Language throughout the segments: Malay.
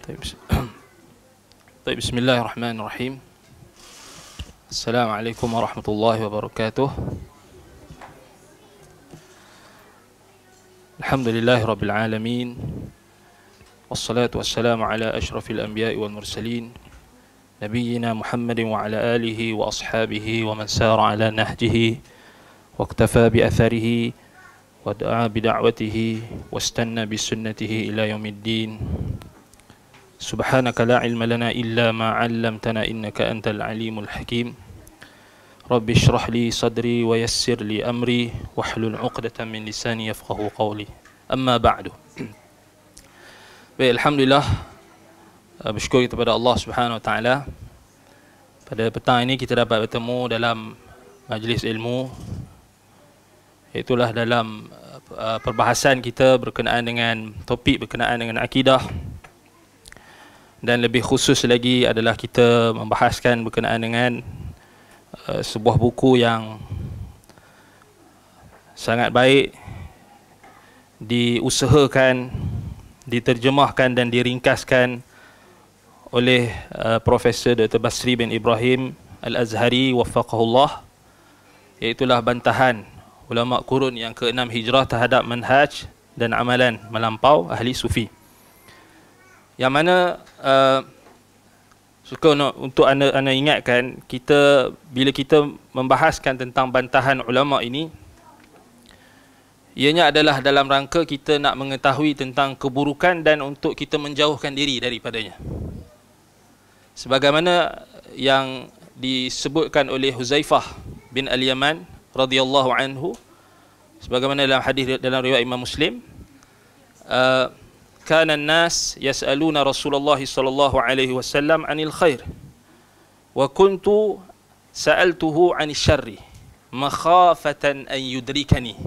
طيب طيب بسم الله الرحمن الرحيم. السلام عليكم ورحمة الله وبركاته. الحمد لله رب العالمين، والصلاة والسلام على أشرف الأنبياء والمرسلين نبينا محمد وعلى آله وأصحابه ومن سار على نهجه واقتفى بأثره ودعا بدعوته واستنى بسنته إلى يوم الدين. سبحانك لا علم لنا إلا ما علمتنا إنك أنت العليم الحكيم. رب اشرح لي صدري ويسر لي أمري واحلل عقدة من لساني يفقه قولي. أما بعد. Baik, alhamdulillah, bersyukur kita kepada Allah Subhanahu Wa Taala. Pada petang ini kita dapat bertemu dalam majlis ilmu, itulah dalam perbahasan kita berkenaan dengan topik berkenaan dengan akidah. Dan lebih khusus lagi adalah kita membahaskan berkenaan dengan sebuah buku yang sangat baik diusahakan, diterjemahkan dan diringkaskan oleh Profesor Dr. Basri bin Ibrahim Al-Azhari waffaqahullah, iaitulah bantahan ulama kurun yang ke-6 Hijrah terhadap manhaj dan amalan melampau ahli sufi. Yang mana suka untuk anda ingatkan, kita bila kita membahaskan tentang bantahan ulama ini, ianya adalah dalam rangka kita nak mengetahui tentang keburukan dan untuk kita menjauhkan diri daripadanya. Sebagaimana yang disebutkan oleh Huzaifah bin Al-Yaman radhiyallahu anhu, sebagaimana dalam hadis dalam riwayat Imam Muslim, kana an-nas yas'aluna Rasulullah sallallahu alaihi wasallam 'anil khair wa kuntu sa'altuhu 'anil syarri makhafatan an yudrikani.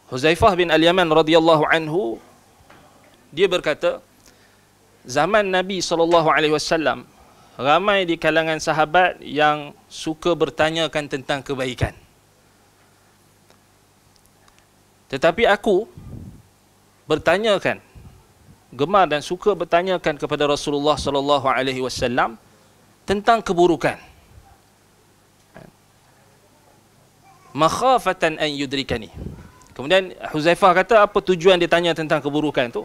Huzaifah bin Al-Yaman radhiyallahu anhu, dia berkata, zaman Nabi sallallahu alaihi wasallam ramai di kalangan sahabat yang suka bertanyakan tentang kebaikan. Tetapi aku bertanyakan, gemar dan suka bertanyakan kepada Rasulullah sallallahu alaihi wasallam tentang keburukan. Makhafatan an yudrikani. Kemudian Huzaifah kata, apa tujuan dia tanya tentang keburukan tu?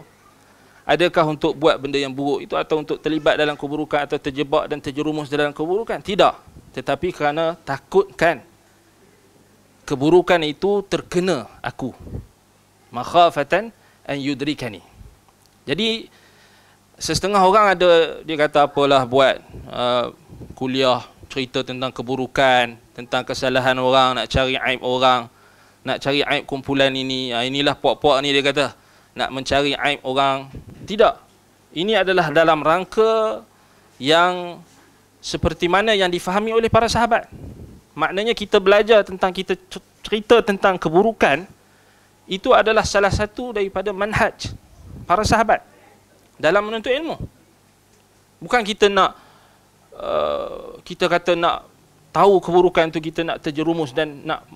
Adakah untuk buat benda yang buruk itu, atau untuk terlibat dalam keburukan, atau terjebak dan terjerumus dalam keburukan? Tidak. Tetapi kerana takutkan keburukan itu terkena aku. Makhafatan an yudrikani. Jadi setengah orang ada, dia kata apalah buat kuliah cerita tentang keburukan, tentang kesalahan orang, nak cari aib orang, nak cari aib kumpulan ini, inilah puak-puak ni, dia kata nak mencari aib orang. Tidak. Ini adalah dalam rangka yang seperti mana yang difahami oleh para sahabat. Maknanya kita belajar tentang, kita cerita tentang keburukan, itu adalah salah satu daripada manhaj para sahabat dalam menuntut ilmu. Bukan kita nak kita kata nak tahu keburukan itu, kita nak terjerumus dan nak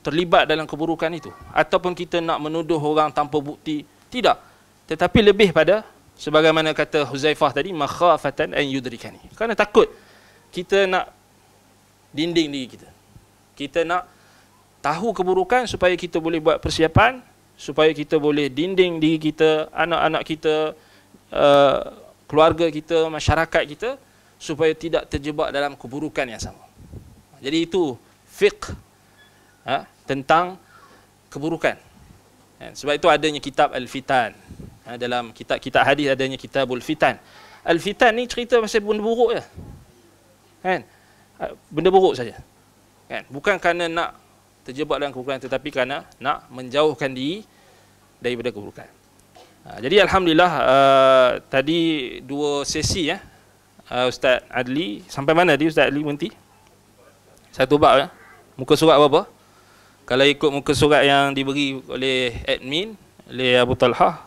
terlibat dalam keburukan itu, ataupun kita nak menuduh orang tanpa bukti. Tidak. Tetapi lebih pada sebagaimana kata Huzaifah tadi, makhafatan an yudrikani. Kerana takut kita nak dinding diri kita. Kita nak tahu keburukan supaya kita boleh buat persiapan, supaya kita boleh dinding diri kita, anak-anak kita, keluarga kita, masyarakat kita, supaya tidak terjebak dalam keburukan yang sama. Jadi itu fiqh tentang keburukan. Sebab itu adanya kitab Al-Fitan. Dalam kitab hadis adanya kitabul Fitan. Al-Fitan ni cerita pasal benda buruk je. Kan? Benda buruk saja. Kan? Bukan kerana nak terjebak dalam keburukan, tetapi kerana nak menjauhkan diri daripada keburukan. Jadi alhamdulillah, tadi dua sesi Ustaz Adli, sampai mana tadi Ustaz Adli berhenti? Satu bab muka surat berapa? Kalau ikut muka surat yang diberi oleh admin, oleh Abu Talhah,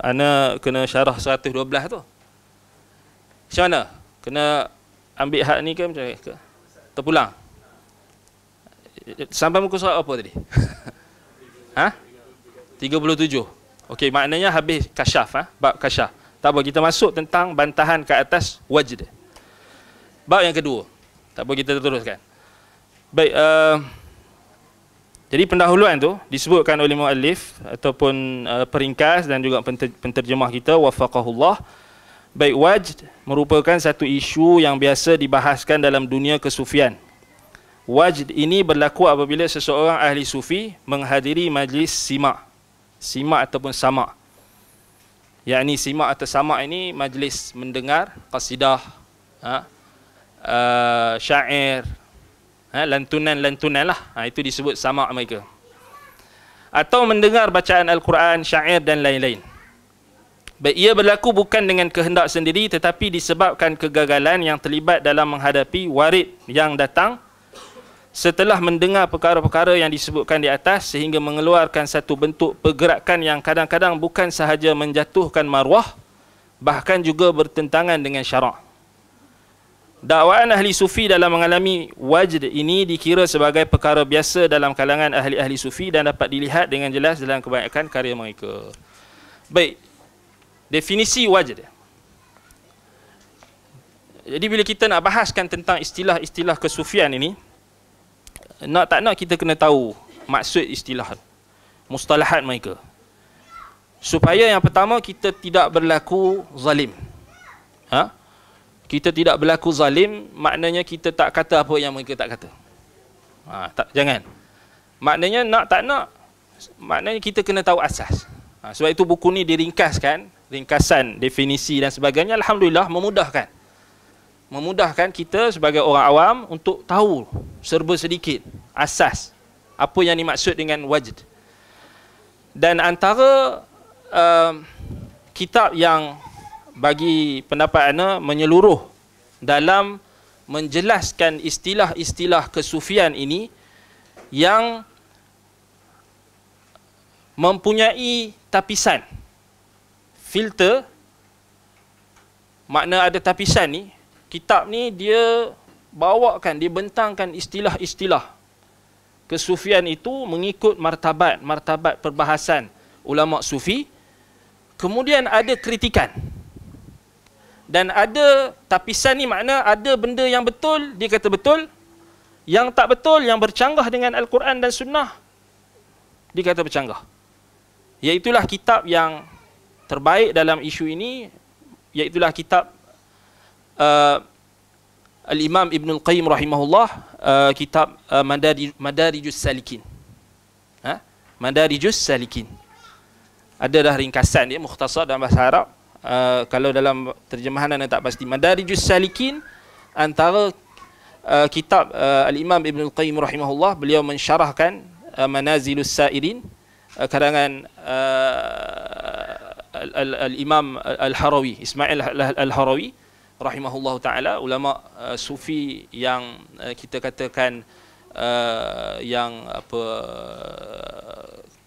ana kena syarah 112 tu. Macam mana? Kena ambil hak ni ke macam mana? Terpulang? Sampai muka surat apa tadi? 37. Okey, maknanya habis kasyaf, bab kasyaf. Tak apa, kita masuk tentang bantahan ke atas wajd. Bab yang kedua. Tak apa, kita teruskan. Baik, jadi pendahuluan tu disebutkan oleh muallif ataupun peringkas dan juga penterjemah kita wafaqahullah. Baik, wajd merupakan satu isu yang biasa dibahaskan dalam dunia kesufian. Wajd ini berlaku apabila seseorang ahli sufi menghadiri majlis simak. Simak ataupun sama'. Yakni simak atau sama' ini majlis mendengar qasidah, syair, lantunan-lantunan lah. Itu disebut sama' mereka. Atau mendengar bacaan Al-Quran, syair dan lain-lain. Baik, ia berlaku bukan dengan kehendak sendiri tetapi disebabkan kegagalan yang terlibat dalam menghadapi warid yang datang setelah mendengar perkara-perkara yang disebutkan di atas sehingga mengeluarkan satu bentuk pergerakan yang kadang-kadang bukan sahaja menjatuhkan maruah, bahkan juga bertentangan dengan syarak. Dakwaan ahli sufi dalam mengalami wajd ini dikira sebagai perkara biasa dalam kalangan ahli-ahli sufi dan dapat dilihat dengan jelas dalam kebanyakan karya mereka. Baik, definisi wajd. Jadi bila kita nak bahaskan tentang istilah-istilah kesufian ini, nak tak nak kita kena tahu maksud istilah, mustalahat mereka. Supaya yang pertama kita tidak berlaku zalim. Kita tidak berlaku zalim maknanya kita tak kata apa yang mereka tak kata. Jangan. Maknanya nak tak nak, maknanya kita kena tahu asas. Sebab itu buku ni diringkaskan, ringkasan definisi dan sebagainya, alhamdulillah memudahkan kita sebagai orang awam untuk tahu serba sedikit asas apa yang dimaksud dengan wajd. Dan antara kitab yang bagi pendapat ana menyeluruh dalam menjelaskan istilah-istilah kesufian ini yang mempunyai tapisan filter, makna ada tapisan ni, kitab ni dia bawakan, dia bentangkan istilah-istilah kesufian itu mengikut martabat perbahasan ulama sufi. Kemudian ada kritikan. Dan ada tapisan ni makna ada benda yang betul, dia kata betul. Yang tak betul, yang bercanggah dengan Al-Quran dan Sunnah, dia kata bercanggah. Iaitulah kitab yang terbaik dalam isu ini, iaitulah kitab Al-Imam Ibn Al-Qayyim rahimahullah, kitab Madarijus Salikin. Madarijus Salikin. Ada dah ringkasan dia, mukhtasar dalam bahasa Arab. Kalau dalam terjemahan anda tak pasti. Madarijus Salikin antara kitab Al-Imam Ibn Al-Qayyim rahimahullah, beliau mensyarahkan Manazilus Sairin karangan Al-Imam Al-Harawi, Ismail Al-Harawi rahimahullah ta'ala, ulama sufi yang kita katakan yang apa,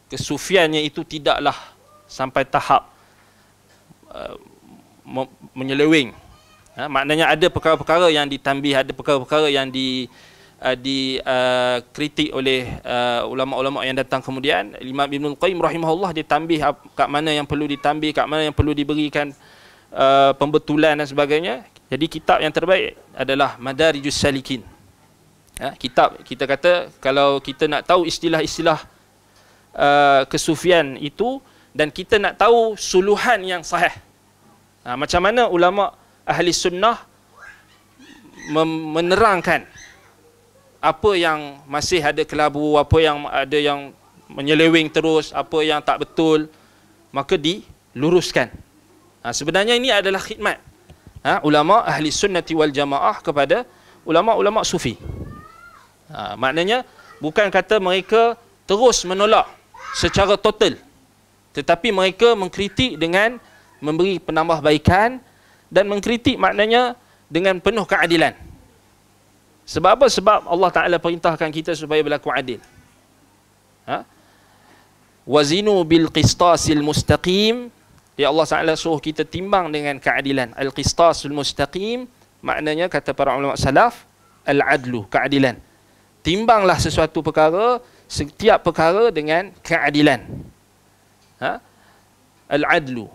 kesufiannya itu tidaklah sampai tahap menyeleweng. Maknanya ada perkara-perkara yang ditambih, ada perkara-perkara yang dikritik oleh ulama-ulama yang datang kemudian. Imam Ibn Qayyim rahimahullah dia tambih kat mana yang perlu ditambih, kat mana yang perlu diberikan pembetulan dan sebagainya. Jadi kitab yang terbaik adalah Madarijus Salikin. Kitab, kita kata kalau kita nak tahu istilah-istilah kesufian itu dan kita nak tahu suluhan yang sahih, macam mana ulama ahli sunnah menerangkan apa yang masih ada kelabu, apa yang ada yang menyeleweng terus, apa yang tak betul, maka diluruskan. Sebenarnya ini adalah khidmat ulama ahli sunnati wal jamaah kepada ulama-ulama sufi. Maknanya bukan kata mereka terus menolak secara total, tetapi mereka mengkritik dengan memberi penambahbaikan, dan mengkritik maknanya dengan penuh keadilan. Sebab apa? Sebab Allah Ta'ala perintahkan kita supaya berlaku adil. Wazinu bil qistasil mustaqim. Ya, Allah Ta'ala suruh kita timbang dengan keadilan. Al-qistasul mustaqim maknanya kata para ulama salaf, al-adlu, keadilan. Timbanglah sesuatu perkara, setiap perkara dengan keadilan. Al-adlu.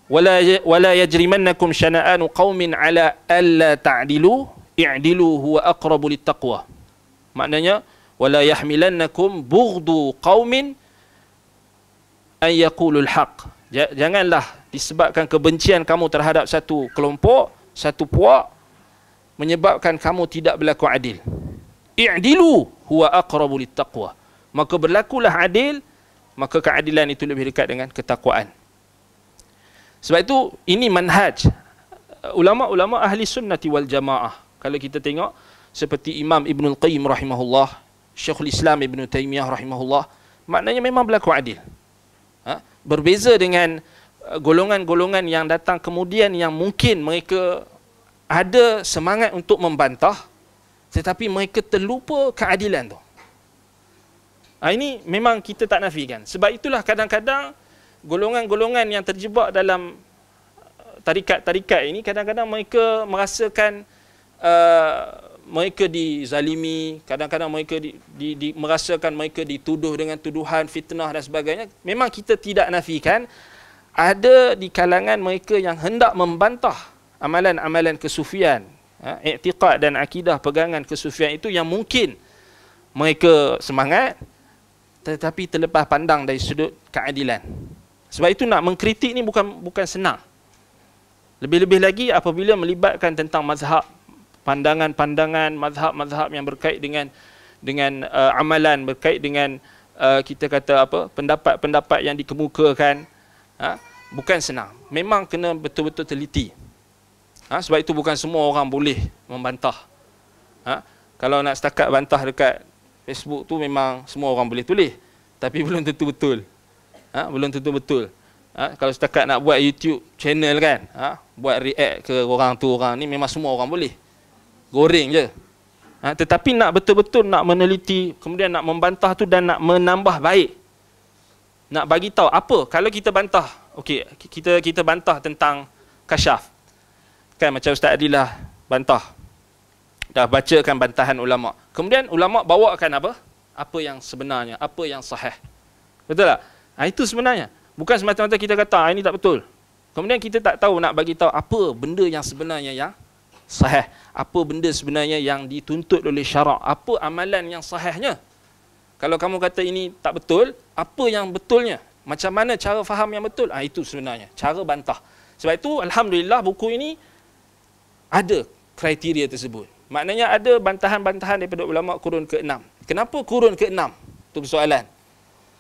wala yajrimannakum syana'anu qaumin ala alla ta'dilu i'dilu huwa aqrabu littaqwa. Maknanya wala yahmilannakum bughdu qaumin an yaqulul haqq. Janganlah disebabkan kebencian kamu terhadap satu kelompok, satu puak, menyebabkan kamu tidak berlaku adil. I'dilu huwa aqrabu littaqwa. Maka berlakulah adil, maka keadilan itu lebih dekat dengan ketakwaan. Sebab itu ini manhaj ulama-ulama ahli sunnati wal jamaah. Kalau kita tengok seperti Imam Ibnul Qayyim rahimahullah, Syekhul Islam Ibn Taymiyah rahimahullah, maknanya memang berlaku adil. Berbeza dengan golongan-golongan yang datang kemudian yang mungkin mereka ada semangat untuk membantah, tetapi mereka terlupa keadilan tu. Ini memang kita tak nafikan. Sebab itulah kadang-kadang golongan-golongan yang terjebak dalam tarikat-tarikat ini, kadang-kadang mereka merasakan mereka dizalimi, kadang-kadang mereka merasakan mereka dituduh dengan tuduhan fitnah dan sebagainya. Memang kita tidak nafikan ada di kalangan mereka yang hendak membantah amalan-amalan kesufian, i'tiqad dan akidah pegangan kesufian itu yang mungkin mereka semangat tetapi terlepas pandang dari sudut keadilan. Sebab itu nak mengkritik ni bukan senang. Lebih-lebih lagi apabila melibatkan tentang mazhab, pandangan-pandangan, mazhab-mazhab yang berkait dengan amalan, berkait dengan kita kata apa, pendapat-pendapat yang dikemukakan, bukan senang. Memang kena betul-betul teliti. Sebab itu bukan semua orang boleh membantah. Kalau nak setakat bantah dekat Facebook tu memang semua orang boleh tulis, tapi belum tentu betul. Belum tentu betul. Kalau setakat nak buat YouTube channel kan, buat react ke orang tu orang ni, memang semua orang boleh. Goreng je. Tetapi nak betul-betul nak meneliti, kemudian nak membantah tu dan nak menambah baik. Nak bagi tahu apa kalau kita bantah. Okey, kita bantah tentang kasyaf. Kan macam Ustaz Adilah bantah. Dah bacakan bantahan ulama. Kemudian ulama bawakan apa? Apa yang sebenarnya, apa yang sahih. Betul tak? Itu sebenarnya. Bukan semata-mata kita kata ini tak betul. Kemudian kita tak tahu nak bagi tahu apa benda yang sebenarnya yang sahih. Apa benda sebenarnya yang dituntut oleh syarak. Apa amalan yang sahihnya. Kalau kamu kata ini tak betul, apa yang betulnya? Macam mana cara faham yang betul? Itu sebenarnya. Cara bantah. Sebab itu Alhamdulillah buku ini ada kriteria tersebut. Maknanya ada bantahan-bantahan daripada ulama kurun ke-6. Kenapa kurun ke-6? Itu persoalan.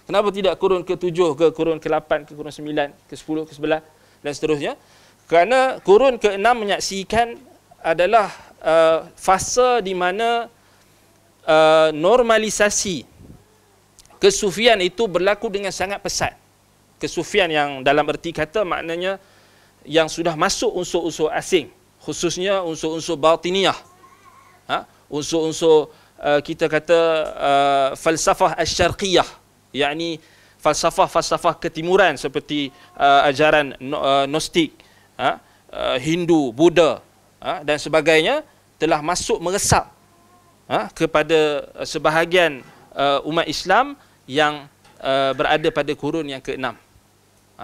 Kenapa tidak kurun ke-7 ke kurun ke-8 ke kurun 9 ke-10 ke-11 dan seterusnya? Kerana kurun ke-6 menyaksikan adalah fasa di mana normalisasi kesufian itu berlaku dengan sangat pesat. Kesufian yang dalam erti kata maknanya yang sudah masuk unsur-unsur asing, khususnya unsur-unsur batiniyah. Unsur-unsur kita kata falsafah asy-syarqiyah, yakni falsafah ketimuran seperti ajaran Gnostik, Hindu, Buddha dan sebagainya telah masuk meresap kepada sebahagian umat Islam yang berada pada kurun yang ke-6.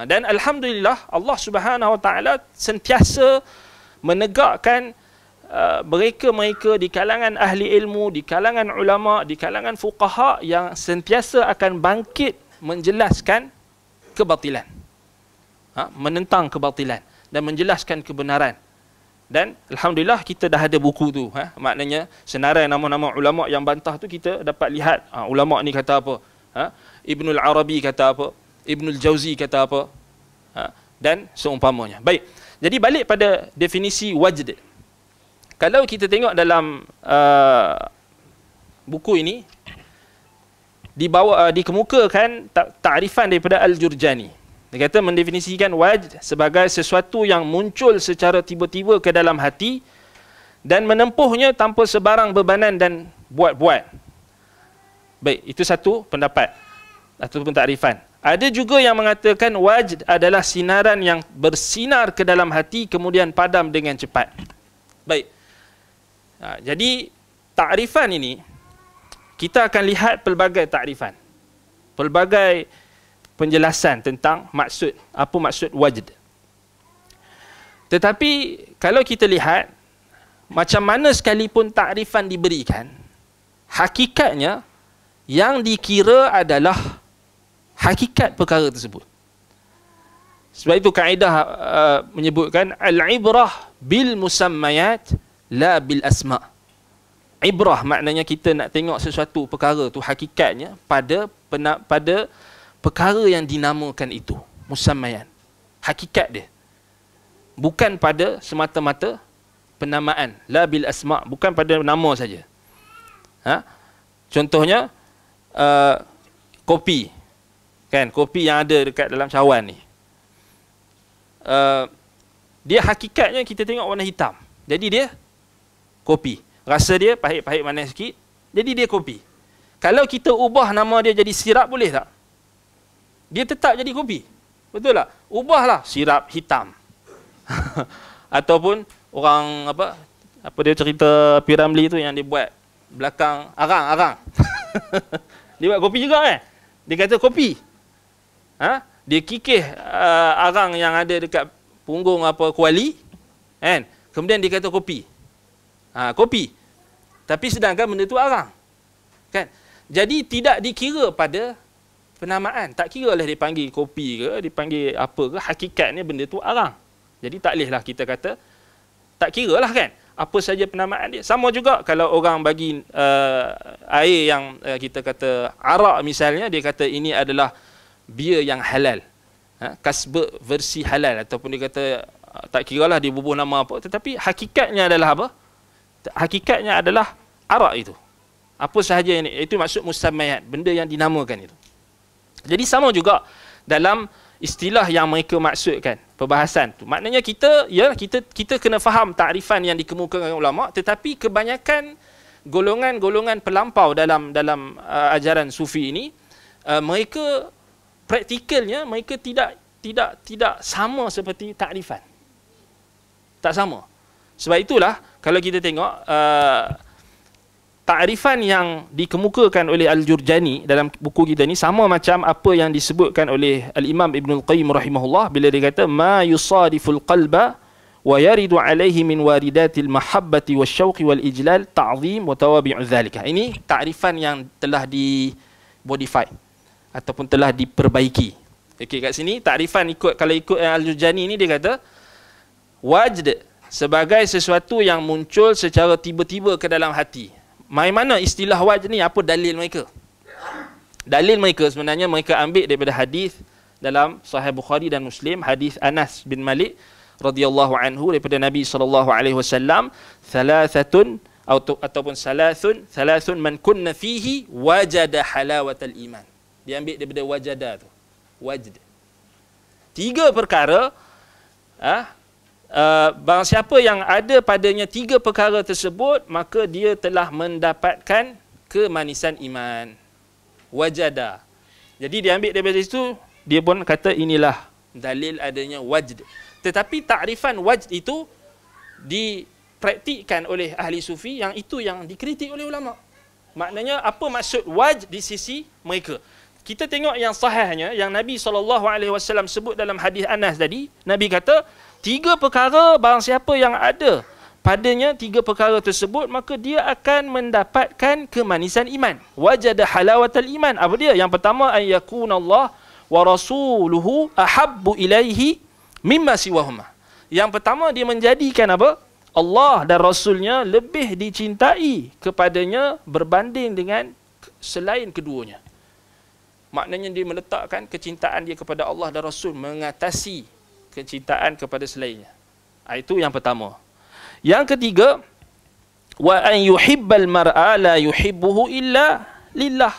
Dan alhamdulillah Allah Subhanahu Wa Taala sentiasa menegakkan mereka-mereka di kalangan ahli ilmu, di kalangan ulama, di kalangan fuqaha yang sentiasa akan bangkit menjelaskan kebatilan, menentang kebatilan dan menjelaskan kebenaran. Dan alhamdulillah kita dah ada buku tu, maknanya senarai nama-nama ulama yang bantah tu kita dapat lihat ulama ni kata apa, Ibnul Arabi kata apa, Ibnul Jauzi kata apa, dan seumpamanya. Baik, jadi balik pada definisi wajd. Kalau kita tengok dalam buku ini dikemukakan ta'rifan daripada Al-Jurjani. Dia kata mendefinisikan wajd sebagai sesuatu yang muncul secara tiba-tiba ke dalam hati dan menempuhnya tanpa sebarang bebanan dan buat-buat. Baik, itu satu pendapat ataupun ta'rifan. Ada juga yang mengatakan wajd adalah sinaran yang bersinar ke dalam hati kemudian padam dengan cepat. Baik. Jadi ta'rifan ini kita akan lihat pelbagai ta'rifan, pelbagai penjelasan tentang maksud, apa maksud wajd. Tetapi kalau kita lihat macam mana sekalipun takrifan diberikan, hakikatnya yang dikira adalah hakikat perkara tersebut. Sebab itu kaedah menyebutkan al-ibrah bil musammayat la bil asma'. Ibrah maknanya kita nak tengok sesuatu perkara tu hakikatnya pada perkara yang dinamakan itu, musammayat. Hakikat dia. Bukan pada semata-mata penamaan, la bil asma', bukan pada nama saja. Contohnya kopi. Kan, kopi yang ada dekat dalam cawan ni. Dia hakikatnya kita tengok warna hitam. Jadi dia kopi. Rasa dia pahit-pahit manis sikit. Jadi dia kopi. Kalau kita ubah nama dia jadi sirap boleh tak? Dia tetap jadi kopi. Betul tak? Ubahlah sirap hitam. Ataupun orang apa dia cerita Piramli tu yang dia buat belakang arang. Dia buat kopi juga kan? Dia kata kopi. Dia kikih arang yang ada dekat punggung kuali kan? Kemudian dia kata kopi. Kopi. Tapi sedangkan benda tu arang. Kan? Jadi tidak dikira pada penamaan. Tak kira lah dipanggil kopi ke, dipanggil apa ke, hakikatnya benda tu arang. Jadi tak bolehlah kita kata, tak kira lah kan, apa saja penamaan dia. Sama juga kalau orang bagi air yang kita kata arak misalnya, dia kata ini adalah bia yang halal. Kasbe versi halal. Ataupun dia kata, tak kira lah dia bubuh nama apa, tetapi hakikatnya adalah apa? Hakikatnya adalah arak itu. Apa sahaja yang itu maksud musammayat, benda yang dinamakan itu. Jadi sama juga dalam istilah yang mereka maksudkan, perbahasan tu. Maknanya kita kena faham takrifan yang dikemukakan ulama, tetapi kebanyakan golongan-golongan pelampau dalam ajaran sufi ini, mereka praktikalnya mereka tidak sama seperti takrifan. Tak sama. Sebab itulah kalau kita tengok takrifan yang dikemukakan oleh Al-Jurjani dalam buku kita ni sama macam apa yang disebutkan oleh Al-Imam Ibnul Qayyim rahimahullah bila dia kata ma yusadiful qalba wa yaridu alaihi min waridatil mahabbati wasyauqi wal ijlal ta'zim wa tawabi'u dzalika. Ini takrifan yang telah di modify ataupun telah diperbaiki. Okey, kat sini takrifan kalau ikut Al-Jurjani ni dia kata wajd sebagai sesuatu yang muncul secara tiba-tiba ke dalam hati. Mana istilah wajd ni, apa dalil mereka? Dalil mereka sebenarnya mereka ambil daripada hadis dalam Sahih Bukhari dan Muslim, hadis Anas bin Malik radhiyallahu anhu daripada Nabi SAW, salasun man kunna fihi wajada halawatal iman. Dia ambil daripada wajada tu. Wajd. 3 perkara barang siapa yang ada padanya 3 perkara tersebut, maka dia telah mendapatkan kemanisan iman. Wajada. Jadi dia ambil daripada situ, dia pun kata inilah dalil adanya wajd. Tetapi takrifan wajd itu dipraktikkan oleh ahli sufi, yang itu yang dikritik oleh ulama. Maknanya apa maksud wajd di sisi mereka? Kita tengok yang sahihnya, yang Nabi SAW sebut dalam hadis Anas tadi. Nabi kata 3 perkara barang siapa yang ada padanya 3 perkara tersebut, maka dia akan mendapatkan kemanisan iman. Wajada halawatal iman. Apa dia? Yang pertama, an yakunallah wa rasuluhu ahabbu ilaihi mimma siwahuma. Yang pertama, dia menjadikan apa? Allah dan Rasulnya lebih dicintai kepadanya berbanding dengan selain keduanya. Maknanya dia meletakkan kecintaan dia kepada Allah dan Rasul mengatasi kecintaan kepada selainnya. Itu yang pertama. Yang ketiga, wa an yuhibbal mar'a la yuhibbuhu illa lillah.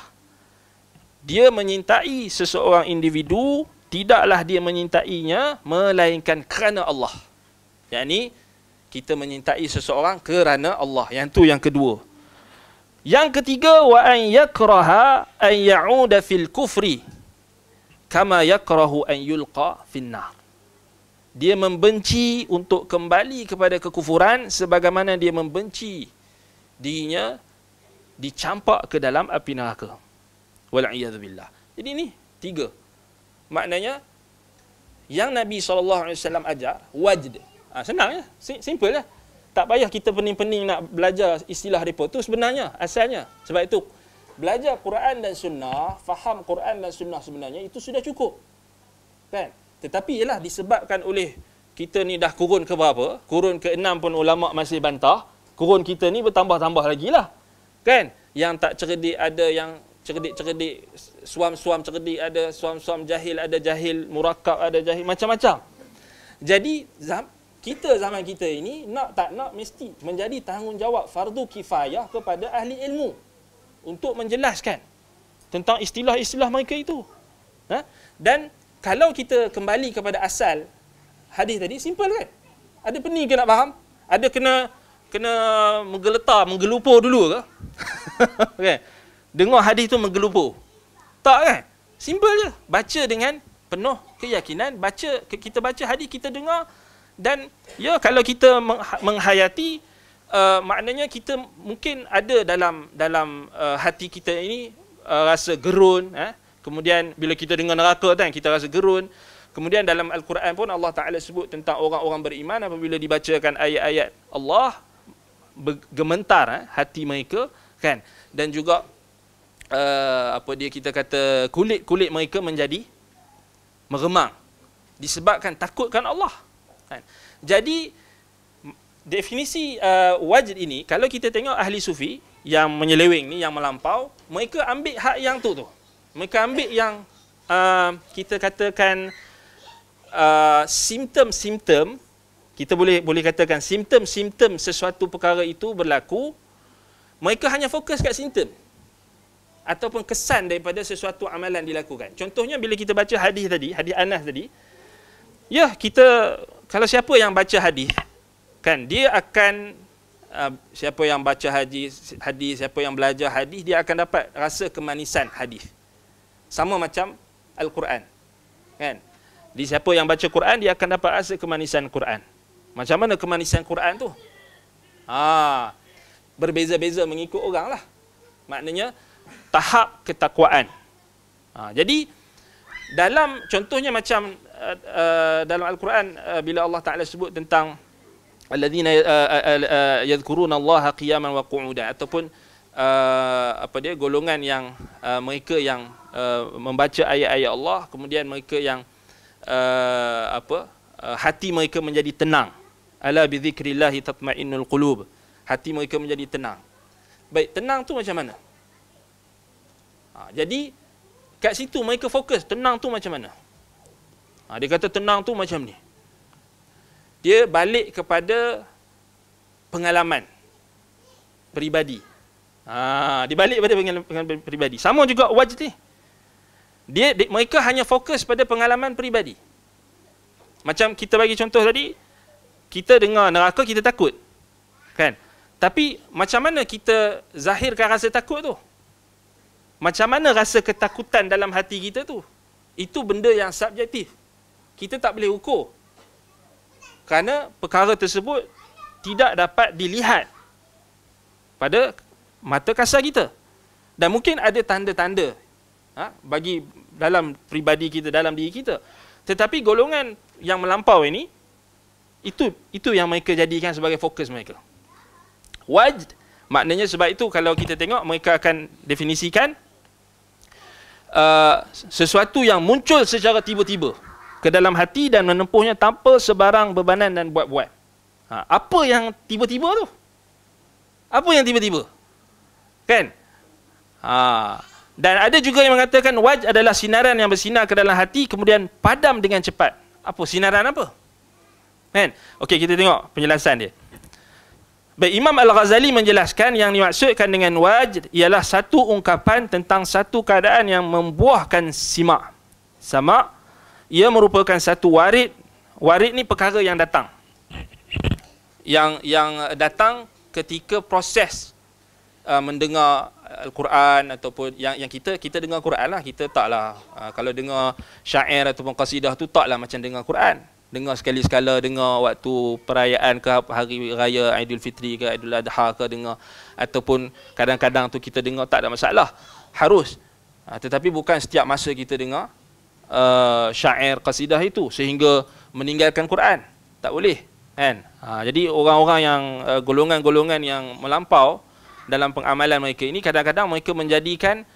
Dia menyintai seseorang individu, tidaklah dia menyintainya melainkan kerana Allah. Yakni kita menyintai seseorang kerana Allah. Yang tu yang kedua. Yang ketiga, wa an yakraha an ya'uda fil kufri kama yakrahu an yulqa fin nar. Dia membenci untuk kembali kepada kekufuran sebagaimana dia membenci dirinya dicampak ke dalam api neraka. Wal'iyadzubillah. Jadi ini 3. Maknanya yang Nabi SAW ajar, wajd. Senang je, simple lah. Tak payah kita pening-pening nak belajar istilah mereka. Tu sebenarnya, asalnya. Sebab itu, belajar Quran dan Sunnah, faham Quran dan Sunnah sebenarnya, itu sudah cukup. Kan? Tetapi ialah disebabkan oleh kita ni dah kurun ke berapa, kurun ke-6 pun ulama' masih bantah, kurun kita ni bertambah-tambah lagi lah. Kan? Yang tak cerdik ada, yang cerdik-cerdik, suam-suam cerdik ada, suam-suam jahil ada, jahil murakab ada, jahil macam-macam. Jadi, kita zaman kita ini, nak tak nak, mesti menjadi tanggungjawab fardu kifayah kepada ahli ilmu untuk menjelaskan tentang istilah-istilah mereka itu. Dan kalau kita kembali kepada asal hadis tadi, simple kan? Ada pening ke nak faham? Ada kena menggelupur dulu ke? Okay. Dengar hadis tu menggelupur. Tak kan? Simple je. Baca dengan penuh keyakinan, kita baca hadis, kita dengar, dan ya, kalau kita menghayati, maknanya kita mungkin ada dalam hati kita ini rasa gerun, kemudian bila kita dengar neraka kan, kita rasa gerun. Kemudian dalam Al-Quran pun Allah Ta'ala sebut tentang orang-orang beriman, apabila dibacakan ayat-ayat Allah, gementar hati mereka kan, dan juga kita kata kulit mereka menjadi meremang disebabkan takutkan Allah kan. Jadi definisi wajid ini, kalau kita tengok ahli sufi yang menyeleweng ni, yang melampau, mereka ambil hak yang tu. Mereka ambil yang kita katakan simptom-simptom, kita boleh katakan simptom-simptom sesuatu perkara itu berlaku, mereka hanya fokus kat simptom ataupun kesan daripada sesuatu amalan dilakukan. Contohnya bila kita baca hadis tadi, hadis Anas tadi, ya, kita, kalau siapa yang baca hadis kan, dia akan siapa yang baca hadis, siapa yang belajar hadis, dia akan dapat rasa kemanisan hadis. Sama macam Al-Quran. Kan? Di siapa yang baca Quran, dia akan dapat rasa kemanisan Quran. Macam mana kemanisan Quran tu? Berbeza-beza mengikut orang lah. Maknanya tahap ketakwaan. Jadi dalam contohnya macam dalam Al-Quran, bila Allah Ta'ala sebut tentang alladzina yadhkuruna Allah qiyaman wa qu'udan, ataupun golongan yang mereka yang membaca ayat-ayat Allah, kemudian mereka yang hati mereka menjadi tenang. Ala bi dzikrillah tatma'innul qulub. Hati mereka menjadi tenang. Baik, tenang tu macam mana? Jadi kat situ mereka fokus, tenang tu macam mana? Dia kata tenang tu macam ni. Dia balik kepada pengalaman peribadi. Dia balik pada pengalaman peribadi. Sama juga wajid ni. Mereka hanya fokus pada pengalaman peribadi. Macam kita bagi contoh tadi, kita dengar neraka, kita takut. Kan? Tapi macam mana kita zahirkan rasa takut tu? Macam mana rasa ketakutan dalam hati kita tu? Itu benda yang subjektif. Kita tak boleh ukur. Kerana perkara tersebut tidak dapat dilihat pada mata kasar kita. Dan mungkin ada tanda-tanda bagi dalam pribadi kita, dalam diri kita. Tetapi golongan yang melampau ini, itu yang mereka jadikan sebagai fokus mereka. Wajd, maknanya sebab itu kalau kita tengok, mereka akan definisikan sesuatu yang muncul secara tiba-tiba ke dalam hati dan menempuhnya tanpa sebarang bebanan dan buat-buat. Apa yang tiba-tiba tu? Apa yang tiba-tiba? Kan? Dan ada juga yang mengatakan wajh adalah sinaran yang bersinar ke dalam hati kemudian padam dengan cepat. Apa? Sinaran apa? Kan? Okey, kita tengok penjelasan dia. Baik, Imam Al-Ghazali menjelaskan yang dimaksudkan dengan wajh ialah satu ungkapan tentang satu keadaan yang membuahkan simak. Sama, ia merupakan satu warid. Warid ni perkara yang datang. Yang datang ketika proses mendengar Al-Quran, ataupun yang kita dengar Quran lah. Kita taklah kalau dengar syair ataupun qasidah tu taklah macam dengar Quran. Dengar sekali-sekala, dengar waktu perayaan ke hari raya Aidilfitri ke Aidil Adha ke dengar, ataupun kadang-kadang tu kita dengar, tak ada masalah. Harus. Tetapi bukan setiap masa kita dengar syair qasidah itu sehingga meninggalkan Quran. Tak boleh. Kan? Jadi orang-orang yang golongan-golongan yang melampau dalam pengamalan mereka ini, kadang-kadang mereka menjadikan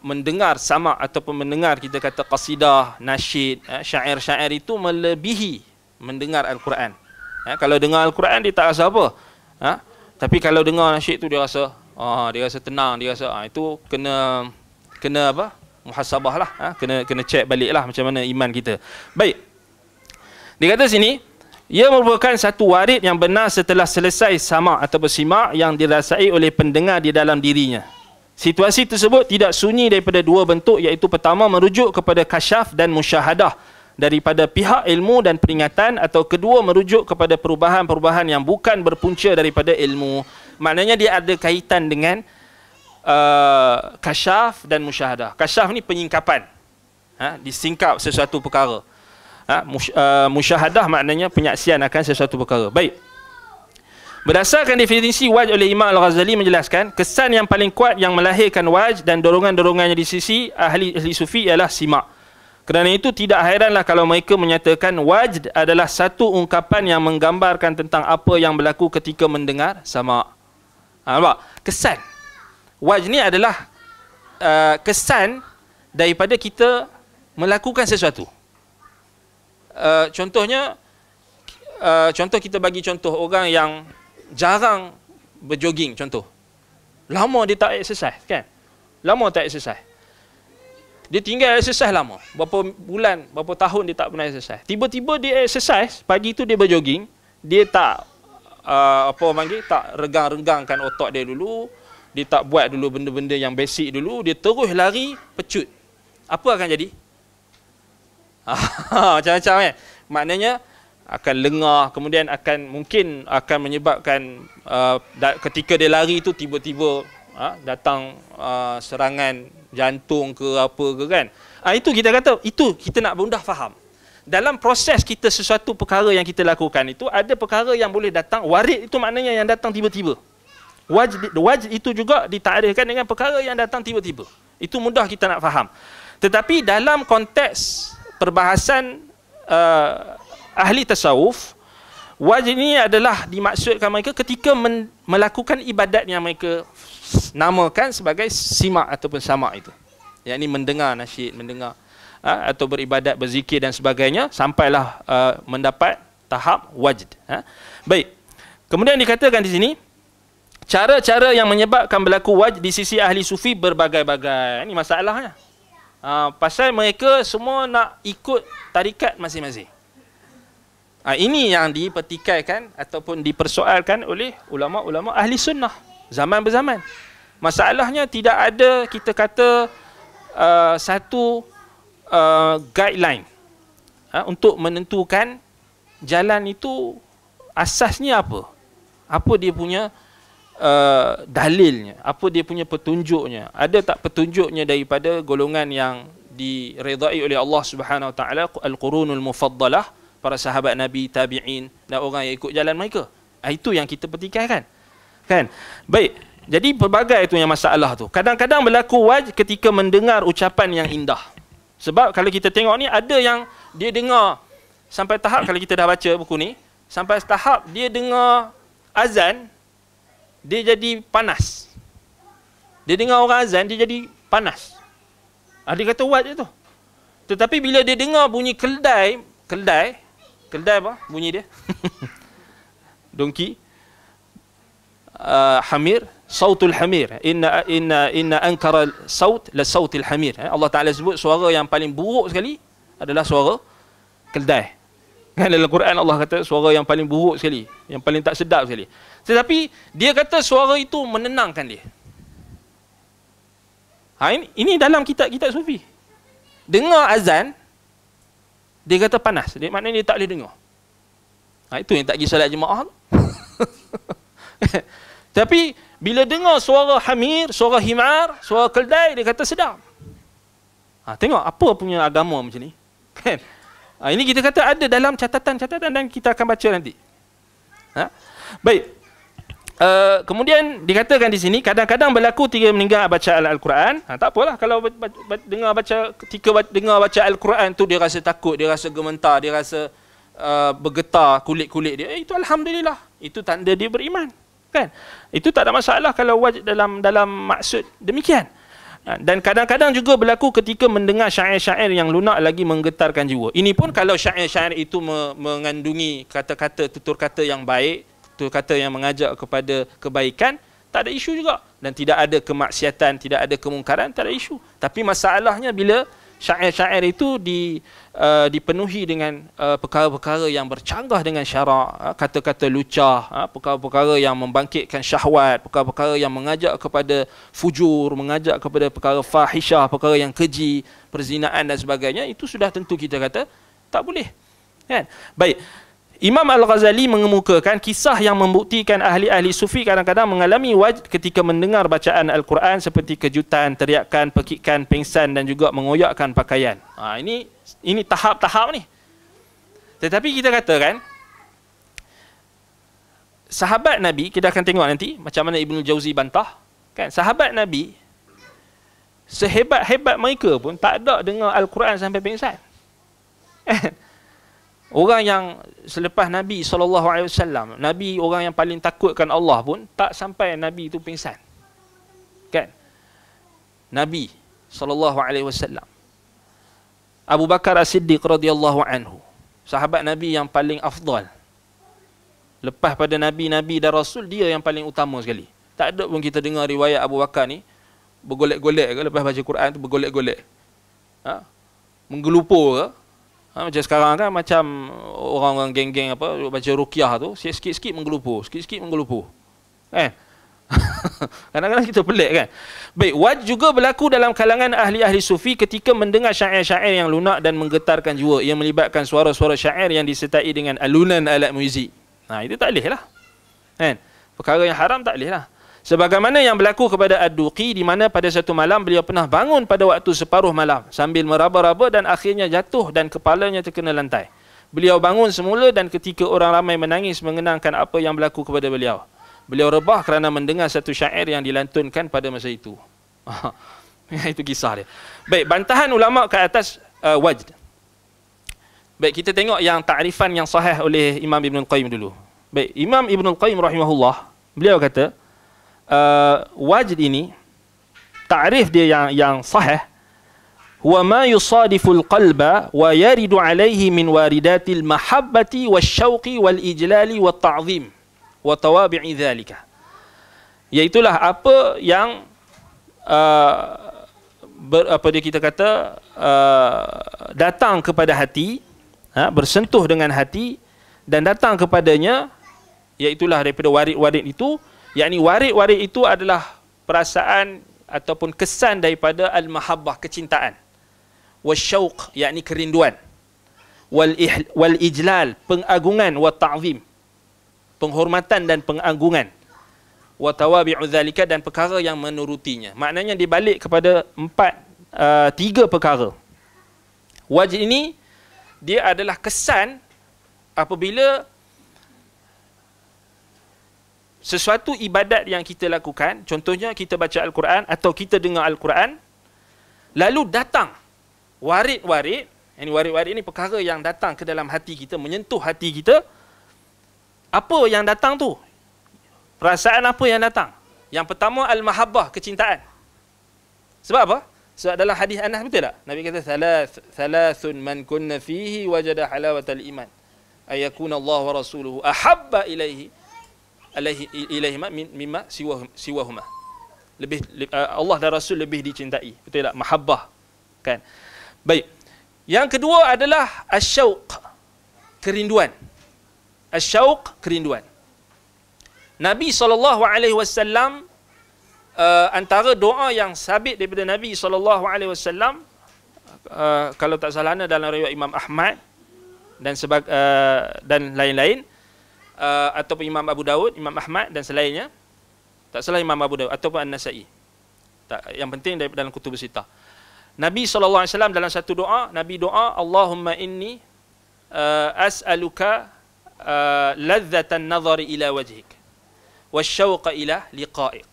mendengar sama ataupun mendengar kita kata qasidah, nasyid, syair-syair itu melebihi mendengar Al-Quran. Kalau dengar Al-Quran dia tak rasa apa. Tapi kalau dengar nasyid tu dia rasa tenang, dia rasa itu kena apa? Muhasabah lah, kena check balik lah macam mana iman kita. Baik. Dia kata sini, ia merupakan satu warid yang benar setelah selesai sama' atau bersimak yang dirasai oleh pendengar di dalam dirinya. Situasi tersebut tidak sunyi daripada dua bentuk, iaitu pertama merujuk kepada kasyaf dan musyahadah daripada pihak ilmu dan peringatan, atau kedua merujuk kepada perubahan-perubahan yang bukan berpunca daripada ilmu. Maknanya dia ada kaitan dengan kasyaf dan musyahadah. Kasyaf ni penyingkapan, disingkap sesuatu perkara. Musyahadah maknanya penyaksian akan sesuatu perkara. Baik. Berdasarkan definisi wajh oleh Imam Al-Ghazali menjelaskan, kesan yang paling kuat yang melahirkan wajh dan dorongan-dorongannya di sisi ahli sufi ialah simak. Kerana itu tidak hairanlah kalau mereka menyatakan wajh adalah satu ungkapan yang menggambarkan tentang apa yang berlaku ketika mendengar sama'. Nampak? Kesan. Wajh ni adalah kesan daripada kita melakukan sesuatu. Contohnya, contoh kita bagi contoh orang yang jarang berjoging, contoh. Lama dia tak exercise, kan? Lama tak exercise. Dia tinggal exercise lama. Berapa bulan, berapa tahun dia tak pernah exercise. Tiba-tiba dia exercise, pagi tu dia berjoging, dia tak tak regang-regangkan otak dia dulu, dia tak buat dulu benda-benda yang basic dulu, dia terus lari pecut. Apa akan jadi? Macam-macam kan? Maknanya akan lengah, kemudian mungkin akan menyebabkan ketika dia lari tu tiba-tiba datang serangan jantung ke apa ke, kan. Itu kita kata, itu kita nak mudah faham. Dalam proses kita sesuatu perkara yang kita lakukan itu, ada perkara yang boleh datang, warid itu maknanya yang datang tiba-tiba. Wajh itu juga ditakdirkan dengan perkara yang datang tiba-tiba. Itu mudah kita nak faham. Tetapi dalam konteks perbahasan ahli tasawuf, wajh ini adalah dimaksudkan mereka ketika melakukan ibadat yang mereka namakan sebagai simak ataupun sama' itu. Yang ini mendengar nasyid, mendengar atau beribadat, berzikir dan sebagainya, sampailah mendapat tahap wajd. Baik. Kemudian dikatakan di sini, cara-cara yang menyebabkan berlaku wajd di sisi ahli sufi berbagai-bagai. Ini masalahnya. Pasal mereka semua nak ikut tarikat masing-masing. Ini yang dipertikaikan ataupun dipersoalkan oleh ulama-ulama ahli sunnah zaman berzaman. Masalahnya tidak ada kita kata satu guideline untuk menentukan jalan itu asasnya apa. Apa dia punya dalilnya, apa dia punya petunjuknya. Ada tak petunjuknya daripada golongan yang diredai oleh Allah Subhanahu Wa Taala, al-qurunul mufaddalah, para sahabat Nabi, tabi'in dan orang yang ikut jalan mereka. Itu yang kita pertikaikan. Kan? Baik. Jadi pelbagai itu yang masalah tu. Kadang-kadang berlaku wajh ketika mendengar ucapan yang indah. Sebab kalau kita tengok ni, ada yang dia dengar sampai tahap, kalau kita dah baca buku ni, sampai tahap dia dengar azan, dia jadi panas. Dia dengar orang azan, dia jadi panas. Dia kata wajh tu. Tetapi bila dia dengar bunyi keldai apa bunyi dia? Dongki. Hamir, sautul hamir. Inna ankara saut la sautil hamir. Allah Taala sebut suara yang paling buruk sekali adalah suara keldai. Kan dalam Quran Allah kata suara yang paling buruk sekali, yang paling tak sedap sekali. Tetapi dia kata suara itu menenangkan dia. Ini dalam kitab-kitab sufi. Dengar azan, dia kata panas. Dia maknanya dia tak boleh dengar. Itu yang tak pergi solat jemaah. Tapi bila dengar suara hamir, suara himar, suara keldai, dia kata sedap. Tengok apa punya agama macam ni. Kan? Ini kita kata ada dalam catatan-catatan dan kita akan baca nanti. Baik. Kemudian dikatakan di sini, kadang-kadang berlaku ketika mendengar bacaan Al-Quran. Tak apalah kalau ketika dengar baca Al-Quran tu dia rasa takut, dia rasa gementar, dia rasa bergetar kulit-kulit dia, itu alhamdulillah, itu tanda dia beriman, kan? Itu tak ada masalah kalau wajib dalam maksud demikian. Dan kadang-kadang juga berlaku ketika mendengar syair-syair yang lunak lagi menggetarkan jiwa. Ini pun kalau syair-syair itu mengandungi kata-kata, tutur kata yang baik, tutur kata yang mengajak kepada kebaikan, tak ada isu juga. Dan tidak ada kemaksiatan, tidak ada kemungkaran, tak ada isu. Tapi masalahnya bila syair-syair itu dipenuhi dengan perkara-perkara yang bercanggah dengan syarak, kata-kata lucah, perkara-perkara yang membangkitkan syahwat, perkara-perkara yang mengajak kepada fujur, mengajak kepada perkara fahisyah, perkara yang keji, perzinaan dan sebagainya, itu sudah tentu kita kata tak boleh, kan? Baik, Imam Al-Ghazali mengemukakan kisah yang membuktikan ahli-ahli sufi kadang-kadang mengalami wajd ketika mendengar bacaan Al-Quran seperti kejutan, teriakan, pekikan, pingsan dan juga mengoyakkan pakaian. Ini tahap-tahap ni. Tetapi kita katakan sahabat Nabi, kita akan tengok nanti macam mana Ibnu Jauzi bantah, kan? Sahabat Nabi sehebat-hebat mereka pun tak ada dengar Al-Quran sampai pingsan. Orang yang selepas Nabi SAW, Nabi orang yang paling takutkan Allah pun tak sampai Nabi itu pingsan, kan? Nabi SAW, Abu Bakar As-Siddiq radhiyallahu anhu, sahabat Nabi yang paling afdal. Lepas pada Nabi-Nabi dan Rasul, dia yang paling utama sekali. Tak ada pun kita dengar riwayat Abu Bakar ni bergolek-golek ke lepas baca Quran tu, bergolek-golek, menggelupur ke. Macam sekarang kan, macam orang-orang geng-geng apa baca ruqyah tu, sikit-sikit menggelupur, sikit-sikit menggelupur, kan? Kadang-kadang kita pelik, kan? Baik, wajd juga berlaku dalam kalangan ahli-ahli sufi ketika mendengar syair-syair yang lunak dan menggetarkan jiwa. Ia melibatkan suara-suara syair yang disertai dengan alunan alat muzik. Itu tak boleh lah, kan? Perkara yang haram tak boleh lah. Sebagaimana yang berlaku kepada Ad-Duqi, di mana pada satu malam beliau pernah bangun pada waktu separuh malam sambil meraba-raba dan akhirnya jatuh dan kepalanya terkena lantai. Beliau bangun semula dan ketika orang ramai menangis mengenangkan apa yang berlaku kepada beliau, beliau rebah kerana mendengar satu syair yang dilantunkan pada masa itu. Itu kisah dia. Baik, bantahan ulama ke atas wajd. Baik, kita tengok yang ta'rifan yang sahih oleh Imam Ibn Al-Qayyim dulu. Baik, Imam Ibn Al-Qayyim rahimahullah, beliau kata wajd ini, ta'rif dia yang sahih, huwa ma yusadiful qalba wa yaridu alaihi min waridatil mahabbati wasyauqi wal ijlali wat ta'zim wa tawabi'i dhalika. Iaitulah apa yang apa dia kita kata datang kepada hati, bersentuh dengan hati dan datang kepadanya, iaitulah daripada warid-warid itu. Yakni warid-warid itu adalah perasaan ataupun kesan daripada al-mahabbah, kecintaan. Wasyauq, yakni kerinduan. Wal ijlal, pengagungan. Wa ta'zim, penghormatan dan pengagungan. Wa tawabi'u dzalika, dan perkara yang menurutinya. Maknanya dibalik kepada tiga perkara. Wajd ini dia adalah kesan apabila sesuatu ibadat yang kita lakukan, contohnya kita baca Al-Quran atau kita dengar Al-Quran, lalu datang warid-warid. Ini warid-warid ini perkara yang datang ke dalam hati kita, menyentuh hati kita. Apa yang datang tu? Perasaan apa yang datang? Yang pertama, al-mahabbah, kecintaan. Sebab apa? Sebab dalam hadis Anas, betul tak? Nabi kata, thalathun man kunna fihi wajada halawatal iman, ayakuna Allah wa rasuluhu ahabba ilaihima mimma siwahuma. Allah dan Rasul lebih dicintai, betul tak? Mahabbah, kan? Baik, yang kedua adalah asyauq, kerinduan. Asyauq, kerinduan. Nabi SAW, antara doa yang sabit daripada Nabi SAW, kalau tak salah dalam riwayat Imam Ahmad dan lain-lain, ataupun Imam Abu Daud, Imam Ahmad dan selainnya, tak salah Imam Abu Daud ataupun An-Nasa'i, yang penting dalam kutub Sittah, Nabi SAW dalam satu doa, Nabi doa, Allahumma inni as'aluka ladzatan nazari ila wajhik wasyauqa ila liqa'ik.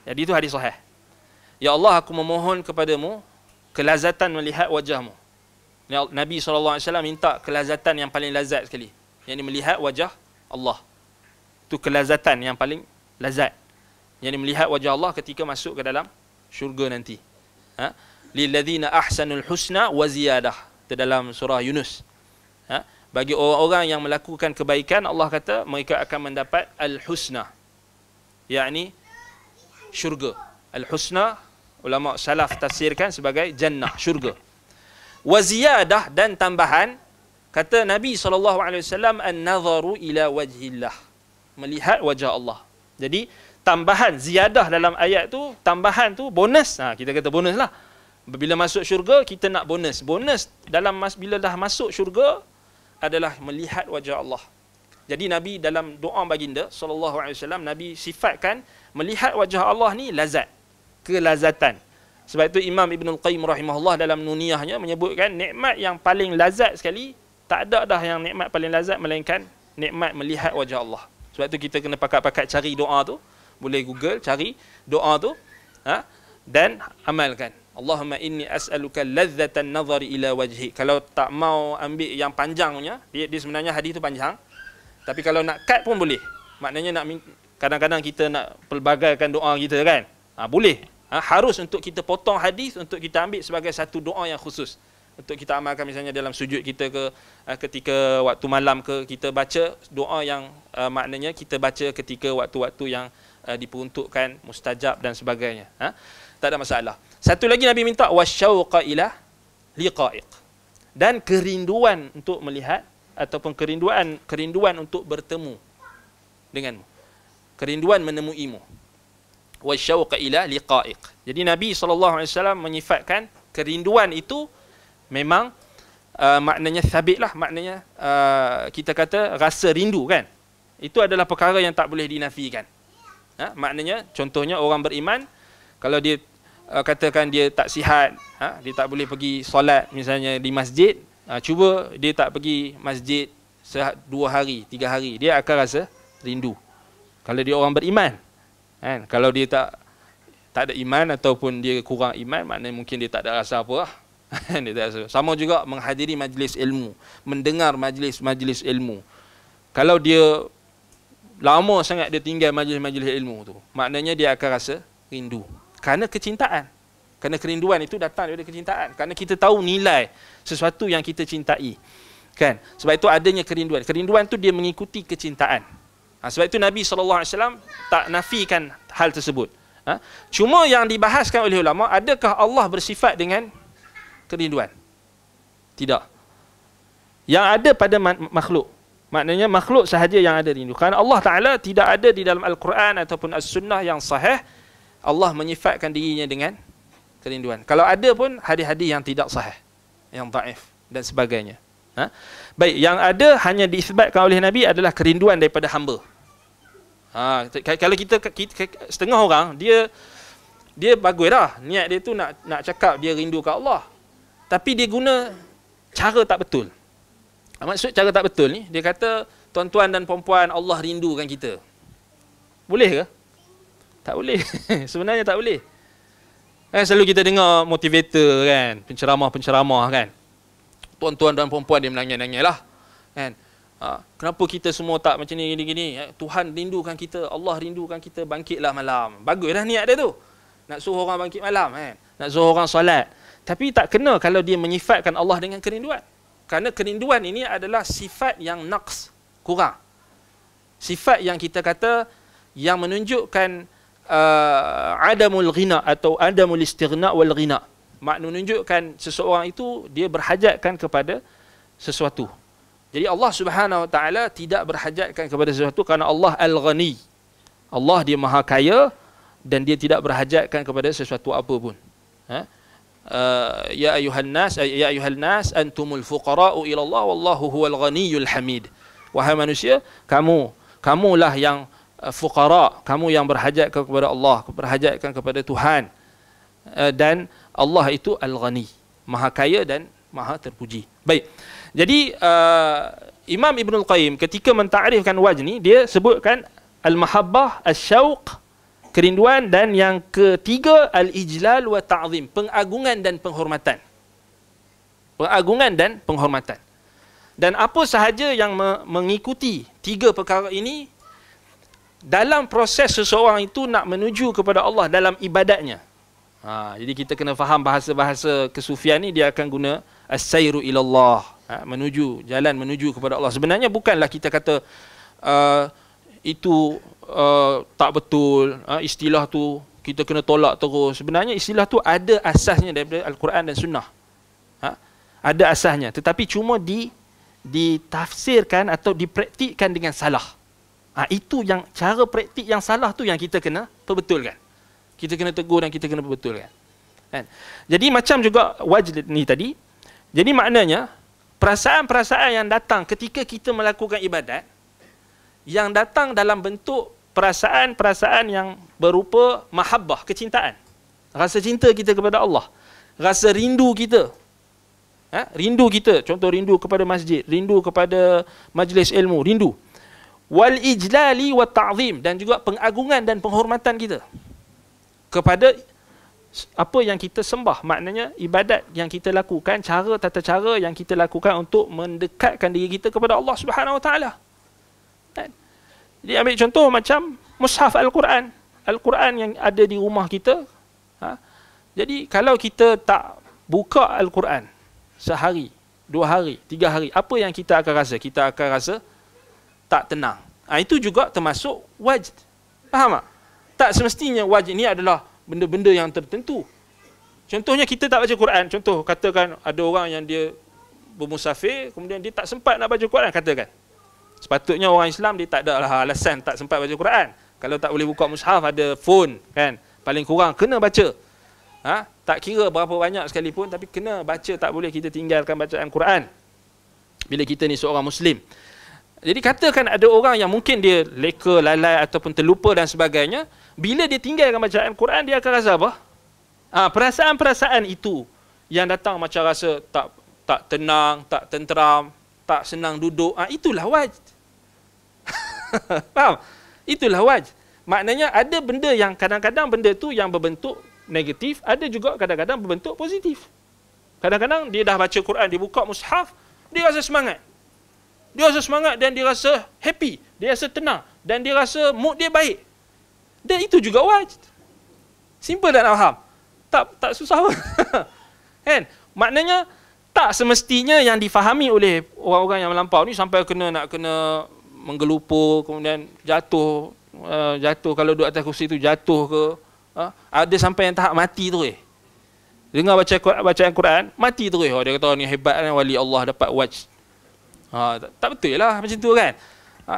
Jadi itu hadis sahih. Ya Allah, aku memohon kepadamu kelazatan melihat wajahmu, Nabi SAW minta kelazatan yang paling lazat sekali, yang ini melihat wajah Allah. Itu kelazatan yang paling lazat, yang ini melihat wajah Allah ketika masuk ke dalam syurga nanti. Lilladzina ahsanul husna wa ziyadah, itu dalam surah Yunus. Bagi orang-orang yang melakukan kebaikan, Allah kata mereka akan mendapat al-husna, yakni syurga. Al-husna ulama salaf tafsirkan sebagai jannah, syurga. Wa ziyadah, dan tambahan, kata Nabi SAW, an-nadharu ila wajhillah, melihat wajah Allah. Jadi tambahan ziyadah dalam ayat tu, tambahan tu bonus. Kita kata bonus lah. Bila masuk syurga kita nak bonus. Bonus dalam bila dah masuk syurga adalah melihat wajah Allah. Jadi Nabi dalam doa baginda SAW, Nabi sifatkan melihat wajah Allah ni lazat, kelazatan. Sebab itu Imam Ibn Al-Qayyim rahimahullah dalam Nuniyahnya menyebutkan nikmat yang paling lazat sekali, tak ada dah yang nikmat paling lazat melainkan nikmat melihat wajah Allah. Sebab itu kita kena pakat-pakat cari doa tu, boleh Google cari doa tu, dan amalkan. Allahumma inni as'aluka ladzatan nazari ila wajhi. Kalau tak mau ambil yang panjangnya, dia sebenarnya hadis tu panjang, tapi kalau nak cut pun boleh. Maknanya kadang-kadang kita nak pelbagaikan doa kita kan, boleh. Harus untuk kita potong hadis untuk kita ambil sebagai satu doa yang khusus untuk kita amalkan, misalnya dalam sujud kita ke, ketika waktu malam ke, kita baca doa yang maknanya kita baca ketika waktu-waktu yang diperuntukkan, mustajab dan sebagainya. Tak ada masalah. Satu lagi Nabi minta wasyauqa ila liqa'iq, dan kerinduan untuk melihat ataupun kerinduan untuk bertemu denganmu, kerinduan menemuimu. Wasyauqa ila liqa'iq. Jadi Nabi SAW menyifatkan kerinduan itu memang maknanya sabit lah, maknanya kita kata rasa rindu kan, itu adalah perkara yang tak boleh dinafikan. Maknanya contohnya orang beriman, kalau dia katakan dia tak sihat, dia tak boleh pergi solat misalnya di masjid, cuba dia tak pergi masjid 2 hari, 3 hari, dia akan rasa rindu. Kalau dia orang beriman kan, kalau dia tak ada iman ataupun dia kurang iman, maknanya mungkin dia tak ada rasa apa lah. Dia tak rasa. Sama juga menghadiri majlis ilmu, mendengar majlis ilmu. Kalau dia lama sangat dia tinggal majlis ilmu tu, maknanya dia akan rasa rindu. Kerana kecintaan. Kerana kerinduan itu datang daripada kecintaan. Kerana kita tahu nilai sesuatu yang kita cintai. Kan? Sebab itu adanya kerinduan. Kerinduan tu dia mengikuti kecintaan. Sebab itu Nabi SAW tak nafikan hal tersebut. Cuma yang dibahaskan oleh ulama, adakah Allah bersifat dengan kerinduan? Tidak. Yang ada pada makhluk. Maknanya makhluk sahaja yang ada rindu. Kerana Allah Ta'ala tidak ada di dalam Al-Quran ataupun As-Sunnah yang sahih Allah menyifatkan dirinya dengan kerinduan. Kalau ada pun hadis-hadis yang tidak sahih, yang dhaif dan sebagainya. Baik, yang ada hanya diisbatkan oleh Nabi adalah kerinduan daripada hamba. Kalau kita setengah orang dia baguslah niat dia tu nak cakap dia rindu kat Allah, tapi dia guna cara tak betul. Maksud cara tak betul ni, dia kata tuan-tuan dan puan-puan, Allah rindukan kita. Boleh ke? Tak boleh. Sebenarnya tak boleh. Selalu kita dengar motivator kan, penceramah kan, tuan-tuan dan puan-puan dia menangis-nangis lah kan. Kenapa kita semua tak macam ni gini-gini? Tuhan rindukan kita, Allah rindukan kita, bangkitlah malam. Baguslah niat dia tu, nak suruh orang bangkit malam kan, nak suruh orang solat. Tapi tak kena kalau dia menyifatkan Allah dengan kerinduan. Kerana kerinduan ini adalah sifat yang naqs, kurang. Sifat yang kita kata yang menunjukkan adamul ghina atau adamul istighna wal ghina. Menunjukkan seseorang itu dia berhajatkan kepada sesuatu. Jadi Allah Subhanahu Wa Taala tidak berhajatkan kepada sesuatu kerana Allah Al-Ghani. Allah dia maha kaya dan dia tidak berhajatkan kepada sesuatu apa pun. Ya ayuhan nas antumul fuqara'u ila Allah wallahu huwal ghaniyyul hamid. Wahai manusia, kamulah yang fuqara, kamu yang berhajat kepada Allah, berhajatkan kepada Tuhan. Dan Allah itu Al-Ghani, maha kaya dan maha terpuji. Baik. Jadi Imam Ibn Al-Qayyim ketika mentarifkan wajh ni, dia sebutkan al-mahabbah, al-syauq, kerinduan, dan yang ketiga al-ijlal wa ta'zim, pengagungan dan penghormatan. pengagungan dan penghormatan. Dan apa sahaja yang mengikuti tiga perkara ini dalam proses seseorang itu nak menuju kepada Allah dalam ibadatnya. Jadi kita kena faham bahasa-bahasa kesufian ni, dia akan guna as-sayru ilallah, menuju, jalan menuju kepada Allah. Sebenarnya bukanlah kita kata itu tak betul, istilah tu kita kena tolak terus. Sebenarnya istilah tu ada asasnya daripada Al-Quran dan Sunnah. Ada asasnya, tetapi cuma ditafsirkan atau dipraktikkan dengan salah. Itu yang cara praktik yang salah tu yang kita kena perbetulkan. Kita kena tegur dan kita kena perbetulkan. Kan? Jadi macam juga wajib ni tadi. Jadi maknanya perasaan-perasaan yang datang ketika kita melakukan ibadat, yang datang dalam bentuk perasaan-perasaan yang berupa mahabbah, kecintaan. Rasa cinta kita kepada Allah. Rasa rindu kita. Rindu kita, contoh rindu kepada masjid, rindu kepada majlis ilmu, rindu. Wal ijlali wa ta'zim, dan juga pengagungan dan penghormatan kita kepada apa yang kita sembah. Maknanya ibadat yang kita lakukan, tata cara yang kita lakukan untuk mendekatkan diri kita kepada Allah Subhanahu Wa Taala. Jadi ambil contoh macam mushaf Al-Quran. Al-Quran yang ada di rumah kita. Jadi kalau kita tak buka Al-Quran sehari, 2 hari, 3 hari, apa yang kita akan rasa? Kita akan rasa tak tenang. Itu juga termasuk wajib. Faham tak? Tak semestinya wajib ni adalah benda-benda yang tertentu. Contohnya kita tak baca Quran. Contoh, katakan ada orang yang dia bermusafir, kemudian dia tak sempat nak baca Quran, katakan. Sepatutnya orang Islam dia tak ada lah alasan tak sempat baca Quran. Kalau tak boleh buka mushaf, ada phone kan. Paling kurang kena baca. Tak kira berapa banyak sekalipun, tapi kena baca, tak boleh kita tinggalkan bacaan Quran bila kita ni seorang Muslim. Jadi katakan ada orang yang mungkin dia leka, lalai ataupun terlupa dan sebagainya, bila dia tinggalkan bacaan Quran, dia akan rasa apa? Perasaan-perasaan itu yang datang macam rasa tak tenang, tak tenteram, tak senang duduk, itulah wajib. Faham? Itulah wajib. Maknanya ada benda yang kadang-kadang benda tu yang berbentuk negatif, ada juga kadang-kadang berbentuk positif. Kadang-kadang dia dah baca Quran, dia buka mushaf, dia rasa semangat. Dia rasa semangat dan dia rasa happy, dia rasa tenang dan dia rasa mood dia baik. Dan itu juga wajib. Simple dan faham. Tak susah pun. Kan? Maknanya tak semestinya yang difahami oleh orang-orang yang melampau ni sampai nak kena menggelupur, kemudian jatuh kalau duduk atas kursi tu jatuh ke. Ada sampai yang tahap mati terus. Dengar bacaan Quran, mati terus. Dia kata ni hebat kan, wali Allah dapat wajib. Tak betul lah macam tu kan.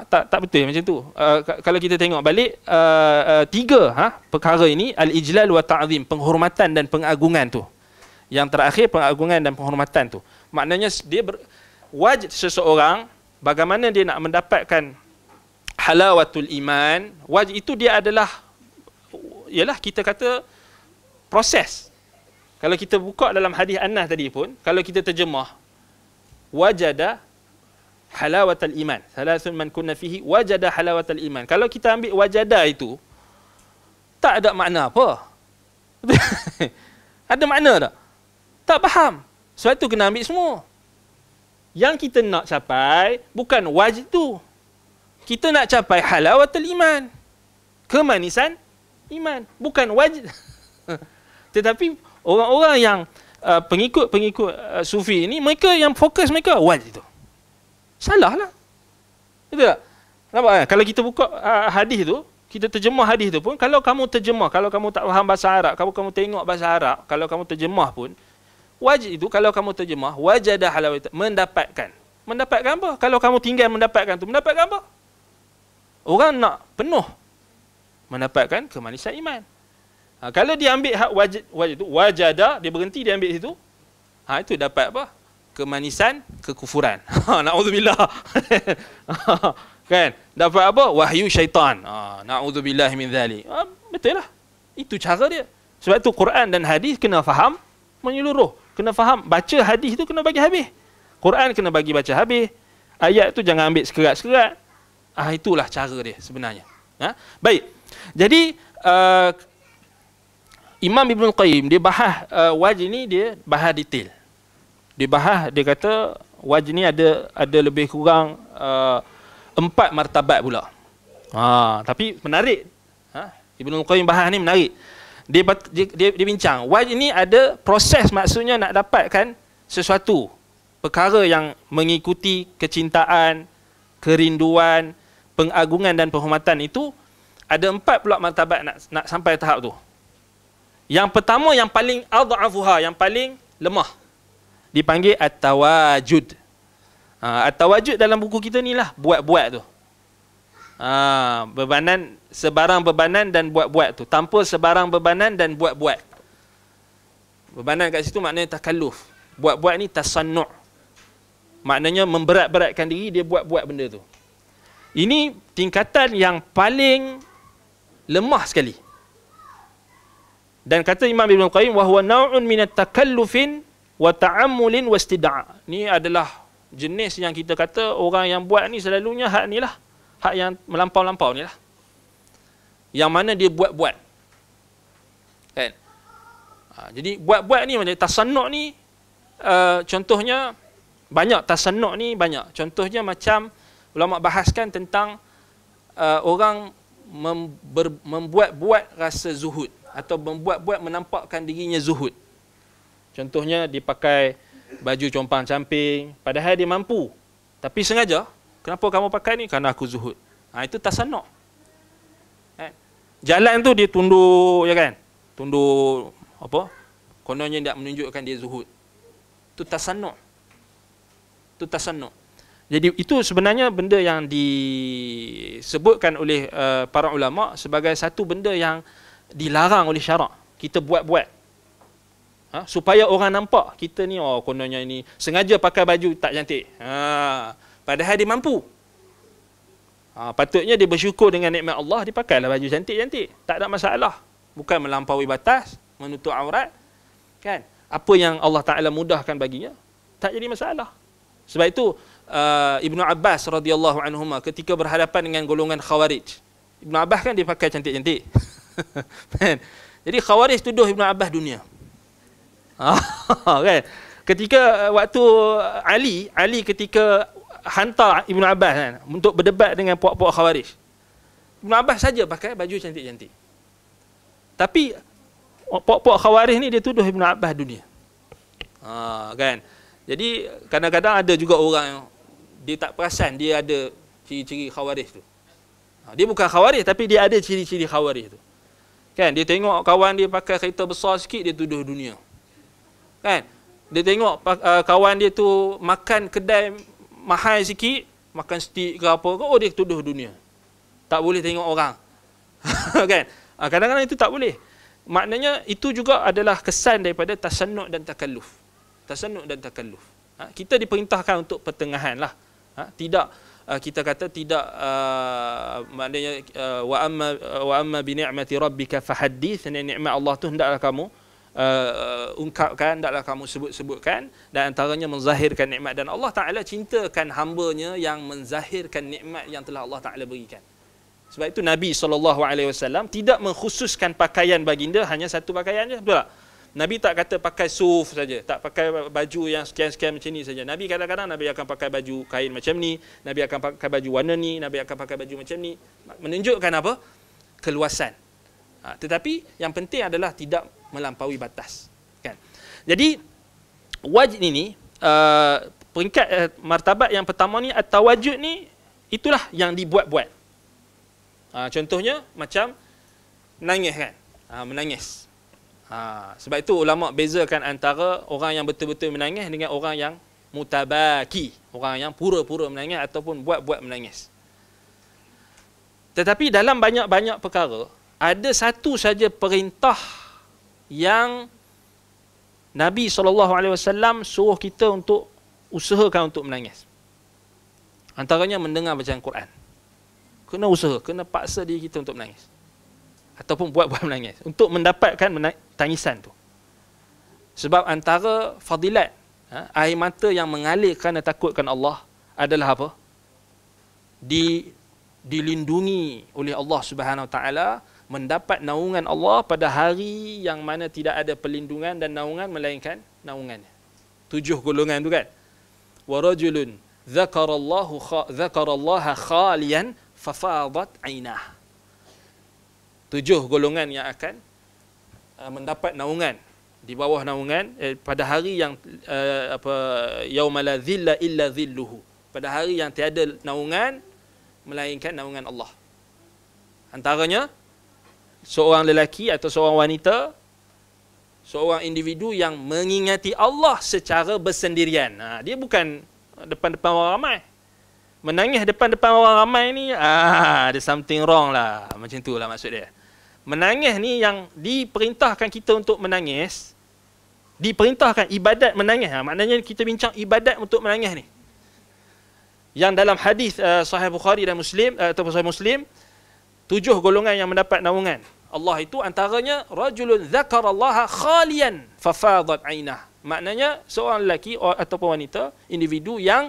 Tak betul macam tu. Kalau kita tengok balik 3 perkara ini, al-ijlal wa ta'zim, penghormatan dan pengagungan tu. Yang terakhir pengagungan dan penghormatan tu. Maknanya dia wajib seseorang, bagaimana dia nak mendapatkan halawatul iman, wajib itu dia adalah, ialah kita kata proses. Kalau kita buka dalam hadis Anas tadi pun, kalau kita terjemah wajada halawatul iman, salasun man kunna fihi wajada halawatul iman. Kalau kita ambil wajada itu, tak ada makna apa. Ada makna tak? Tak faham. Sebab tu kena ambil semua. Yang kita nak capai bukan wajib tu. Kita nak capai halawatul iman, kemanisan iman, bukan wajib. Tetapi orang-orang yang pengikut-pengikut sufi ini, mereka yang fokus mereka wajib tu. Salah lah. Betul tak? Nampak kan? Kalau kita buka hadis tu, kita terjemah hadis tu pun, kalau kamu terjemah, kalau kamu tak faham bahasa Arab, kamu tengok bahasa Arab, kalau kamu terjemah pun, wajib itu kalau kamu terjemah, wajada halawat, mendapatkan. Mendapatkan apa? Kalau kamu tinggal mendapatkan tu, mendapatkan apa? Orang nak penuh mendapatkan kemanisan iman. Kalau dia ambil hak wajib tu, wajada, dia berhenti, dia ambil situ, itu dapat apa? Kemanisan kekufuran. Na'udzubillah. Kan? Dapat apa? Wahyu syaitan. Na'udzubillah min dzalik. Betul lah. Itu cara dia. Sebab tu Quran dan hadis kena faham menyeluruh. Kena faham. Baca hadis tu kena bagi habis. Quran kena bagi baca habis. Ayat tu jangan ambil sekerat-sekerat. Itulah cara dia sebenarnya. Baik. Jadi Imam Ibn Qayyim dia bahas wajib ni, dia bahas detail. Dia bahas, dia kata wajh ni ada lebih kurang 4 martabat pula. Tapi menarik. Ibnu Qayyim bahas ni menarik. Dia bincang, wajh ni ada proses, maksudnya nak dapatkan sesuatu perkara yang mengikuti kecintaan, kerinduan, pengagungan dan penghormatan itu, ada 4 pula martabat nak sampai tahap tu. Yang pertama, yang paling adhafuha, yang paling lemah, dipanggil at-tawajud. At-tawajud dalam buku kita ni lah, buat-buat tu. Bebanan, sebarang bebanan dan buat-buat tu. Tanpa sebarang bebanan dan buat-buat. Bebanan kat situ maknanya takalluf. Buat-buat ni tasannu'. Maknanya memberat-beratkan diri, dia buat-buat benda tu. Ini tingkatan yang paling lemah sekali. Dan kata Imam Ibn Qayyim, wa huwa naw'un min at-takallufin wa ta'ammulin wa istid'a'. Ni adalah jenis yang kita kata orang yang buat ni selalunya hak ni lah. Hak yang melampau-lampau ni lah. Yang mana dia buat-buat. Kan? Jadi buat-buat ni macam tasannu' ni, contohnya banyak, tasannu' ni banyak. Contohnya macam ulama bahaskan tentang orang membuat-buat rasa zuhud, atau membuat-buat menampakkan dirinya zuhud. Contohnya dia pakai baju compang-camping padahal dia mampu, tapi sengaja, kenapa kamu pakai ni? Kerana aku zuhud. Itu tasannu'. Jalan tu dia tundur, ya kan? Tundur apa? Kononnya tidak menunjukkan dia zuhud. Itu tasannu'. Itu tasannu'. Jadi itu sebenarnya benda yang disebutkan oleh para ulama sebagai satu benda yang dilarang oleh syarak. Kita buat-buat. Supaya orang nampak kita ni, kononnya ini sengaja pakai baju tak cantik. Padahal dia mampu. Patutnya dia bersyukur dengan nikmat Allah, dia pakailah baju cantik-cantik. Tak ada masalah. Bukan melampaui batas, menutup aurat. Kan? Apa yang Allah Ta'ala mudahkan baginya, tak jadi masalah. Sebab itu Ibnu Abbas radhiyallahu anhuma ketika berhadapan dengan golongan Khawarij. Ibnu Abbas kan dia pakai cantik-cantik. Jadi Khawarij tuduh Ibnu Abbas dunia. Kan? Ketika waktu Ali ketika hantar Ibnu Abbas kan, untuk berdebat dengan puak-puak Khawarij, Ibnu Abbas saja pakai baju cantik-cantik. Tapi puak-puak Khawarij ni dia tuduh Ibnu Abbas dunia. Kan? Jadi kadang-kadang ada juga orang yang dia tak perasan dia ada ciri-ciri Khawarij tu. Dia bukan Khawarij tapi dia ada ciri-ciri Khawarij tu. Kan? Dia tengok kawan dia pakai kereta besar sikit, dia tuduh dunia. Kan? Dia tengok kawan dia tu makan kedai mahal sikit, makan steak ke apa ke, dia tuduh dunia. Tak boleh tengok orang. Kan? Kadang-kadang itu tak boleh. Maknanya itu juga adalah kesan daripada tasannu' dan takalluf. Tasannu' dan takalluf. Kita diperintahkan untuk pertengahan lah. Tidak kita kata tidak maknanya wa amma bi ni'mati rabbika fahaddits, nikmat Allah tu hendaklah kamu ungkapkan, hendaklah kamu sebut-sebutkan, dan antaranya menzahirkan nikmat. Dan Allah Ta'ala cintakan hamba-Nya yang menzahirkan nikmat yang telah Allah Ta'ala berikan. Sebab itu Nabi SAW tidak mengkhususkan pakaian baginda hanya satu pakaian je, betul tak? Nabi tak kata pakai suf saja, tak pakai baju yang sekian-sekian macam ni saja. Nabi kadang-kadang Nabi akan pakai baju kain macam ni, Nabi akan pakai baju warna ni, Nabi akan pakai baju macam ni. Menunjukkan apa? Keluasan. Tetapi yang penting adalah tidak melampaui batas. Kan? Jadi wajh ini peringkat martabat yang pertama ni, at-tawajud ni, itulah yang dibuat-buat. Contohnya macam menangis kan? Menangis. Sebab itu ulama bezakan antara orang yang betul-betul menangis dengan orang yang mutabaki, orang yang pura-pura menangis ataupun buat-buat menangis. Tetapi dalam banyak-banyak perkara, ada satu saja perintah yang Nabi SAW suruh kita untuk usahakan untuk menangis. Antaranya mendengar bacaan Quran. Kena usaha, kena paksa diri kita untuk menangis. Ataupun buat-buat menangis untuk mendapatkan tangisan tu. Sebab antara fadilat air mata yang mengalir kerana takutkan Allah adalah apa? Dilindungi oleh Allah Subhanahu Wa Taala, mendapat naungan Allah pada hari yang mana tidak ada perlindungan dan naungan melainkan naungannya. 7 golongan tu kan. Wa rajulun dzakarallaha khalian fafadat ainah. 7 golongan yang akan mendapat naungan, di bawah naungan pada hari yang yauma la dhilla illa dhilluhu, pada hari yang tiada naungan melainkan naungan Allah. Antaranya seorang lelaki atau seorang wanita, seorang individu yang mengingati Allah secara bersendirian. Dia bukan depan-depan orang ramai. Menangis depan-depan orang ramai ni, ada something wrong lah. Macam tu lah maksud dia. Menangis ni yang diperintahkan kita untuk menangis, diperintahkan ibadat menangis. Maknanya kita bincang ibadat untuk menangis ni. Yang dalam hadis Sahih Bukhari dan Muslim atau Sahih Muslim, 7 golongan yang mendapat naungan Allah itu antaranya rajulun dzakarallaha khalian fafadat ainah. Maknanya seorang lelaki ataupun wanita, individu yang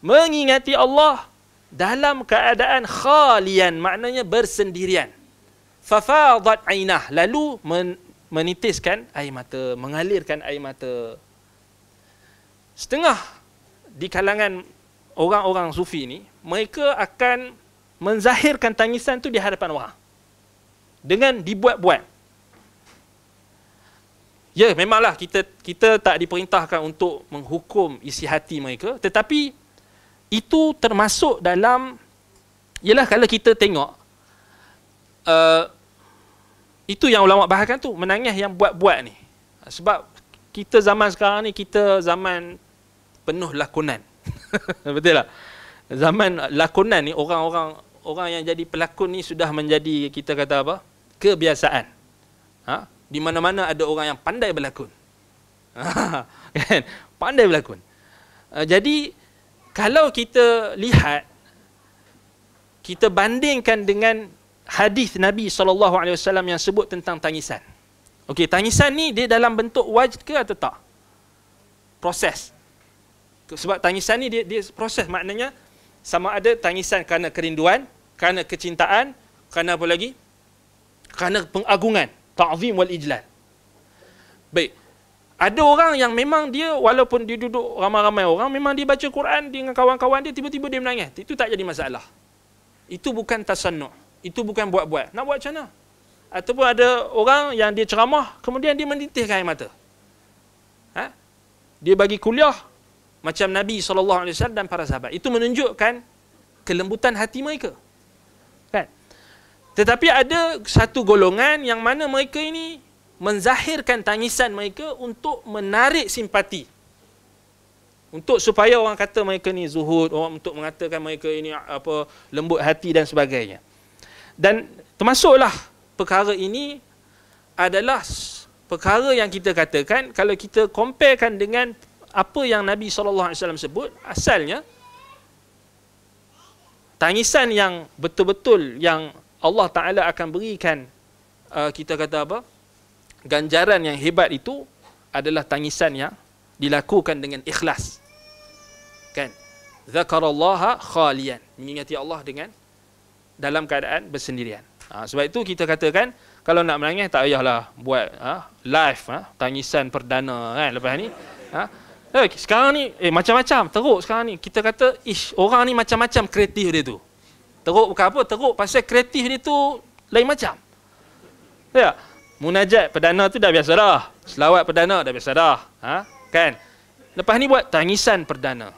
mengingati Allah dalam keadaan khalian, maknanya bersendirian. Fafadat ainah, lalu menitiskan air mata, mengalirkan air mata. Setengah di kalangan orang-orang sufi ni, mereka akan menzahirkan tangisan tu di hadapan orang dengan dibuat-buat. Ya, memanglah kita tak diperintahkan untuk menghukum isi hati mereka, tetapi itu termasuk dalam, ialah kalau kita tengok itu yang ulama bahagikan tu, menangis yang buat-buat ni. Sebab kita zaman sekarang ni, kita zaman penuh lakonan. Betul tak? Zaman lakonan ni, orang yang jadi pelakon ni sudah menjadi, kita kata apa, kebiasaan. Di mana-mana ada orang yang pandai berlakon. Kan? Pandai berlakon. Jadi kalau kita lihat, kita bandingkan dengan hadis Nabi SAW yang sebut tentang tangisan. Okey, tangisan ni dia dalam bentuk wajd ke atau tak? Proses. Sebab tangisan ni dia proses, maknanya sama ada tangisan kerana kerinduan, kerana kecintaan, kerana apa lagi? Kerana pengagungan, ta'zim wal ijlal. Baik. Ada orang yang memang dia, walaupun dia duduk ramai-ramai orang, memang dia baca Quran dengan kawan-kawan dia, tiba-tiba dia menangis. Itu tak jadi masalah. Itu bukan tasannu'. Itu bukan buat-buat. Nak buat macam mana? Ataupun ada orang yang dia ceramah, kemudian dia menitiskan air mata. Dia bagi kuliah macam Nabi SAW dan para sahabat. Itu menunjukkan kelembutan hati mereka. Kan? Tetapi ada satu golongan yang mana mereka ini menzahirkan tangisan mereka untuk menarik simpati. Untuk supaya orang kata mereka ni zuhud, orang untuk mengatakan mereka ini apa, lembut hati dan sebagainya. Dan termasuklah perkara ini adalah perkara yang kita katakan, kalau kita comparekan dengan apa yang Nabi SAW sebut, asalnya tangisan yang betul-betul yang Allah Ta'ala akan berikan, kita kata apa, ganjaran yang hebat itu adalah tangisan yang dilakukan dengan ikhlas. Kan? Zakarallaha khalian, mengingati Allah dengan dalam keadaan bersendirian. Sebab itu kita katakan, kalau nak menangis tak payahlah buat live tangisan perdana kan lepas ni. Sekarang ni macam-macam teruk sekarang ni. Kita kata orang ni macam-macam kreatif dia tu. Teruk bukan apa, teruk pasal kreatif dia tu lain macam. Ya. Munajat perdana tu dah biasa dah. Selawat perdana dah biasa dah. Kan? Lepas ni buat tangisan perdana.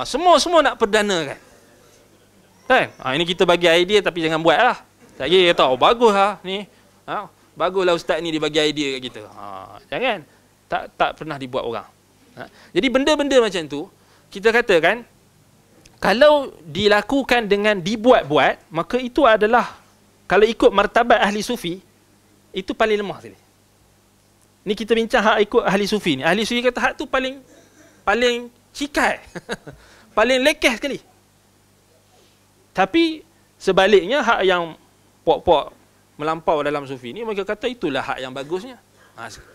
Semua nak perdana kan. Kan? Ini kita bagi idea tapi jangan buat lah. Tak kira kata, bagus lah ni. Baguslah ustaz ni dia bagi idea kat kita. Jangan. Tak pernah dibuat orang. Jadi benda-benda macam tu, kita katakan, kalau dilakukan dengan dibuat-buat, maka itu adalah, kalau ikut martabat ahli sufi, itu paling lemah sekali. Ni kita bincang hak ikut ahli sufi ni. Ahli sufi kata hak tu paling cikai. Paling lekeh sekali. Tapi sebaliknya hak yang pok-pok melampau dalam sufi ni, mereka kata itulah hak yang bagusnya.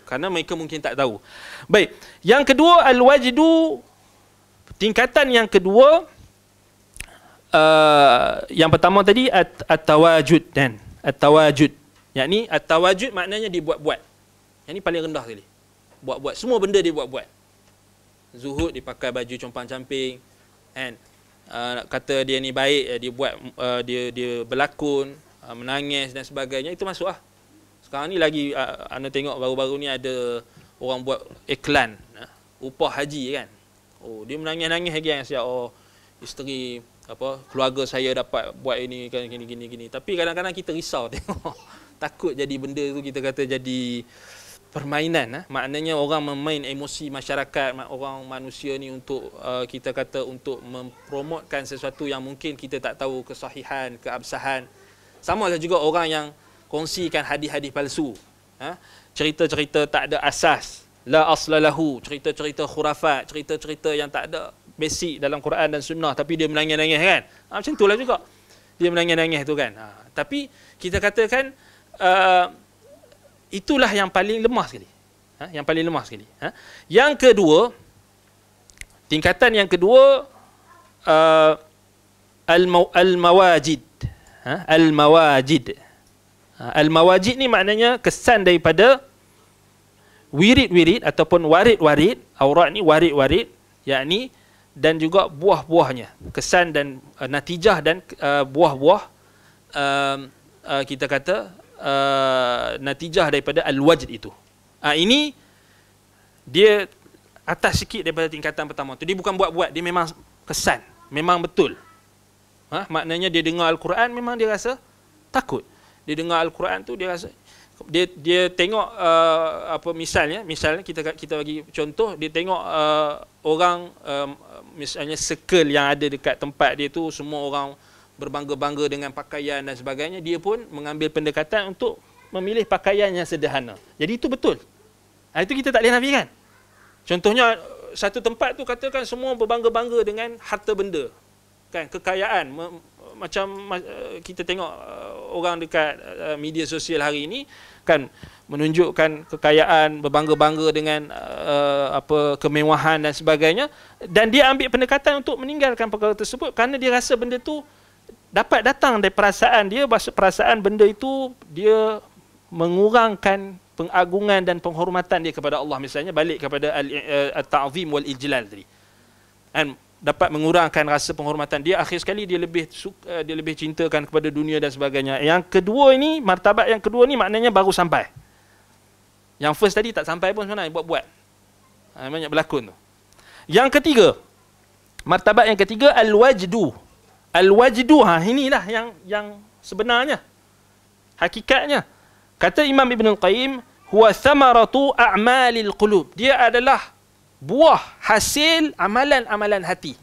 Kerana mereka mungkin tak tahu. Baik, yang kedua al-wajdu, tingkatan yang kedua, yang pertama tadi at-tawajud dan at-tawajud. Yakni at-tawajud maknanya dibuat-buat. Yang ni paling rendah sekali. Buat-buat, semua benda dia buat-buat. zuhud, dia pakai baju compang-camping, kan? Kata dia ni baik, dia buat dia berlakon, menangis dan sebagainya, itu masuk lah. Sekarang ni lagi anda tengok baru-baru ni ada orang buat iklan upah haji, kan. Oh, dia menangis-nangis lagi yang siap, oh isteri keluarga saya dapat buat ini kan, gini. Tapi kadang-kadang kita risau tengok takut jadi benda tu kita kata jadi permainan. Maknanya orang memain emosi masyarakat, orang manusia ni untuk kita kata untuk mempromotkan sesuatu yang mungkin kita tak tahu kesahihan, keabsahan. Sama lah juga orang yang kongsikan hadis-hadis palsu, cerita-cerita tak ada asas, la aslalahu, cerita-cerita khurafat, cerita-cerita yang tak ada basic dalam Quran dan Sunnah, tapi dia menangis-nangis, kan. Macam itulah juga dia menangis-nangis tu, kan. Tapi kita katakan itulah yang paling lemah sekali. Yang paling lemah sekali. Yang kedua, tingkatan yang kedua, al-mawajid. Al-mawajid. Al-mawajid ni maknanya kesan daripada wirid-wirid ataupun warid-warid. Aurat ni warid-warid, yakni dan juga buah-buahnya. Kesan dan natijah dan buah-buah kita kata natijah daripada al-wajd itu. Ini dia atas sikit daripada tingkatan pertama tu. Dia bukan buat-buat, dia memang kesan, memang betul. Maknanya dia dengar Al-Quran memang dia rasa takut. Dia dengar Al-Quran tu dia rasa dia tengok misalnya kita bagi contoh, dia tengok orang misalnya circle yang ada dekat tempat dia tu semua orang berbangga-bangga dengan pakaian dan sebagainya, dia pun mengambil pendekatan untuk memilih pakaian yang sederhana. Jadi itu betul. Itu kita tak boleh nafikan. Contohnya satu tempat tu katakan semua berbangga-bangga dengan harta benda, kan, kekayaan. Macam kita tengok orang dekat media sosial hari ini, kan, menunjukkan kekayaan, berbangga-bangga dengan kemewahan dan sebagainya, dan dia ambil pendekatan untuk meninggalkan perkara tersebut kerana dia rasa benda tu dapat datang dari perasaan dia, perasaan benda itu dia mengurangkan pengagungan dan penghormatan dia kepada Allah. Misalnya balik kepada al-ta'zim wal ijlal tadi, dan dapat mengurangkan rasa penghormatan dia. Akhir sekali dia lebih cintakan kepada dunia dan sebagainya. Yang kedua ini, martabat yang kedua ni maknanya baru sampai. Yang first tadi tak sampai pun sebenarnya, buat-buat. Banyak berlakon tu. Yang ketiga, martabat yang ketiga, al-wajdu. Al-wajdu, inilah yang sebenarnya, hakikatnya. Kata Imam Ibn Al-Qayyim, huwa thamaratu a'malil qulub. Dia adalah buah hasil amalan-amalan hati.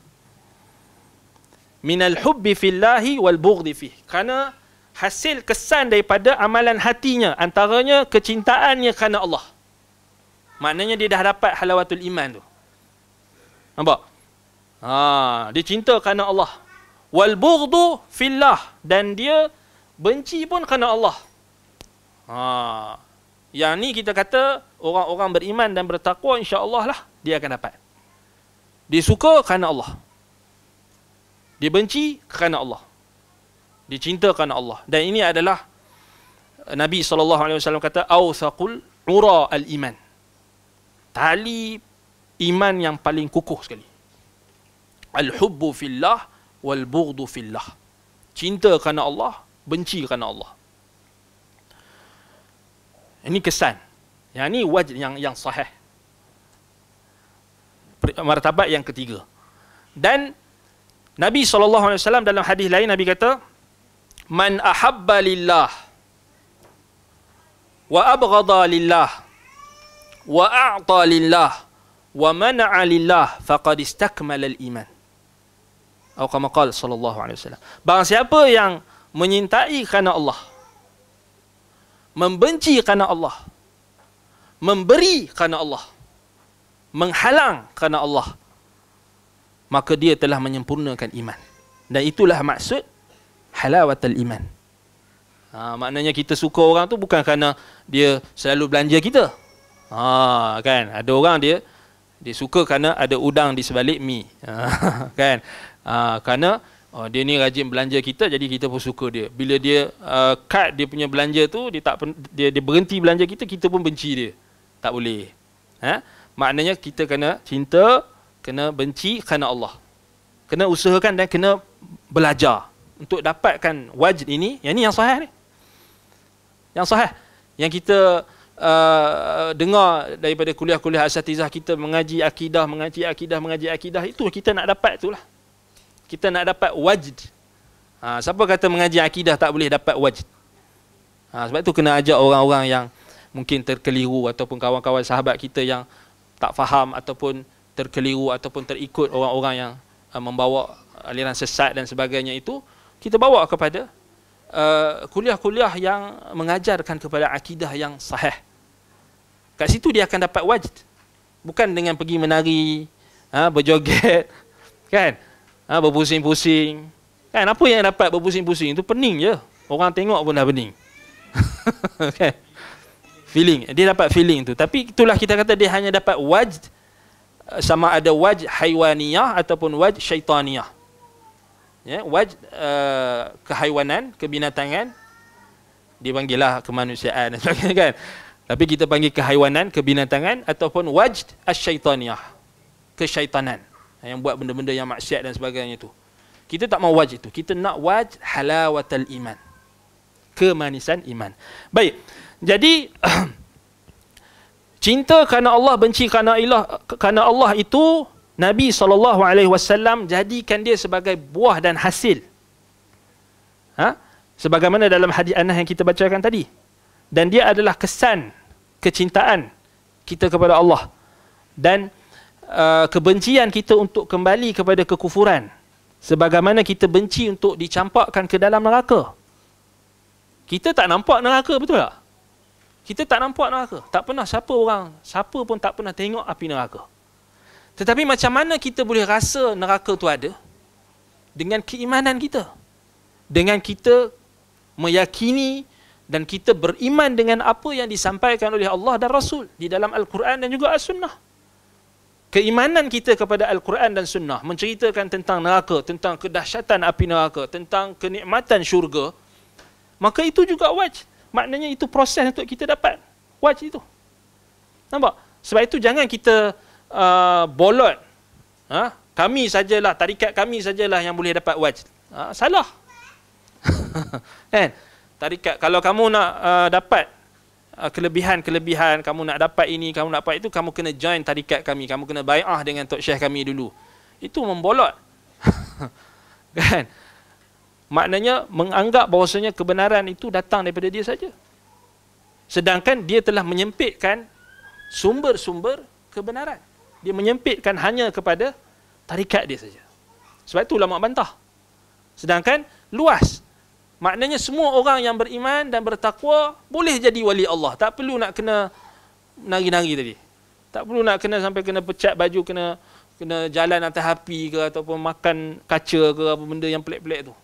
Minal hubbi fillahi wal bughdhi fih. Kerana hasil kesan daripada amalan hatinya, antaranya kecintaannya kerana Allah. Maknanya dia dah dapat halawatul iman tu. Nampak? Dia cinta kerana Allah. Wal bughdhu fillah, dan dia benci pun kerana Allah. Yang ni kita kata orang-orang beriman dan bertakwa, insya-Allah lah dia akan dapat. Dia suka kerana Allah, dia benci kerana Allah, dia cinta kerana Allah. Dan ini adalah Nabi SAW kata awthaqul ura al-iman, tali iman yang paling kukuh sekali. Al-hubbu fillah wal bughdu fillah. Cinta kerana Allah, benci kerana Allah. Ini kesan. Yang ini wajib yang sahih. Martabat yang ketiga. Dan Nabi SAW dalam hadis lain, Nabi kata, man ahabba lillah wa abghada lillah wa a'ta lillah wa mana'a lillah faqad istakmala al-iman. Atau kama qala sallallahu alaihi wasallam. Barang siapa yang menyintai kerana Allah, membenci kerana Allah, memberi kerana Allah, menghalang kerana Allah, maka dia telah menyempurnakan iman. Dan itulah maksud halawatul iman. Maknanya kita suka orang tu bukan kerana dia selalu belanja kita. Kan, ada orang dia suka kerana ada udang di sebalik mi. Kan? Kerana dia ni rajin belanja kita, jadi kita pun suka dia. Bila dia cut dia punya belanja tu, dia berhenti belanja kita, kita pun benci dia. Tak boleh. Maknanya kita kena cinta Kena benci kerana Allah. Kena usahakan dan kena belajar untuk dapatkan wajd ini. Yang ni yang sahih ni. Yang sahih. Yang kita dengar daripada kuliah-kuliah asatizah kita mengaji akidah, mengaji akidah, itu kita nak dapat itulah. Kita nak dapat wajd. Siapa kata mengaji akidah tak boleh dapat wajd? Sebab tu kena ajak orang-orang yang mungkin terkeliru ataupun kawan-kawan sahabat kita yang tak faham ataupun terkeliru ataupun terikut orang-orang yang membawa aliran sesat dan sebagainya itu, kita bawa kepada kuliah-kuliah yang mengajarkan kepada akidah yang sahih. Kat situ dia akan dapat wajd. Bukan dengan pergi menari, berjoget, kan? Berpusing-pusing. Kan apa yang dapat berpusing-pusing itu pening je. Orang tengok pun dah pening. Kan? Feeling, dia dapat feeling tu. Tapi itulah kita kata dia hanya dapat wajd, sama ada wajd haiwaniyah ataupun wajd syaitaniyah. Ya, wajd kehaiwanan, kebinatangan, dipanggillah kemanusiaan dan sebagainya, kan. Tapi kita panggil kehaiwanan, kebinatangan, ataupun wajd asyaitaniyah, kesyaitanan, yang buat benda-benda yang maksiat dan sebagainya itu. Kita tak mau wajd itu. Kita nak wajd halawatal iman, kemanisan iman. Baik. Jadi cinta kerana Allah, benci kerana Allah itu Nabi SAW jadikan dia sebagai buah dan hasil. Sebagaimana dalam hadis Anas yang kita bacakan tadi. Dan dia adalah kesan kecintaan kita kepada Allah. Dan kebencian kita untuk kembali kepada kekufuran. Sebagaimana kita benci untuk dicampakkan ke dalam neraka. Kita tak nampak neraka, betul tak? Kita tak nampak neraka. Tak pernah siapa pun tak pernah tengok api neraka. Tetapi macam mana kita boleh rasa neraka tu ada? Dengan keimanan kita. Dengan kita meyakini dan kita beriman dengan apa yang disampaikan oleh Allah dan Rasul di dalam Al-Quran dan juga As-Sunnah. Keimanan kita kepada Al-Quran dan Sunnah menceritakan tentang neraka, tentang kedahsyatan api neraka, tentang kenikmatan syurga, maka itu juga wajd. Maknanya itu proses untuk kita dapat wajd itu. Nampak? Sebab itu jangan kita bolot. Kami sajalah, tarikat kami sajalah yang boleh dapat wajd. Salah. Kan? Tarikat, kalau kamu nak dapat kelebihan-kelebihan, kamu nak dapat ini, kamu nak dapat itu, kamu kena join tarikat kami. Kamu kena bai'ah dengan Tok Syekh kami dulu. Itu membolot. Kan? Maknanya menganggap bahawasanya kebenaran itu datang daripada dia saja. Sedangkan dia telah menyempitkan sumber-sumber kebenaran. Dia menyempitkan hanya kepada tarikat dia saja. Sebab itu ulama bantah. Sedangkan luas. Maknanya semua orang yang beriman dan bertakwa boleh jadi wali Allah. Tak perlu nak kena nari-nari tadi. Tak perlu nak kena sampai kena pecat baju, kena jalan atas api ke, ataupun makan kaca ke, apa benda yang pelik-pelik tu.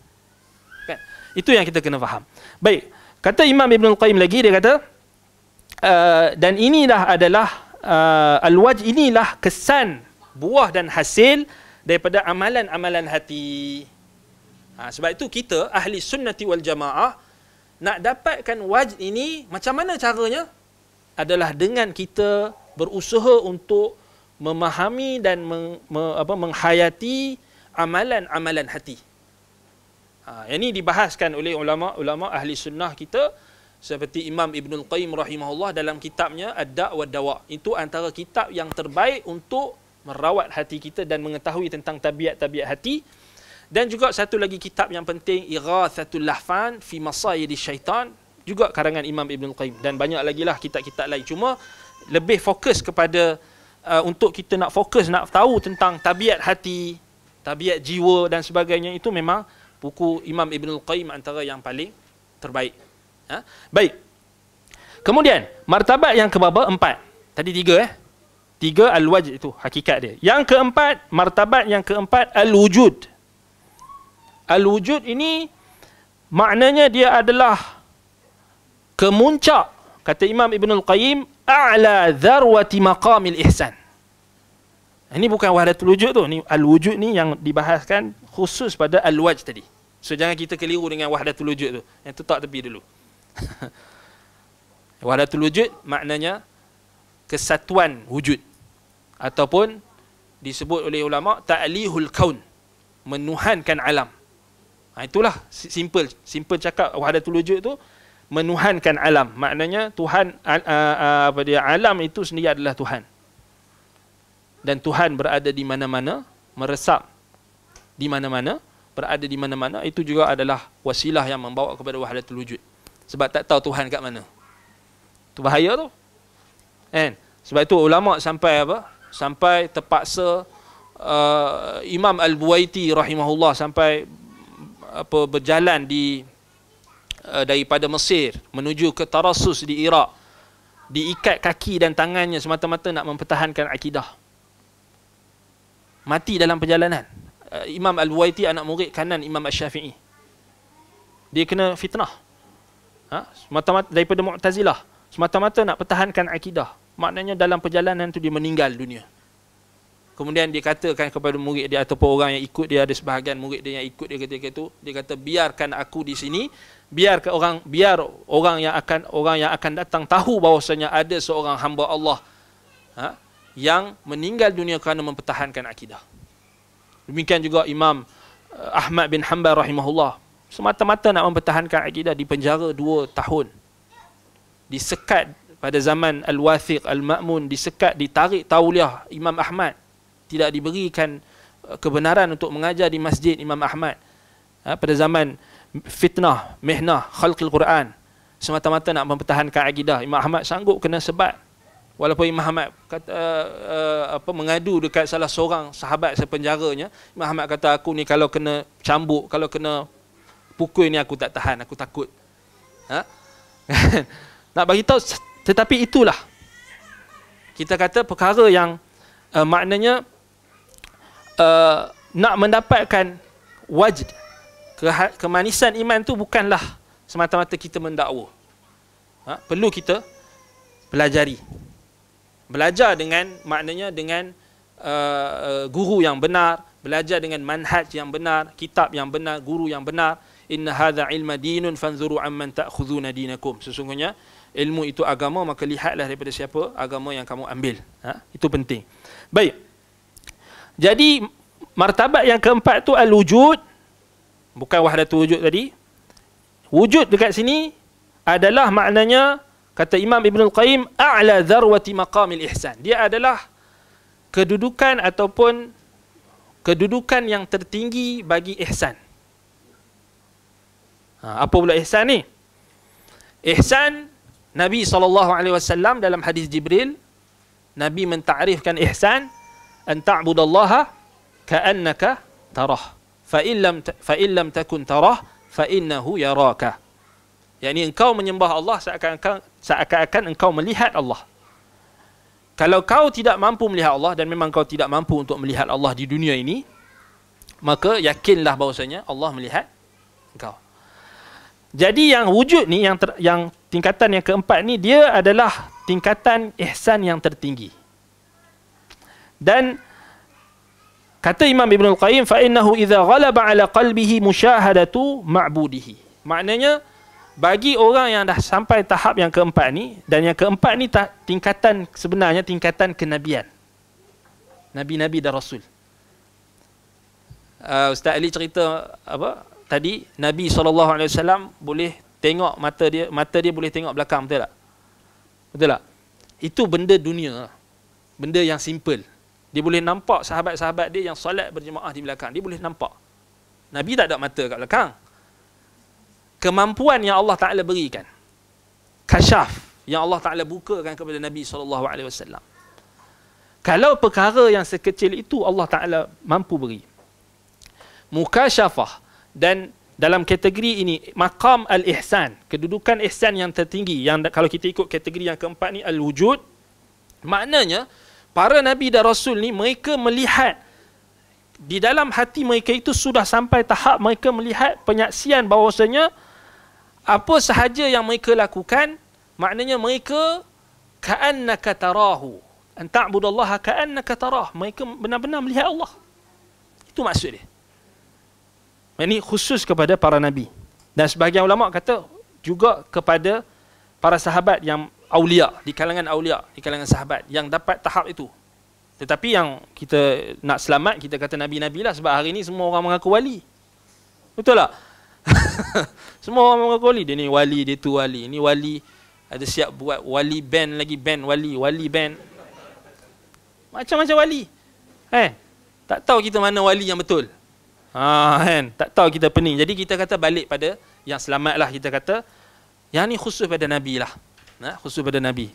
Kan? Itu yang kita kena faham. Baik, kata Imam Ibn Al-Qayyim lagi, dia kata dan inilah adalah al-wajd, inilah kesan, buah dan hasil daripada amalan-amalan hati. Sebab itu kita ahli sunnati wal jamaah nak dapatkan wajd ini, macam mana caranya? Adalah dengan kita berusaha untuk memahami dan menghayati amalan-amalan hati. Yang ini dibahaskan oleh ulama-ulama ahli sunnah kita, seperti Imam Ibn Al-Qayyim rahimahullah dalam kitabnya Ad-Da' wa Dawa'. Itu antara kitab yang terbaik untuk merawat hati kita dan mengetahui tentang tabiat-tabiat hati. Dan juga satu lagi kitab yang penting, Ighathatul Lahfan fi Masayidi Syaitan, juga karangan Imam Ibn Al-Qayyim. Dan banyak lagi lah kitab-kitab lain. Cuma lebih fokus kepada untuk kita nak fokus, nak tahu tentang tabiat hati, tabiat jiwa dan sebagainya, itu memang buku Imam Ibn Al-Qayyim antara yang paling terbaik. Baik. Kemudian, martabat yang keberapa? 4. Tadi 3 3 al-wajd itu hakikat dia. Yang keempat, martabat yang keempat, al-wujud. Al-wujud ini maknanya dia adalah kemuncak, kata Imam Ibn Al-Qayyim, a'la dharwati maqamil ihsan. Ini bukan wahdatul wujud tu, ni al-wujud ni yang dibahaskan khusus pada al-wajd tadi. So jangan kita keliru dengan wahdatul wujud tu. Yang tu tak tepi dulu. Wahdatul wujud maknanya kesatuan wujud, ataupun disebut oleh ulama ta'lihul kaun, menuhankan alam. Itulah simple cakap wahdatul wujud tu, menuhankan alam. Maknanya Tuhan, alam itu sendiri adalah Tuhan. Dan Tuhan berada di mana-mana, meresap di mana-mana, berada di mana-mana. Itu juga adalah wasilah yang membawa kepada wahdatul wujud. Sebab tak tahu Tuhan kat mana. Itu bahaya tu. Kan? Sebab itu ulama sampai apa? Sampai terpaksa Imam Al-Buwaiti rahimahullah sampai berjalan daripada Mesir menuju ke Tarsus di Iraq, diikat kaki dan tangannya semata-mata nak mempertahankan akidah. Mati dalam perjalanan. Imam Al-Buwaiti anak murid kanan Imam Asy-Syafi'i. Dia kena fitnah. Semata-mata daripada Mu'tazilah. Semata-mata nak pertahankan akidah. Maknanya dalam perjalanan tu dia meninggal dunia. Kemudian dia katakan kepada murid dia ataupun orang yang ikut dia, ada sebahagian murid dia yang ikut dia ketika itu, dia kata biarkan aku di sini, biar orang yang akan datang tahu bahawasanya ada seorang hamba Allah yang meninggal dunia kerana mempertahankan akidah. Demikian juga Imam Ahmad bin Hanbal rahimahullah, semata-mata nak mempertahankan akidah, di penjara 2 tahun. Disekat pada zaman Al-Wathiq, Al-Ma'mun, disekat, ditarik tauliah Imam Ahmad. Tidak diberikan kebenaran untuk mengajar di masjid Imam Ahmad. Pada zaman fitnah, mihnah, khalqil Quran, semata-mata nak mempertahankan akidah. Imam Ahmad sanggup kena sebat. Walaupun Imam Ahmad mengadu dekat salah seorang sahabat sepenjaranya, Imam Ahmad kata, aku ni kalau kena cambuk, kalau kena pukul ni aku tak tahan, aku takut. Nak bagi tahu, tetapi itulah kita kata perkara yang maknanya nak mendapatkan wajd, kemanisan iman tu bukanlah semata-mata kita mendakwa. Perlu kita pelajari. Belajar dengan maknanya dengan guru yang benar, belajar dengan manhaj yang benar, kitab yang benar, guru yang benar. Inna hadza ilma dinun fanzuru amman ta'khudhuna dinakum. Sesungguhnya ilmu itu agama, maka lihatlah daripada siapa agama yang kamu ambil. Itu penting. Baik. Jadi martabat yang keempat tu al-wujud, bukan wahdatul wujud tadi. Wujud dekat sini adalah maknanya, kata Imam Ibn Al-Qayyim, a'la dharwati maqamil ihsan. Dia adalah kedudukan ataupun kedudukan yang tertinggi bagi ihsan. Apa pula ihsan ni? Ihsan, Nabi SAW dalam hadis Jibril, Nabi mentarifkan ihsan, an ta'budallaha ka'annaka tarah, fa illam takun tarah fa innahu yaraka. Yani engkau menyembah Allah seakan-akan engkau melihat Allah. Kalau kau tidak mampu melihat Allah, dan memang kau tidak mampu untuk melihat Allah di dunia ini, maka yakinlah bahawasanya Allah melihat engkau. Jadi yang wujud ni, yang tingkatan yang keempat ni, dia adalah tingkatan ihsan yang tertinggi. Dan kata Imam Ibn Al-Qayyim, fa innahu idza ghalaba ala qalbihi musyahadatu ma'budihi. Maknanya bagi orang yang dah sampai tahap yang keempat ni, dan yang keempat ni tingkatan sebenarnya tingkatan kenabian. Nabi-nabi dan rasul. Ustaz Ali cerita apa tadi, Nabi SAW boleh tengok mata dia boleh tengok belakang, betul tak? Betul tak? Itu benda dunia, benda yang simple. Dia boleh nampak sahabat-sahabat dia yang solat berjemaah di belakang, dia boleh nampak. Nabi tak ada mata kat belakang. Kemampuan yang Allah Ta'ala berikan, kasyaf yang Allah Ta'ala bukakan kepada Nabi SAW. Kalau perkara yang sekecil itu Allah Ta'ala mampu beri mukasyafah. Dan dalam kategori ini, maqam al-ihsan, kedudukan ihsan yang tertinggi, yang kalau kita ikut kategori yang keempat ni, al-wujud, maknanya para Nabi dan Rasul ni, mereka melihat di dalam hati mereka itu sudah sampai tahap mereka melihat penyaksian bahawasanya apa sahaja yang mereka lakukan, maknanya mereka ka'annaka tarahu, an ta'budallaha ka'annaka tarah, mereka benar-benar melihat Allah. Itu maksud dia. Ini khusus kepada para Nabi. Dan sebahagian ulama kata juga kepada para sahabat yang awliya, di kalangan awliya, di kalangan sahabat yang dapat tahap itu. Tetapi yang kita nak selamat, kita kata Nabi-Nabi lah, sebab hari ni semua orang mengaku wali. Betul tak? Semua orang mengaku wali. Dia ni wali, dia tu wali. Ini wali, ada siap buat wali band lagi, band wali, wali band. Macam-macam wali. Tak tahu kita mana wali yang betul. Tak tahu kita pening. Jadi kita kata balik pada yang selamat lah. Kita kata yang ni khusus pada Nabi lah. Khusus pada Nabi.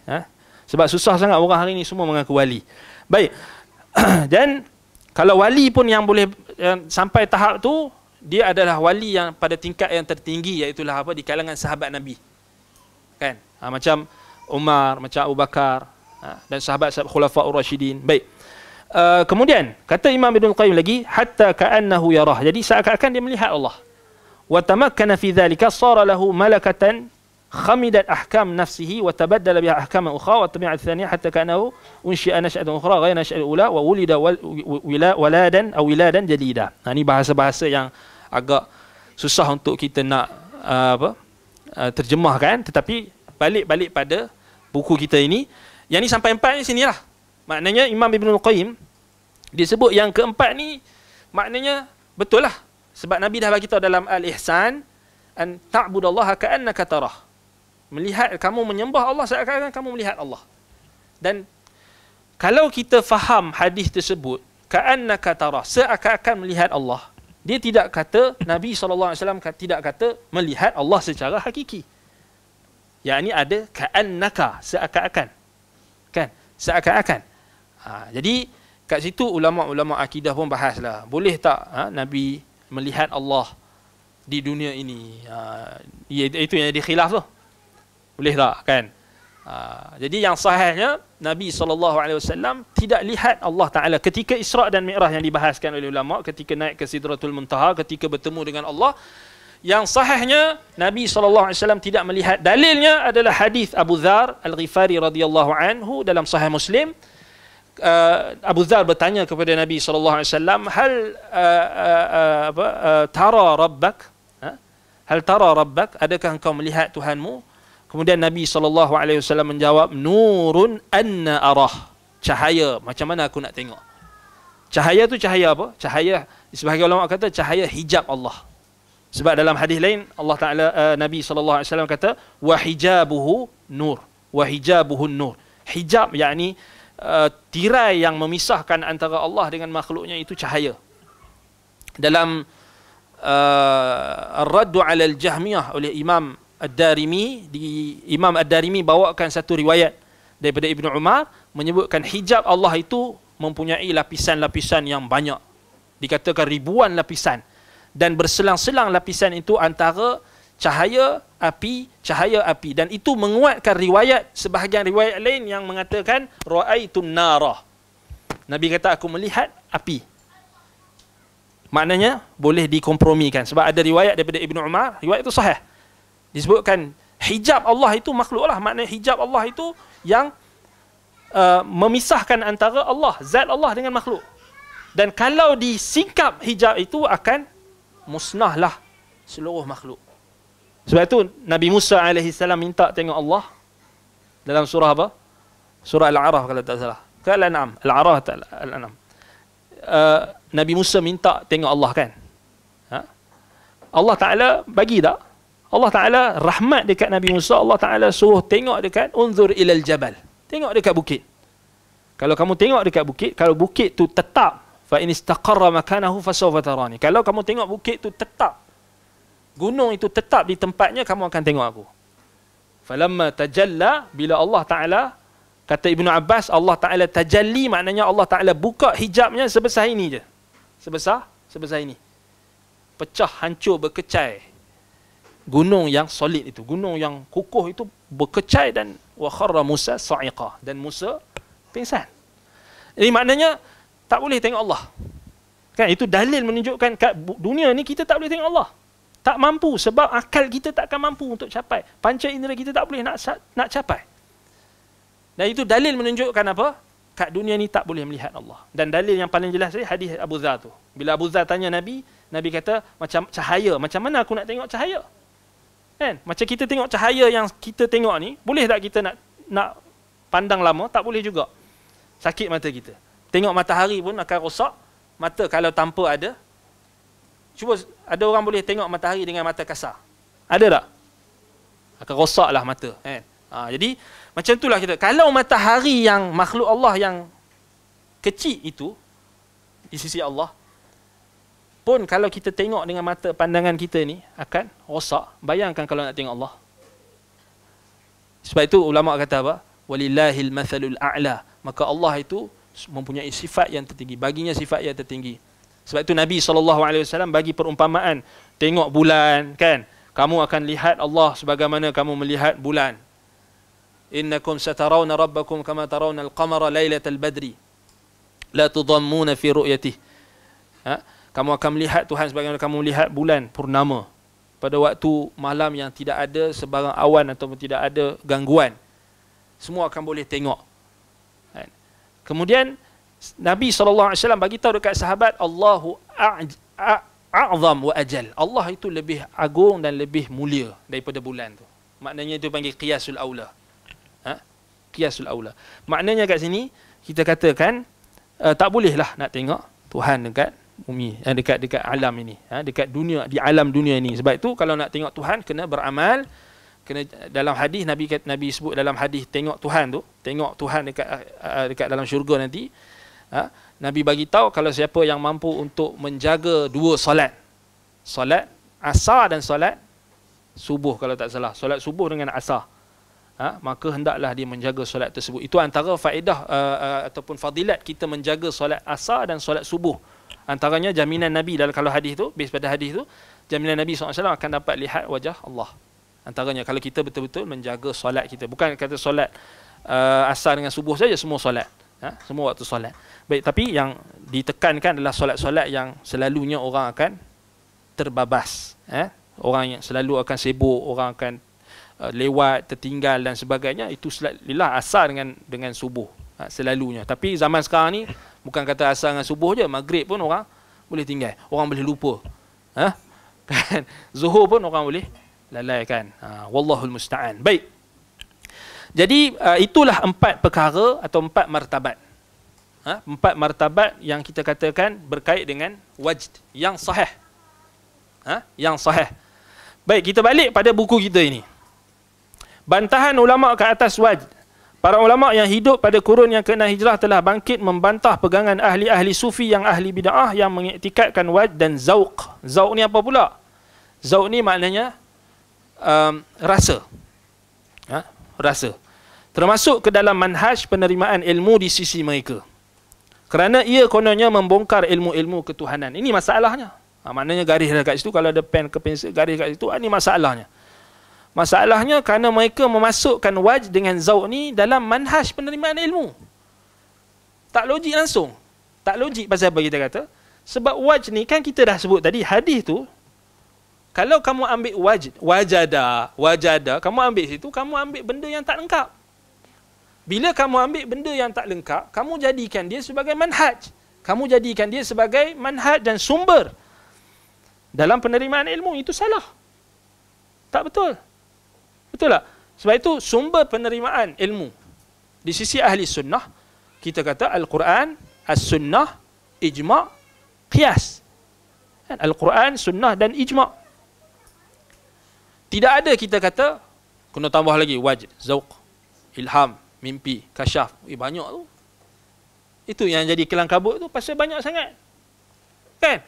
Sebab susah sangat orang hari ni semua mengaku wali. Baik. Dan kalau wali pun yang boleh sampai tahap tu, dia adalah wali yang pada tingkat yang tertinggi, iaitu apa, di kalangan sahabat Nabi. Kan? Macam Umar, macam Abu Bakar, dan sahabat-sahabat Khulafaur Rasyidin. Baik. Kemudian kata Imam Ibn Qayyim lagi, hatta ka'annahu yarah. Jadi seakan-akan dia melihat Allah. Wa tamakkana fi dhalika sara lahu malakatan khamidat ahkam nafsihi wa tabaddala biha ahkam ukhra wa tabi'at thaniyah hatta ka'annahu unshi'a nash'atan ukhra ghayra nash'al ula wa wulida waladan aw wiladan jadida. Ini bahasa-bahasa yang agak susah untuk kita nak terjemahkan, tetapi balik pada buku kita ini. Yang ni sampai 4 ni sinilah. Maknanya Imam Ibn Qayyim dia sebut yang keempat ni maknanya betul lah. Sebab Nabi dah bagi tahu dalam Al-Ihsan, an ta'budallaha ka'annaka tarah. Melihat, kamu menyembah Allah seakan-akan kamu melihat Allah. Dan kalau kita faham hadis tersebut, ka'annaka tarah, seakan-akan melihat Allah, dia tidak kata, Nabi SAW tidak kata melihat Allah secara hakiki. Yang ini ada ka'annaka, seakan-akan. Kan? Seakan-akan. Jadi kat situ ulama-ulama akidah pun bahaslah, boleh tak Nabi melihat Allah di dunia ini? Itu yang jadi khilaf tu. Boleh tak, kan? Jadi yang sahihnya Nabi SAW tidak lihat Allah Ta'ala ketika Isra' dan Mi'raj yang dibahaskan oleh ulama, ketika naik ke Sidratul Muntaha, ketika bertemu dengan Allah. Yang sahihnya Nabi SAW tidak melihat. Dalilnya adalah hadis Abu Dzar Al-Ghifari radhiyallahu anhu dalam Sahih Muslim. Abu Dzar bertanya kepada Nabi SAW, hal tara rabbak? Hal tara rabbak? Adakah engkau melihat Tuhanmu? Kemudian Nabi SAW menjawab, nurun anna arah. Cahaya, macam mana aku nak tengok? Cahaya tu cahaya apa? Cahaya, sebahagian ulama kata cahaya hijab Allah. Sebab dalam hadis lain Allah Taala, Nabi SAW kata, wa hijabuhu nur, wa hijabuhu nur. Hijab yakni tirai yang memisahkan antara Allah dengan makhluknya itu cahaya. Dalam Ar-Raddu 'ala al-Jahmiyah oleh Imam Ad-Darimi, Imam Ad-Darimi bawakan satu riwayat daripada Ibnu Umar menyebutkan hijab Allah itu mempunyai lapisan-lapisan yang banyak. Dikatakan ribuan lapisan, dan berselang-selang lapisan itu antara cahaya api, dan itu menguatkan riwayat, sebahagian riwayat lain yang mengatakan ra'aitun narah. Nabi kata, aku melihat api. Maknanya boleh dikompromikan, sebab ada riwayat daripada Ibnu Umar, riwayat itu sahih. Disebutkan hijab Allah itu makhluk lah. Maknanya hijab Allah itu yang memisahkan antara Allah, zat Allah dengan makhluk. Dan kalau disingkap hijab itu akan musnahlah seluruh makhluk. Sebab itu Nabi Musa AS minta tengok Allah dalam surah apa? Surah Al-A'raf kalau tak salah. Ke Al-An'am. Al-A'raf atau Al-An'am. Nabi Musa minta tengok Allah, kan? Allah Ta'ala bagi tak? Allah Ta'ala rahmat dekat Nabi Musa. Allah Ta'ala suruh tengok dekat unzur ilal jabal. Tengok dekat bukit. Kalau kamu tengok dekat bukit, kalau bukit tu tetap, fa in istaqarra makanahu fasawfa tarani. Kalau kamu tengok bukit tu tetap, gunung itu tetap di tempatnya, kamu akan tengok aku. Falamma tajalla, bila Allah Ta'ala, kata Ibnu Abbas, Allah Ta'ala tajalli, maknanya Allah Ta'ala buka hijabnya sebesar ini je. Sebesar ini. Pecah, hancur, berkecai. Gunung yang solid itu, gunung yang kukuh itu berkecai, dan wa kharra Musa sa'iqa, dan Musa pingsan. Ini maknanya tak boleh tengok Allah. Kan, itu dalil menunjukkan kat dunia ni kita tak boleh tengok Allah. Tak mampu, sebab akal kita takkan mampu untuk capai. Panca indera kita tak boleh nak capai. Dan itu dalil menunjukkan apa? Kat dunia ni tak boleh melihat Allah. Dan dalil yang paling jelas ni hadis Abu Dzar tu. Bila Abu Dzar tanya Nabi, Nabi kata, macam cahaya, macam mana aku nak tengok cahaya? Kan? Macam kita tengok cahaya yang kita tengok ni, boleh tak kita nak pandang lama? Tak boleh juga. Sakit mata kita. Tengok matahari pun akan rosak mata kalau tanpa ada. Cuba, ada orang boleh tengok matahari dengan mata kasar? Ada tak? Akan rosaklah mata, kan? Jadi macam itulah kita. Kalau matahari yang makhluk Allah yang kecil itu di sisi Allah pun, kalau kita tengok dengan mata pandangan kita ni akan rosak. Bayangkan kalau nak tengok Allah. Sebab itu ulama kata apa? Walillahil mathalul a'la. Maka Allah itu mempunyai sifat yang tertinggi, baginya sifat yang tertinggi. Sebab itu Nabi SAW bagi perumpamaan, tengok bulan, kan? Kamu akan lihat Allah sebagaimana kamu melihat bulan. Innakum satarawna rabbakum kama tarawna al-qamara lailatal badri la tudammuna fi ru'yatih. Kamu akan melihat Tuhan sebagaimana kamu melihat bulan purnama pada waktu malam yang tidak ada sebarang awan ataupun tidak ada gangguan. Semua akan boleh tengok. Kemudian Nabi SAW bagi tahu dekat sahabat, Allahu a'zam wa ajal. Allah itu lebih agung dan lebih mulia daripada bulan tu. Maknanya itu panggil qiyasul aula. Qiyasul aula. Maknanya kat sini kita katakan tak bolehlah nak tengok Tuhan dekat bumi, dekat alam ini, dekat dunia, di alam dunia ini. Sebab itu kalau nak tengok Tuhan kena beramal. Kena, dalam hadis Nabi sebut dalam hadis tengok Tuhan tu, tengok Tuhan dekat dalam syurga nanti. Nabi bagi tahu kalau siapa yang mampu untuk menjaga dua solat, solat asar dan solat subuh, kalau tak salah, solat subuh dengan asar, maka hendaklah dia menjaga solat tersebut. Itu antara faedah ataupun fadilat kita menjaga solat asar dan solat subuh. Antaranya jaminan Nabi dalam, kalau hadis tu, base pada hadis tu, jaminan Nabi SAW akan dapat lihat wajah Allah. Antaranya kalau kita betul-betul menjaga solat kita. Bukan kata solat asar dengan subuh saja, semua solat, semua waktu solat. Baik, tapi yang ditekankan adalah solat-solat yang selalunya orang akan terbabas, orang yang selalu akan sibuk, orang akan lewat, tertinggal dan sebagainya. Itu selalulah asar dengan subuh, selalunya. Tapi zaman sekarang ni bukan kata asar dengan subuh je, maghrib pun orang boleh tinggal, orang boleh lupa, kan? Zuhur pun orang boleh lalaikan. Wallahul musta'an. Baik. Jadi itulah 4 perkara atau 4 martabat. 4 martabat yang kita katakan berkait dengan wajd yang sahih. Yang sahih. Baik, kita balik pada buku kita ini. Bantahan ulama ke atas wajd. Para ulama yang hidup pada kurun yang ke-6 Hijrah telah bangkit membantah pegangan ahli-ahli sufi yang ahli bid'ah yang mengiktikadkan wajd dan zauq. Zauq ni apa pula? Zauq ni maknanya rasa. Rasa. Termasuk ke dalam manhaj penerimaan ilmu di sisi mereka. Kerana ia kononnya membongkar ilmu-ilmu ketuhanan. Ini masalahnya. Maknanya garis dekat situ, kalau ada pen ke pensel garis dekat situ, ini masalahnya. Masalahnya kerana mereka memasukkan wajd dengan zauq ni dalam manhaj penerimaan ilmu. Tak logik langsung. Tak logik pasal apa kita kata? Sebab wajd ni kan kita dah sebut tadi, hadis tu, kalau kamu ambil wajada, kamu ambil situ, kamu ambil benda yang tak lengkap. Bila kamu ambil benda yang tak lengkap, kamu jadikan dia sebagai manhaj. Kamu jadikan dia sebagai manhaj dan sumber dalam penerimaan ilmu. Itu salah. Tak betul. Betul tak? Sebab itu sumber penerimaan ilmu di sisi ahli sunnah, kita kata Al-Quran, As-Sunnah, Ijma', Qiyas. Al-Quran, Sunnah dan Ijma'. Tidak ada kita kata kena tambah lagi wajd, zauq, ilham, mimpi, kasyaf. Banyak tu. Itu yang jadi kelang kabut tu pasal banyak sangat. Kan?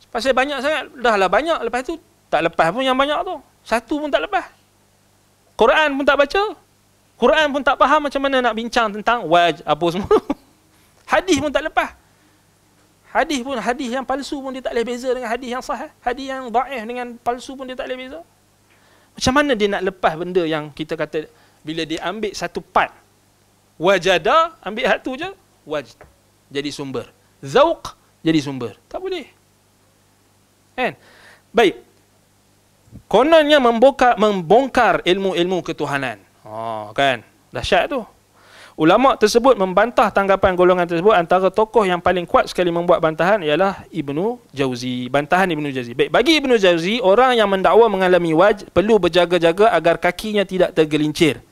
Pasal banyak sangat. Dah lah banyak, lepas tu tak lepas pun yang banyak tu. Satu pun tak lepas. Quran pun tak baca. Quran pun tak faham macam mana nak bincang tentang wajd apa semua. Hadis pun tak lepas. Hadis pun, hadis yang palsu pun dia tak boleh beza dengan hadis yang sahih. Hadis yang dhaif dengan palsu pun dia tak boleh beza. Macam mana dia nak lepas benda yang kita kata bila dia ambil satu part, wajada, ambil satu je, wajd jadi sumber, zauq jadi sumber. Tak boleh. Kan? Baik. Kononnya membongkar ilmu-ilmu ketuhanan. Kan? Dahsyat tu. Ulama tersebut membantah tanggapan golongan tersebut. Antara tokoh yang paling kuat sekali membuat bantahan ialah Ibnu Jauzi. Bantahan Ibnu Jauzi. Baik, bagi Ibnu Jauzi, orang yang mendakwa mengalami wajd perlu berjaga-jaga agar kakinya tidak tergelincir.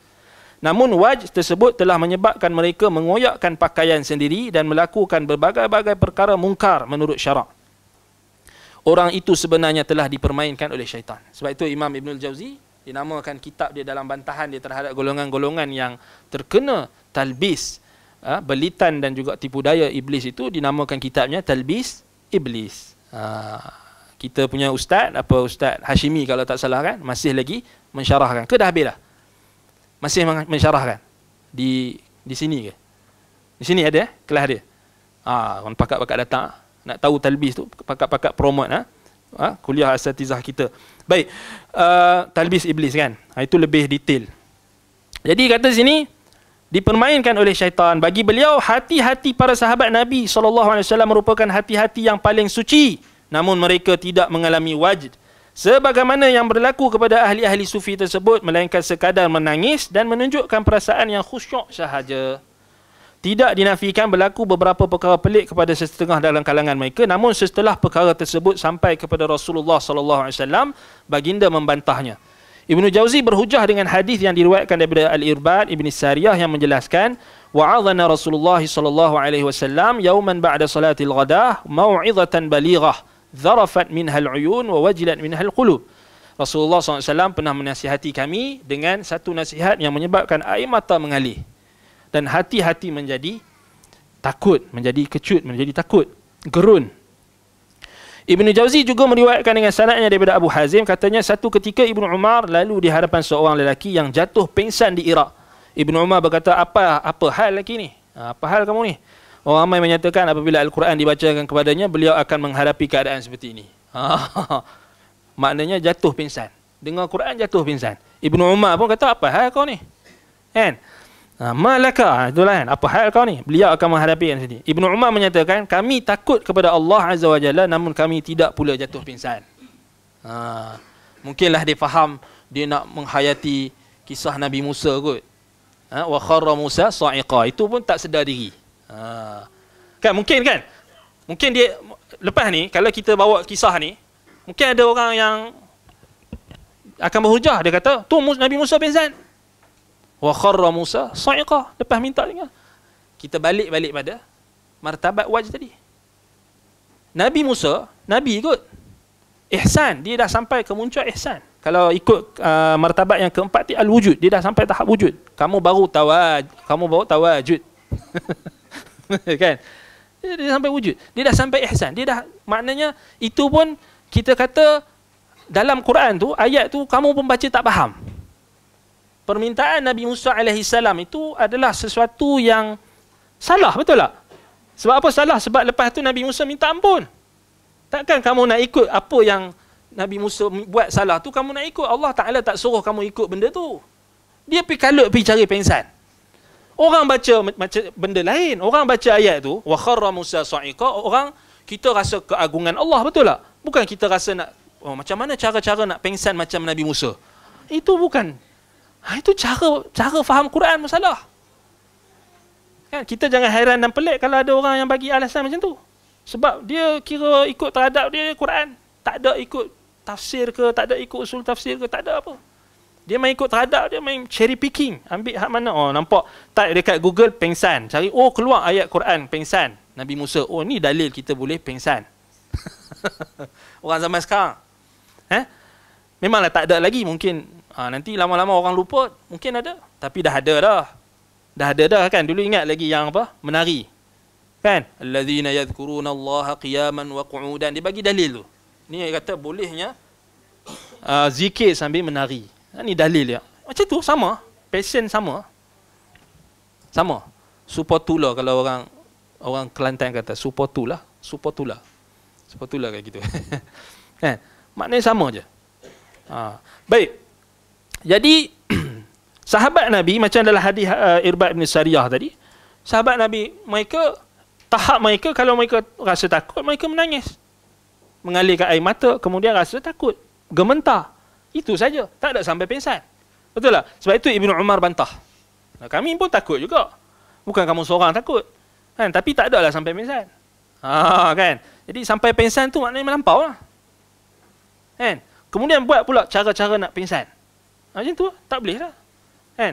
Namun wajh tersebut telah menyebabkan mereka mengoyakkan pakaian sendiri dan melakukan berbagai-bagai perkara mungkar menurut syarak. Orang itu sebenarnya telah dipermainkan oleh syaitan. Sebab itu Imam Ibnul Jauzi dinamakan kitab dia dalam bantahan dia terhadap golongan-golongan yang terkena talbis, belitan dan juga tipu daya iblis, itu dinamakan kitabnya Talbis Iblis. Kita punya ustaz, Ustaz Hashimi kalau tak salah kan, masih lagi mensyarahkan. Ke dah habis dah? Masih mensyarahkan di sini ke? Di sini ada kelas dia. Orang pakat-pakat datang nak tahu talbis tu, pakat-pakat promote kuliah asatizah kita. Baik, talbis iblis kan. Itu lebih detail. Jadi kata sini dipermainkan oleh syaitan. Bagi beliau hati-hati para sahabat Nabi SAW merupakan hati-hati yang paling suci. Namun mereka tidak mengalami wajd sebagaimana yang berlaku kepada ahli-ahli sufi tersebut, melainkan sekadar menangis dan menunjukkan perasaan yang khusyuk sahaja. Tidak dinafikan berlaku beberapa perkara pelik kepada sesetengah dalam kalangan mereka, namun setelah perkara tersebut sampai kepada Rasulullah SAW, baginda membantahnya. Ibnu Jauzi berhujah dengan hadis yang diriwayatkan daripada Al-Irbad Ibn Sariyah yang menjelaskan, wa'adhana Rasulullah SAW yawman ba'da salatil ghadah mau'izatan balighah zarafat minha al-uyun wa wajilat minha al-qulub. Rasulullah SAW pernah menasihati kami dengan satu nasihat yang menyebabkan air mata mengalir dan hati-hati menjadi takut, menjadi kecut, menjadi takut, gerun. Ibnu Jauzi juga meriwayatkan dengan sanadnya daripada Abu Hazim, katanya satu ketika Ibnu Umar lalu di hadapan seorang lelaki yang jatuh pingsan di Iraq. Ibnu Umar berkata, apa hal lelaki ni? Apa hal kamu ni? Orang ramai menyatakan apabila Al-Quran dibacakan kepadanya, beliau akan menghadapi keadaan seperti ini. Maknanya jatuh pingsan. Dengar Quran jatuh pingsan. Ibnu Umar pun kata, apa hal kau ni? Kan? Malaka, itulah kan, apa hal kau ni? Beliau akan menghadapi yang sini. Ibnu Umar menyatakan, kami takut kepada Allah Azza wa Jalla, namun kami tidak pula jatuh pingsan. Mungkinlah dia faham dia nak menghayati kisah Nabi Musa kot. Wa kharra Musa sa'iqa, itu pun tak sedar diri. Kan mungkin kan? Mungkin dia lepas ni kalau kita bawa kisah ni, mungkin ada orang yang akan berhujah, dia kata, tu Nabi Musa pingsan. Wa kharra Musa sa'iqa, lepas minta dengar. Kita balik pada martabat wajh tadi. Nabi Musa, Nabi kot. Ihsan, dia dah sampai ke muncul ihsan. Kalau ikut martabat yang keempat, al-wujud, dia dah sampai tahap wujud. Kamu baru tawajud. Kan? Dia sampai wujud. Dia dah sampai ihsan. Dia dah, maknanya itu pun kita kata dalam Quran tu, ayat tu kamu pun baca tak faham. Permintaan Nabi Musa AS itu adalah sesuatu yang salah, betul tak? Sebab apa salah? Sebab lepas tu Nabi Musa minta ampun. Takkan kamu nak ikut apa yang Nabi Musa buat salah tu, kamu nak ikut. Allah Ta'ala tak suruh kamu ikut benda tu. Dia pergi kalut, pergi cari pengsan. Orang baca benda lain. Orang baca ayat tu, wa kharra Musa sa'iqa, orang kita rasa keagungan Allah, betul tak? Bukan kita rasa nak, macam mana cara-cara nak pengsan macam Nabi Musa. Itu bukan. Itu cara faham Quran masalah. Kan? Kita jangan hairan dan pelik kalau ada orang yang bagi alasan macam tu. Sebab dia kira ikut terhadap dia Quran. Tak ada ikut tafsir ke, tak ada ikut usul tafsir ke, tak ada apa. Dia main ikut terhadap, dia main cherry picking. Ambil hak mana? Nampak type dekat Google pengsan. Cari, keluar ayat Quran pengsan Nabi Musa. Ni dalil kita boleh pengsan. Orang zaman sekarang. Memanglah tak ada lagi. Mungkin nanti lama-lama orang lupa. Mungkin ada. Tapi dah ada dah. Dah ada dah kan. Dulu ingat lagi yang apa? Menari. Kan? Alladzina yadhkuruna Allaha qiyaman wa qu'udan. Dia bagi dalil tu. Ni kata bolehnya zikir sambil menari. Ni dalil ya. Macam tu sama. Passion sama. Sama. Supotula kalau orang Kelantan kata supotula. Supotula kayak gitu. Kan? Maknanya sama je. Baik. Jadi sahabat Nabi macam dalam hadis Irbad bin Sariyah tadi, sahabat Nabi mereka tahap mereka kalau mereka rasa takut, mereka menangis. Mengalirkan air mata, kemudian rasa takut, gementar. Itu saja, tak ada sampai pingsan. Betul tak? Sebab itu Ibnu Umar bantah. Kami pun takut juga. Bukan kamu seorang takut. Kan? Tapi tak adalah sampai pingsan. Kan? Jadi sampai pingsan tu maknanya melampau lah. Kan? Kemudian buat pula cara-cara nak pingsan. Macam tu, tak boleh lah. Kan?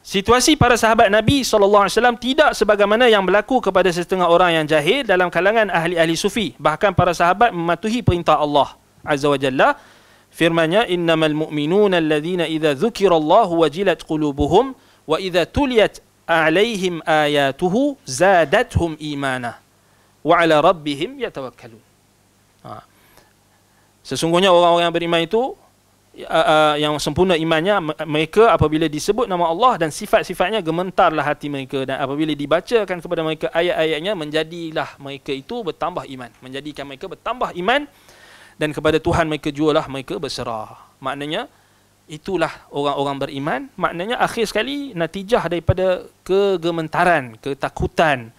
Situasi para sahabat Nabi SAW tidak sebagaimana yang berlaku kepada setengah orang yang jahil dalam kalangan ahli-ahli sufi. Bahkan para sahabat mematuhi perintah Allah Azza wa Jalla. Firman-Nya, innamal mu'minuna alladhina idza dzukirallahu wajilat qulubuhum wa idza tuliyat alaihim ayatuhu zadatuhum imana wa ala rabbihim yatawakkalun. Sesungguhnya orang-orang yang beriman itu yang sempurna imannya, mereka apabila disebut nama Allah dan sifat-sifatnya, gementarlah hati mereka, dan apabila dibacakan kepada mereka ayat-ayatnya, menjadilah mereka itu bertambah iman, menjadikan mereka bertambah iman, dan kepada Tuhan mereka jualah mereka berserah. Maknanya itulah orang-orang beriman. Maknanya akhir sekali natijah daripada kegementaran, ketakutan,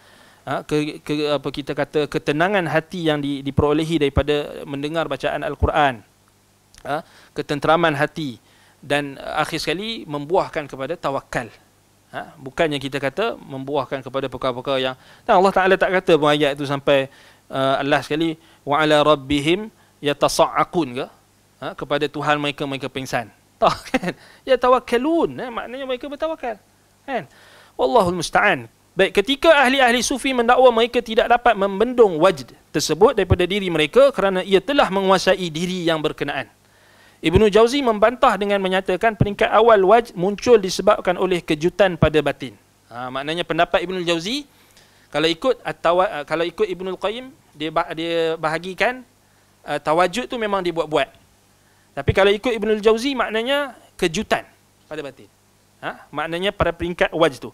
apa kita kata, ketenangan hati yang diperolehi daripada mendengar bacaan Al-Quran, ketenteraman hati, dan akhir sekali membuahkan kepada tawakal. Bukannya kita kata membuahkan kepada perkara-perkara yang Allah Ta'ala tak kata pun ayat itu sampai Allah sekali wa ala rabbihim yatasa'akun ke, kepada Tuhan mereka pingsan. Tak kan? Yatawakkalun, maknanya mereka bertawakal, kan? Wallahul musta'an. Baik, ketika ahli-ahli sufi mendakwa mereka tidak dapat membendung wajd tersebut daripada diri mereka kerana ia telah menguasai diri yang berkenaan. Ibnu Jauzi membantah dengan menyatakan peringkat awal wajd muncul disebabkan oleh kejutan pada batin. Maknanya pendapat Ibnu Jauzi, kalau ikut Ibnu Qayyim, dia bahagikan tawajud tu memang dibuat-buat. Tapi kalau ikut Ibnu Jauzi, maknanya kejutan pada batin. Maknanya pada peringkat wajd tu.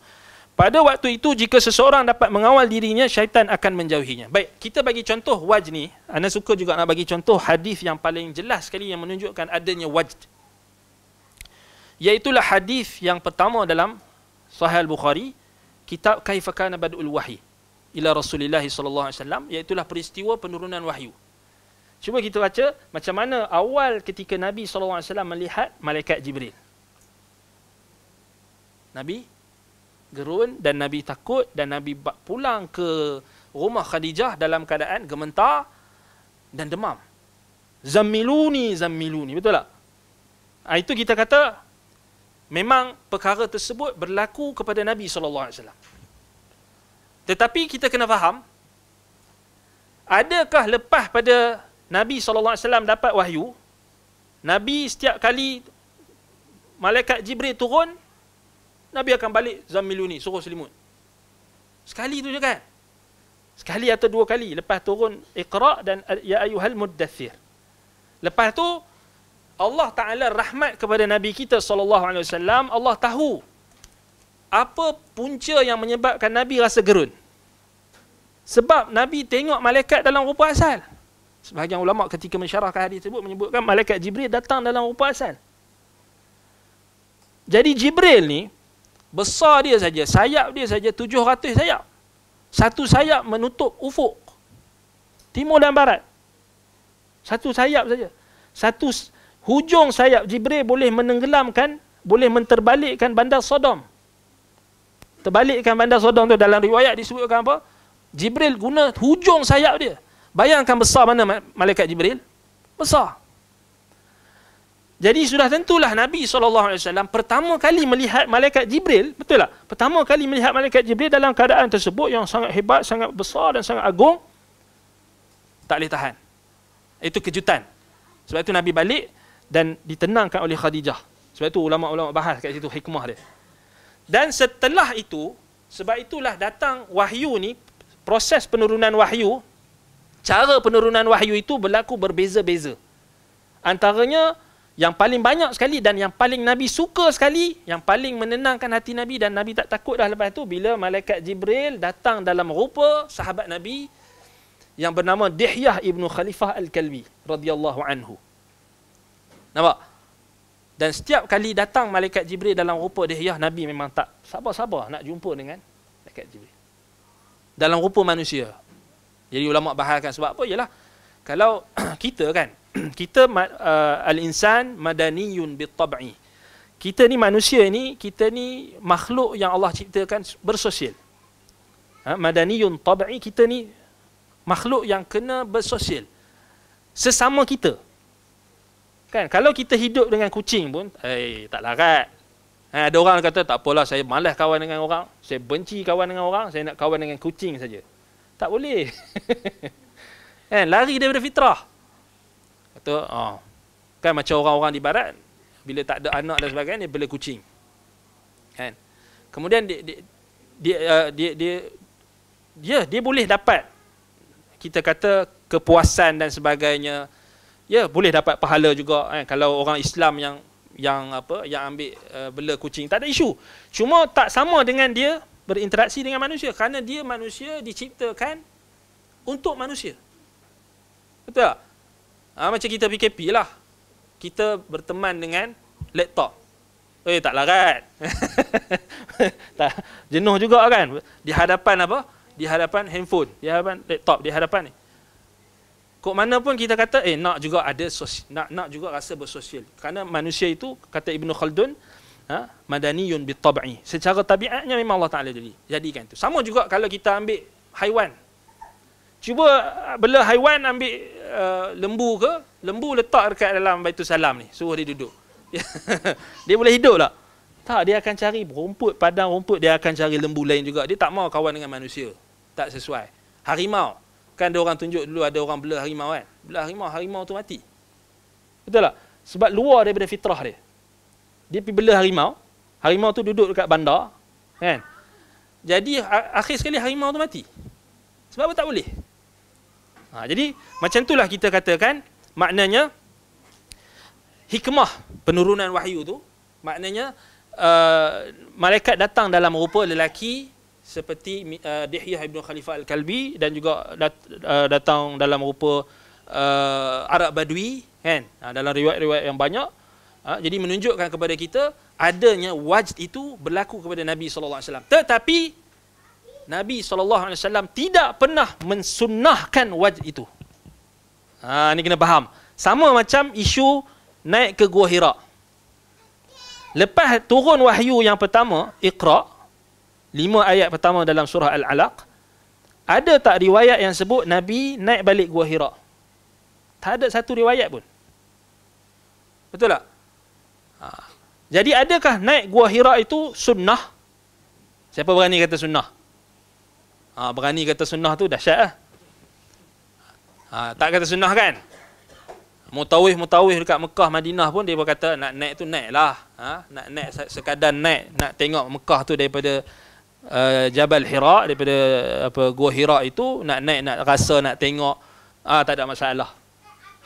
Pada waktu itu, jika seseorang dapat mengawal dirinya, syaitan akan menjauhinya. Baik, kita bagi contoh wajd ni. Ana suka juga nak bagi contoh hadis yang paling jelas sekali yang menunjukkan adanya wajd. Iaitulah hadis yang pertama dalam Sahih Al-Bukhari, kitab Kaifa Kana Bad'ul Wahyi ila Rasulillah sallallahu alaihi wasallam, iaitulah peristiwa penurunan wahyu. Cuba kita baca macam mana awal ketika Nabi sallallahu alaihi wasallam melihat malaikat Jibril. Nabi gerun dan Nabi takut, dan Nabi pulang ke rumah Khadijah dalam keadaan gemetar dan demam. Zammiluni, zammiluni. Betul tak? Itu kita kata memang perkara tersebut berlaku kepada Nabi SAW. Tetapi kita kena faham, adakah lepas pada Nabi SAW dapat wahyu, Nabi setiap kali malaikat Jibril turun, Nabi akan balik zammiluni, suruh selimut? Sekali tu je kan? Sekali atau dua kali lepas turun Iqra dan ya ayyuhal muddathir. Lepas tu Allah Ta'ala rahmat kepada Nabi kita SAW. Allah tahu apa punca yang menyebabkan Nabi rasa gerun. Sebab Nabi tengok malaikat dalam rupa asal. Sebahagian ulama ketika mensyarahkan hadis tersebut menyebutkan malaikat Jibril datang dalam rupa asal. Jadi Jibril ni besar dia saja, sayap dia saja 700 sayap. Satu sayap menutup ufuk timur dan barat. Satu sayap saja. Satu hujung sayap Jibril boleh menenggelamkan, boleh menterbalikkan bandar Sodom. Terbalikkan bandar Sodom tu dalam riwayat disebutkan apa? Jibril guna hujung sayap dia. Bayangkan besar mana malaikat Jibril? Besar. Jadi sudah tentulah Nabi SAW pertama kali melihat malaikat Jibril, betul tak? Pertama kali melihat malaikat Jibril dalam keadaan tersebut yang sangat hebat, sangat besar dan sangat agung, tak boleh tahan. Itu kejutan. Sebab itu Nabi balik dan ditenangkan oleh Khadijah. Sebab itu ulama-ulama bahas kat situ hikmah dia. Dan setelah itu, sebab itulah datang wahyu ni, proses penurunan wahyu, cara penurunan wahyu itu berlaku berbeza-beza. Antaranya yang paling banyak sekali dan yang paling Nabi suka sekali, yang paling menenangkan hati Nabi dan Nabi tak takut dah lepas tu, bila malaikat Jibril datang dalam rupa sahabat Nabi yang bernama Dihyah ibnu Khalifah Al-Kalbi radhiyallahu anhu. Nampak? Dan setiap kali datang malaikat Jibril dalam rupa Dihyah, Nabi memang tak sabar-sabar nak jumpa dengan malaikat Jibril dalam rupa manusia. Jadi ulama bahalkan sebab apa? Ialah kalau kita kan, kita al-insan madaniyun bit-tab'i. Kita ni manusia ni, kita ni makhluk yang Allah ciptakan bersosial. Madaniyun tab'i, kita ni makhluk yang kena bersosial. Sesama kita. Kan, kalau kita hidup dengan kucing pun, tak larat. Ada orang kata, tak apalah, saya malas kawan dengan orang, saya benci kawan dengan orang, saya nak kawan dengan kucing saja. Tak boleh. Lari daripada fitrah. Kata, kan macam orang-orang di barat, bila tak ada anak dan sebagainya, dia bela kucing. Kan? Kemudian dia boleh dapat, kita kata, kepuasan dan sebagainya. Ya, boleh dapat pahala juga. Kalau orang Islam yang ambil bela kucing, tak ada isu. Cuma tak sama dengan dia berinteraksi dengan manusia, kerana dia manusia diciptakan untuk manusia. Betul tak? Macam kita PKP lah, kita berteman dengan laptop. Tak larat. Tak, jenuh juga kan di hadapan apa? Di hadapan handphone, di hadapan laptop, di hadapan ni. Kok mana pun kita kata nak juga ada nak juga rasa bersosial. Kerana manusia itu, kata Ibnu Khaldun, madaniyun bitab'i. Secara tabiatnya memang Allah Taala jadikan tu. Sama juga kalau kita ambil haiwan. Cuba bela haiwan, ambil lembu ke, lembu letak dekat dalam Baitul Salam ni, suruh dia duduk. Dia boleh hidup tak? Tak, dia akan cari rumput, padang rumput, dia akan cari lembu lain juga. Dia tak mau kawan dengan manusia. Tak sesuai. Harimau. Kan ada orang tunjuk dulu, ada orang bela harimau kan. Bela harimau, harimau tu mati. Betul tak? Sebab luar daripada fitrah dia. Dia pergi bela harimau, harimau tu duduk dekat bandar, kan. Jadi akhir sekali harimau tu mati. Sebab apa tak boleh? Jadi macam itulah kita katakan, maknanya hikmah penurunan wahyu tu, maknanya malaikat datang dalam rupa lelaki seperti Dihyah ibn Khalifah Al-Kalbi, dan juga datang dalam rupa Arab Badui, kan, dalam riwayat-riwayat yang banyak. Jadi menunjukkan kepada kita adanya wajd itu berlaku kepada Nabi SAW. Tetapi Nabi SAW tidak pernah mensunnahkan wajd itu. Ini kena faham. Sama macam isu naik ke Gua Hira. Lepas turun wahyu yang pertama, Iqra, 5 ayat pertama dalam surah Al-Alaq, ada tak riwayat yang sebut Nabi naik balik Gua Hira? Tak ada satu riwayat pun. Betul tak? Jadi adakah naik Gua Hira itu sunnah? Siapa berani kata sunnah? Berani kata sunnah tu dahsyat lah. Tak kata sunnah kan? Mutawif dekat Mekah, Madinah pun dia berkata nak naik tu naik lah. Nak naik sekadar naik, nak tengok Mekah tu daripada Jabal Hira, daripada Gua Hira itu, nak naik, nak rasa, nak tengok, tak ada masalah.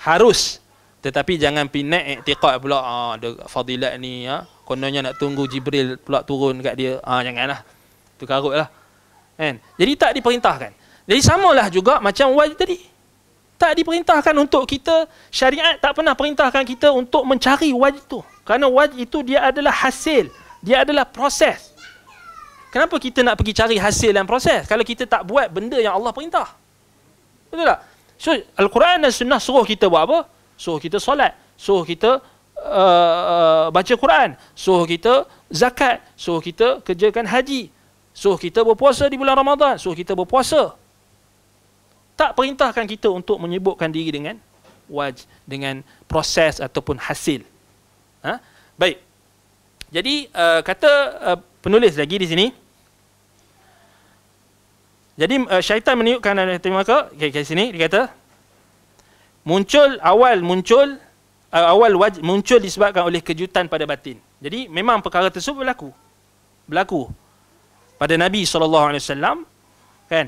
Harus. Tetapi jangan pergi naik i'tiqad pula, ada fadilat ni, kononnya nak tunggu Jibril pula turun kat dia. Janganlah. Tu karutlah. Kan? Jadi tak diperintahkan. Jadi samalah juga macam wajib tadi. Tak diperintahkan untuk kita, syariat tak pernah perintahkan kita untuk mencari wajib tu. Kerana wajib itu dia adalah hasil, dia adalah proses. Kenapa kita nak pergi cari hasil dan proses kalau kita tak buat benda yang Allah perintah? Betul tak? So, Al-Quran dan Sunnah suruh kita buat apa? Suruh kita solat, suruh kita baca Quran, suruh kita zakat, suruh kita kerjakan haji, suruh kita berpuasa di bulan Ramadan, suruh kita berpuasa. Tak perintahkan kita untuk menyebutkan diri dengan wajib, dengan proses ataupun hasil. Baik. Jadi kata penulis lagi di sini. Jadi syaitan meniupkan terima kasih kat sini dia kata awal wajib muncul disebabkan oleh kejutan pada batin. Jadi memang perkara tersebut berlaku pada Nabi SAW, kan,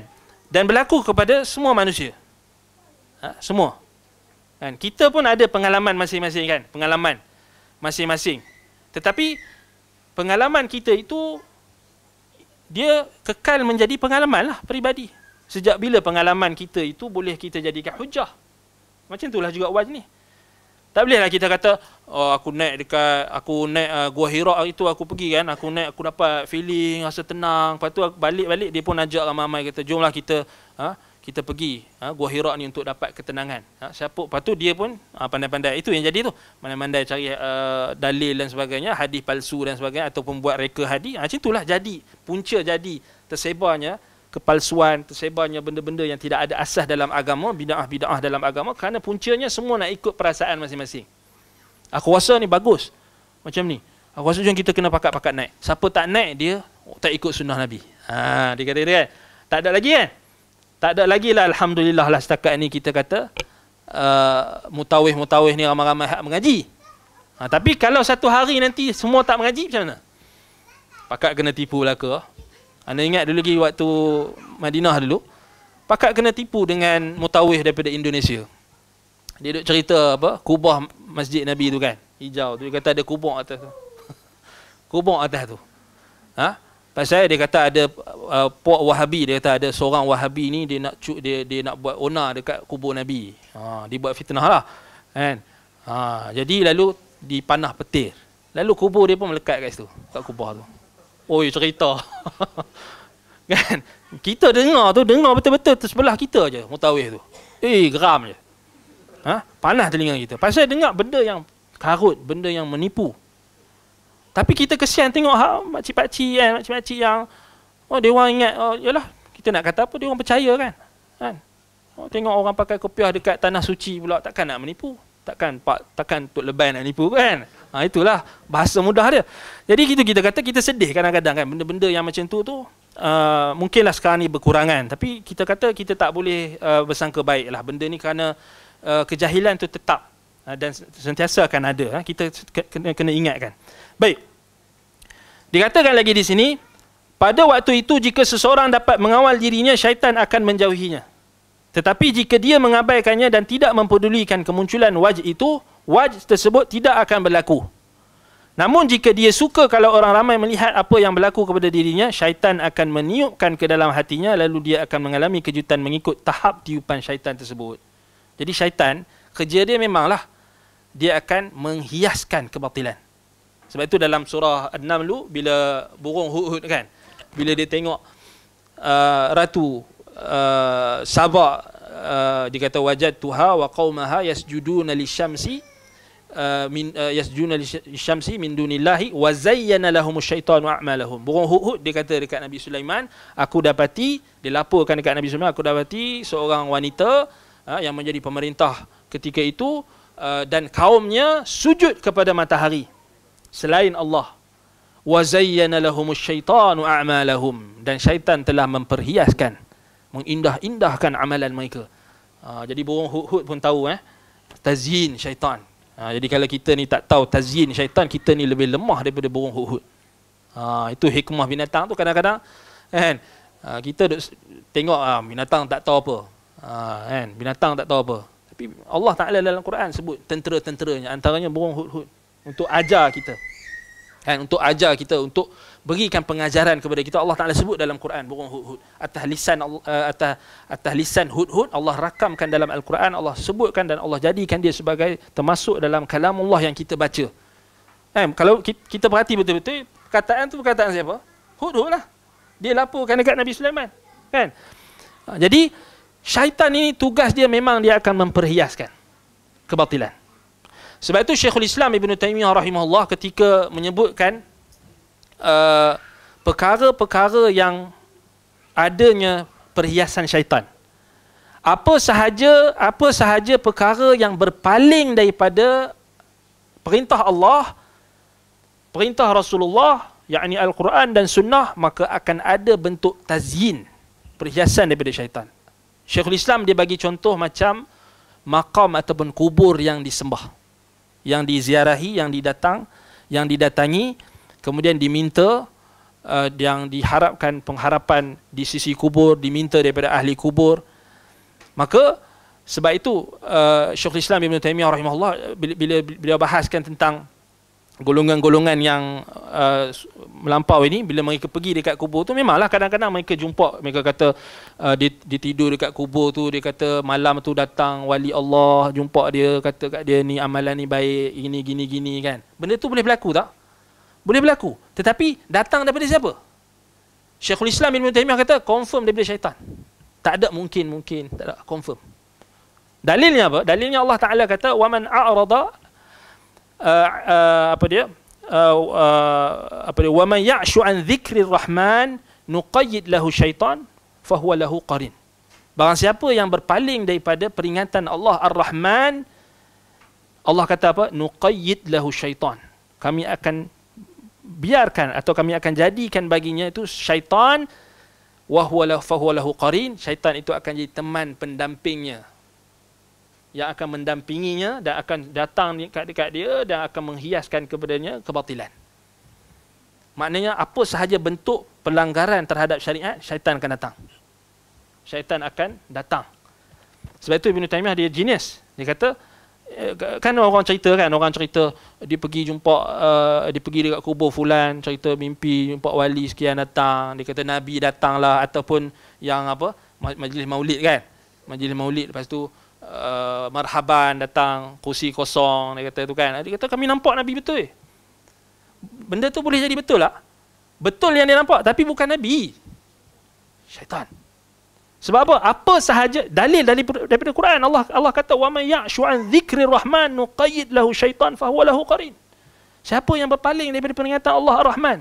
dan berlaku kepada semua manusia. Semua. Kan, kita pun ada pengalaman masing-masing, kan, pengalaman masing-masing. Tetapi pengalaman kita itu dia kekal menjadi pengalaman lah peribadi. Sejak bila pengalaman kita itu boleh kita jadikan hujah? Macam itulah juga wajib ni. Tak bolehlah kita kata, aku naik Gua Hira hari tu, aku pergi kan, aku naik, aku dapat feeling, rasa tenang. Lepas tu balik-balik dia pun ajak ramai-ramai, kata jomlah kita pergi Gua Hira ni untuk dapat ketenangan. Siapa? Lepas tu dia pun pandai-pandai. Itu yang jadi tu. Pandai-pandai cari dalil dan sebagainya, hadis palsu dan sebagainya, ataupun buat reka hadis. Macam itulah jadi. Punca jadi tersebarnya kepalsuan, tersebarnya benda-benda yang tidak ada asas dalam agama, bid'ah-bid'ah dalam agama, kerana puncanya semua nak ikut perasaan masing-masing. Aku rasa ni bagus. Macam ni. Kuasa hujung kita kena pakat-pakat naik. Siapa tak naik, dia tak ikut sunnah Nabi. Dia kata dia kan. Tak ada lagi kan? Tak ada lagi lah, alhamdulillah lah setakat ni kita kata mutawih ni ramai-ramai hak mengaji. Tapi kalau satu hari nanti semua tak mengaji, macam mana? Pakat kena tipu lah ke? Anda ingat dulu lagi waktu Madinah dulu, pakat kena tipu dengan mutawih daripada Indonesia. Dia duk cerita apa? Kubah Masjid Nabi tu kan, hijau tu. Dia kata ada kubur atas tu. Kubur atas tu. Pasal dia kata ada puak Wahabi, dia kata ada seorang Wahabi ni dia nak buat onar dekat kubur Nabi. Dia buat fitnah lah. Kan? Jadi lalu dipanah petir. Lalu kubur dia pun melekat kat situ, kat kubur tu. Oi, cerita. Kan? Kita dengar betul-betul sebelah kita je mutawih tu. Geram je. Panas telinga kita. Pasal dengar benda yang karut, benda yang menipu. Tapi kita kesian tengok makcik-makcik kan, makcik-makcik yang dia orang ingat, yalah, kita nak kata apa, dia orang percaya kan. Tengok orang pakai kopiah dekat tanah suci pula, takkan nak menipu. Takkan Tok Lebay nak nipu kan. Itulah bahasa mudah dia. Jadi kita kata kita sedih kadang-kadang kan, benda-benda yang macam tu mungkinlah sekarang ni berkurangan, tapi kita kata kita tak boleh bersangka baik lah. Benda ni kerana kejahilan tu tetap dan sentiasa akan ada. Kita kena ingatkan. Baik. Dikatakan lagi di sini, pada waktu itu jika seseorang dapat mengawal dirinya, syaitan akan menjauhinya. Tetapi jika dia mengabaikannya dan tidak mempedulikan kemunculan wajh itu, wajh tersebut tidak akan berlaku. Namun jika dia suka kalau orang ramai melihat apa yang berlaku kepada dirinya, syaitan akan meniupkan ke dalam hatinya, lalu dia akan mengalami kejutan mengikut tahap tiupan syaitan tersebut. Jadi syaitan, kerja dia memanglah dia akan menghiaskan kebatilan. Sebab itu dalam surah An-Naml dulu, bila burung hudhud kan, bila dia tengok ratu Sabah, dia kata wajadtuha wa qaumaha yasjuduna lisyamsi yasjuduna lisyamsi min dunillahi wa zayyana lahumus syaitanu a'malahum. Burung hudhud dia kata dekat Nabi Sulaiman, aku dapati, dia laporkan dekat Nabi Sulaiman, aku dapati seorang wanita yang menjadi pemerintah ketika itu dan kaumnya sujud kepada matahari selain Allah. Wa zayyana lahumus syaitanu a'malahum, dan syaitan telah memperhiaskan, mengindah-indahkan amalan mereka. Jadi burung hudhud pun tahu tazyin syaitan. Jadi kalau kita ni tak tahu tazyin syaitan, kita ni lebih lemah daripada burung hudhud. Itu hikmah binatang tu. Kadang-kadang kan kita duk tengok binatang tak tahu apa. Kan, binatang tak tahu apa. Tapi Allah Taala dalam Quran sebut tentera-tenteranya, antaranya burung hudhud, untuk ajar kita. Kan, untuk ajar kita, untuk berikan pengajaran kepada kita. Allah Taala sebut dalam Quran burung hudhud. Atas lisan hudhud, Allah rakamkan dalam Al-Quran, Allah sebutkan dan Allah jadikan dia sebagai termasuk dalam kalamullah yang kita baca. Kalau kita perhati betul-betul, perkataan tu perkataan siapa? Hudhud lah. Dia laporkan dekat Nabi Sulaiman. Kan? Jadi syaitan ini tugas dia memang dia akan memperhiaskan kebatilan. Sebab itu Syekhul Islam Ibn Taymiyah rahimahullah ketika menyebutkan perkara-perkara yang adanya perhiasan syaitan. Apa sahaja perkara yang berpaling daripada perintah Allah, perintah Rasulullah, yakni Al-Quran dan Sunnah, maka akan ada bentuk tazyin, perhiasan daripada syaitan. Syekhul Islam dia bagi contoh macam makam ataupun kubur yang disembah, yang diziarahi, yang didatangi, kemudian diminta, yang diharapkan pengharapan di sisi kubur, diminta daripada ahli kubur. Maka sebab itu Syekhul Islam Ibn Taymiyah rahimahullah bila beliau bahaskan tentang golongan-golongan yang melampau ini, bila mereka pergi dekat kubur tu, memanglah kadang-kadang mereka jumpa, mereka kata dia tidur dekat kubur tu, dia kata malam tu datang wali Allah, jumpa dia, kata kat dia ni amalan ni baik, gini kan. Benda tu boleh berlaku tak? Boleh berlaku. Tetapi datang daripada siapa? Syekhul Islam Ibn Taymiyah kata confirm daripada syaitan. Tak ada mungkin, tak ada, confirm. Dalilnya apa? Dalilnya Allah Ta'ala kata waman a'rada wa man ya'shu an dzikrir rahman nuqayyid lahu syaitan fahuwa lahu qarin. Barang siapa yang berpaling daripada peringatan Allah Ar-Rahman, Allah kata apa? Nuqayyid lahu syaitan. Kami akan biarkan atau kami akan jadikan baginya itu syaitan, fahuwa lahu qarin, syaitan itu akan jadi teman pendampingnya yang akan mendampinginya dan akan datang dekat dia dan akan menghiaskan kepadanya kebatilan. Maknanya apa sahaja bentuk pelanggaran terhadap syariat, syaitan akan datang. Syaitan akan datang. Sebab itu Ibn Taymiyah dia genius. Dia kata, kan orang cerita dia pergi jumpa, dia pergi dekat kubur fulan, cerita mimpi jumpa wali sekian datang, dia kata Nabi datanglah, ataupun yang apa, majlis maulid kan, majlis maulid, lepas tu marhaban datang, kursi kosong, dia kata tu kan, dia kata kami nampak Nabi betul. Benda tu boleh jadi betul tak? Betul yang dia nampak, tapi bukan Nabi, syaitan. Sebab apa? Apa sahaja dalil daripada Quran, Allah kata wa may ya'shu an dzikri rahman nuqayyid lahu syaitan fahuwa lahu qarin. Siapa yang berpaling daripada peringatan Allah Ar-Rahman,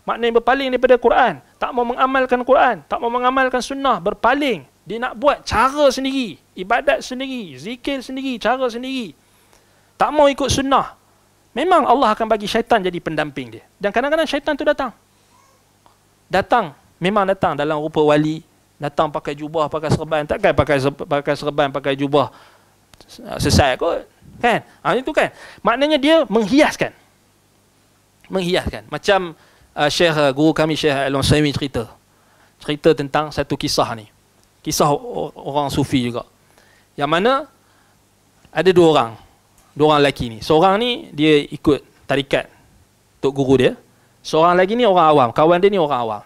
maknanya berpaling daripada Quran, tak mau mengamalkan Quran, tak mau mengamalkan sunnah, berpaling, dia nak buat cara sendiri, ibadat sendiri, zikir sendiri, cara sendiri, tak mau ikut sunnah, memang Allah akan bagi syaitan jadi pendamping dia. Dan kadang-kadang syaitan tu datang, memang datang dalam rupa wali, datang pakai jubah, pakai serban, takkan pakai serban, pakai jubah sesat kot, kan? Itu kan, maknanya dia menghiaskan. Macam guru kami Syekh Al-Utsaimin cerita tentang satu kisah ni, kisah orang sufi juga, yang mana ada dua orang lelaki ni. Seorang ni dia ikut tarikat tok guru dia, seorang lagi ni orang awam, kawan dia ni orang awam.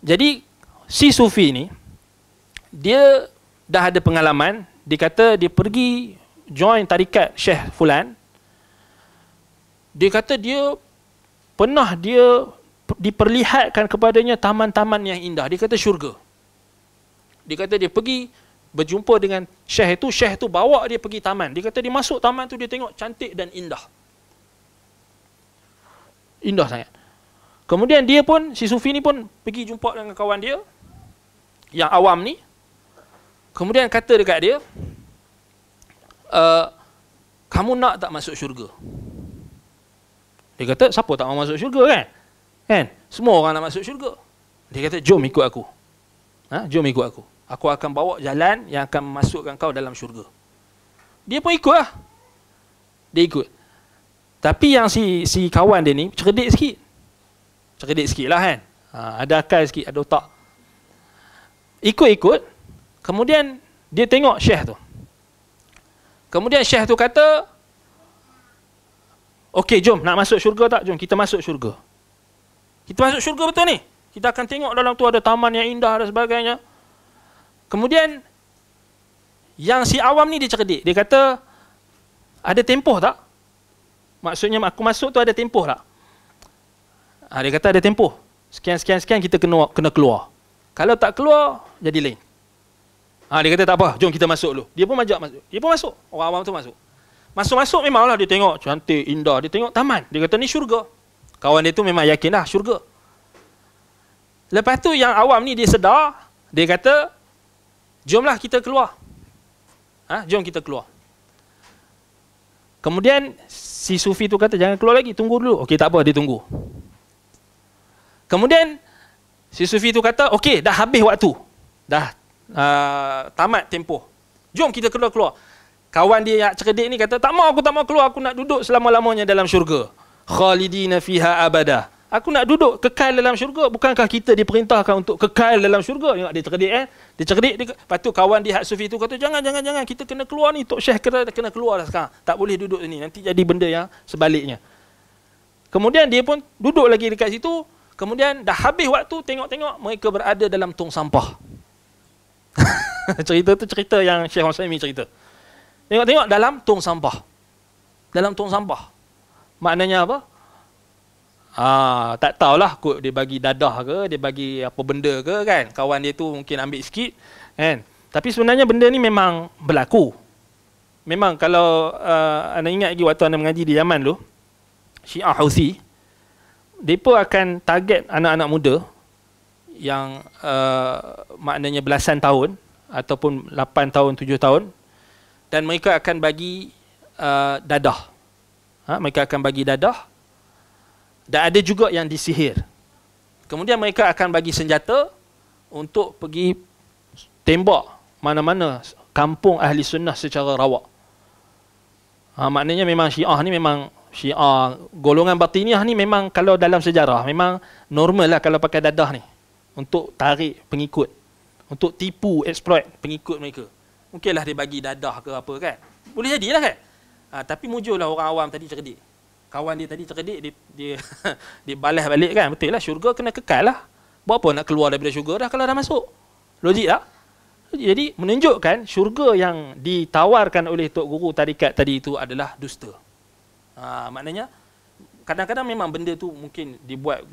Jadi si sufi ni, dia dah ada pengalaman. Dia kata dia pergi join tarikat Syekh Fulan. Dia kata dia pernah diperlihatkan kepadanya taman-taman yang indah. Dia kata syurga. Dia kata dia pergi berjumpa dengan Syekh itu bawa dia pergi taman. Dia kata dia masuk taman tu, dia tengok cantik dan indah. Indah sangat. Kemudian dia pun, si sufi ni pun pergi jumpa dengan kawan dia yang awam ni. Kemudian kata dekat dia, kamu nak tak masuk syurga? Dia kata, siapa tak mau masuk syurga kan? Semua orang nak masuk syurga. Dia kata, jom ikut aku. Jom ikut aku. Aku akan bawa jalan yang akan memasukkan kau dalam syurga. Dia pun ikut lah. Dia ikut. Tapi yang si kawan dia ni cerdik sikit lah kan. Ada akal sikit, ada otak. Ikut. Kemudian dia tengok Syekh tu. Kemudian Syekh tu kata, okey, jom, nak masuk syurga tak? Jom kita masuk syurga. Kita masuk syurga betul ni. Kita akan tengok dalam tu ada taman yang indah dan sebagainya. Kemudian yang si awam ni dia cerdik. Dia kata, ada tempoh tak? Maksudnya aku masuk tu ada tempoh tak? Dia kata ada tempoh. Sekian kita kena keluar. Kalau tak keluar, jadi lain. Dia kata tak apa, jom kita masuk dulu. Dia pun majak masuk. Dia pun masuk. Orang awam tu masuk. Masuk memanglah dia tengok cantik, indah. Dia tengok taman. Dia kata ni syurga. Kawan dia tu memang yakin dah syurga. Lepas tu yang awam ni dia sedar. Dia kata, jomlah kita keluar. Jom kita keluar. Kemudian si sufi tu kata, jangan keluar lagi, tunggu dulu. Okey, tak apa, dia tunggu. Kemudian si sufi tu kata, okey, dah habis waktu. Dah tamat tempoh. Jom kita keluar. Kawan dia yang cerdik ni kata, aku tak mau keluar, aku nak duduk selama-lamanya dalam syurga. Khalidina fiha abada. Aku nak duduk kekal dalam syurga. Bukankah kita diperintahkan untuk kekal dalam syurga? Tengok dia cerdik Dia cerdik. Lepas tu kawan dia hak sufi tu kata, jangan. Kita kena keluar ni. Tok Syekh kena keluar dah sekarang. Tak boleh duduk sini. Nanti jadi benda yang sebaliknya. Kemudian dia pun duduk lagi dekat situ. Kemudian dah habis waktu, tengok-tengok mereka berada dalam tong sampah. Cerita tu cerita yang Syekh Utsaimin cerita. Tengok-tengok dalam tong sampah. Dalam tong sampah. Maknanya apa? Tak tahulah kot dia bagi dadah ke, dia bagi apa benda ke kan. Kawan dia tu mungkin ambil sikit kan. Tapi sebenarnya benda ni memang berlaku. Memang kalau anda ingat lagi waktu anda mengaji di Yaman tu, Syiah Houthi, mereka akan target anak-anak muda yang maknanya belasan tahun ataupun 8 tahun, 7 tahun, dan mereka akan bagi dadah. Mereka akan bagi dadah Dan ada juga yang disihir. Kemudian mereka akan bagi senjata untuk pergi tembak mana-mana kampung ahli sunnah secara rawak. Maknanya memang Syiah ni memang Syiah, golongan batiniah ni memang kalau dalam sejarah memang normal lah kalau pakai dadah ni untuk tarik pengikut, untuk tipu, exploit pengikut mereka. Mungkinlah dia bagi dadah ke apa kan. Boleh jadilah kan. Tapi mujurlah orang awam tadi cerdik. Kawan dia tadi cerdik, dia dia balas balik kan. Betul lah, syurga kena kekal lah. Buat apa nak keluar daripada syurga dah kalau dah masuk? Logik tak? Jadi menunjukkan syurga yang ditawarkan oleh Tok Guru tarikat tadi itu adalah dusta. Maknanya kadang-kadang memang benda tu mungkin dibuat,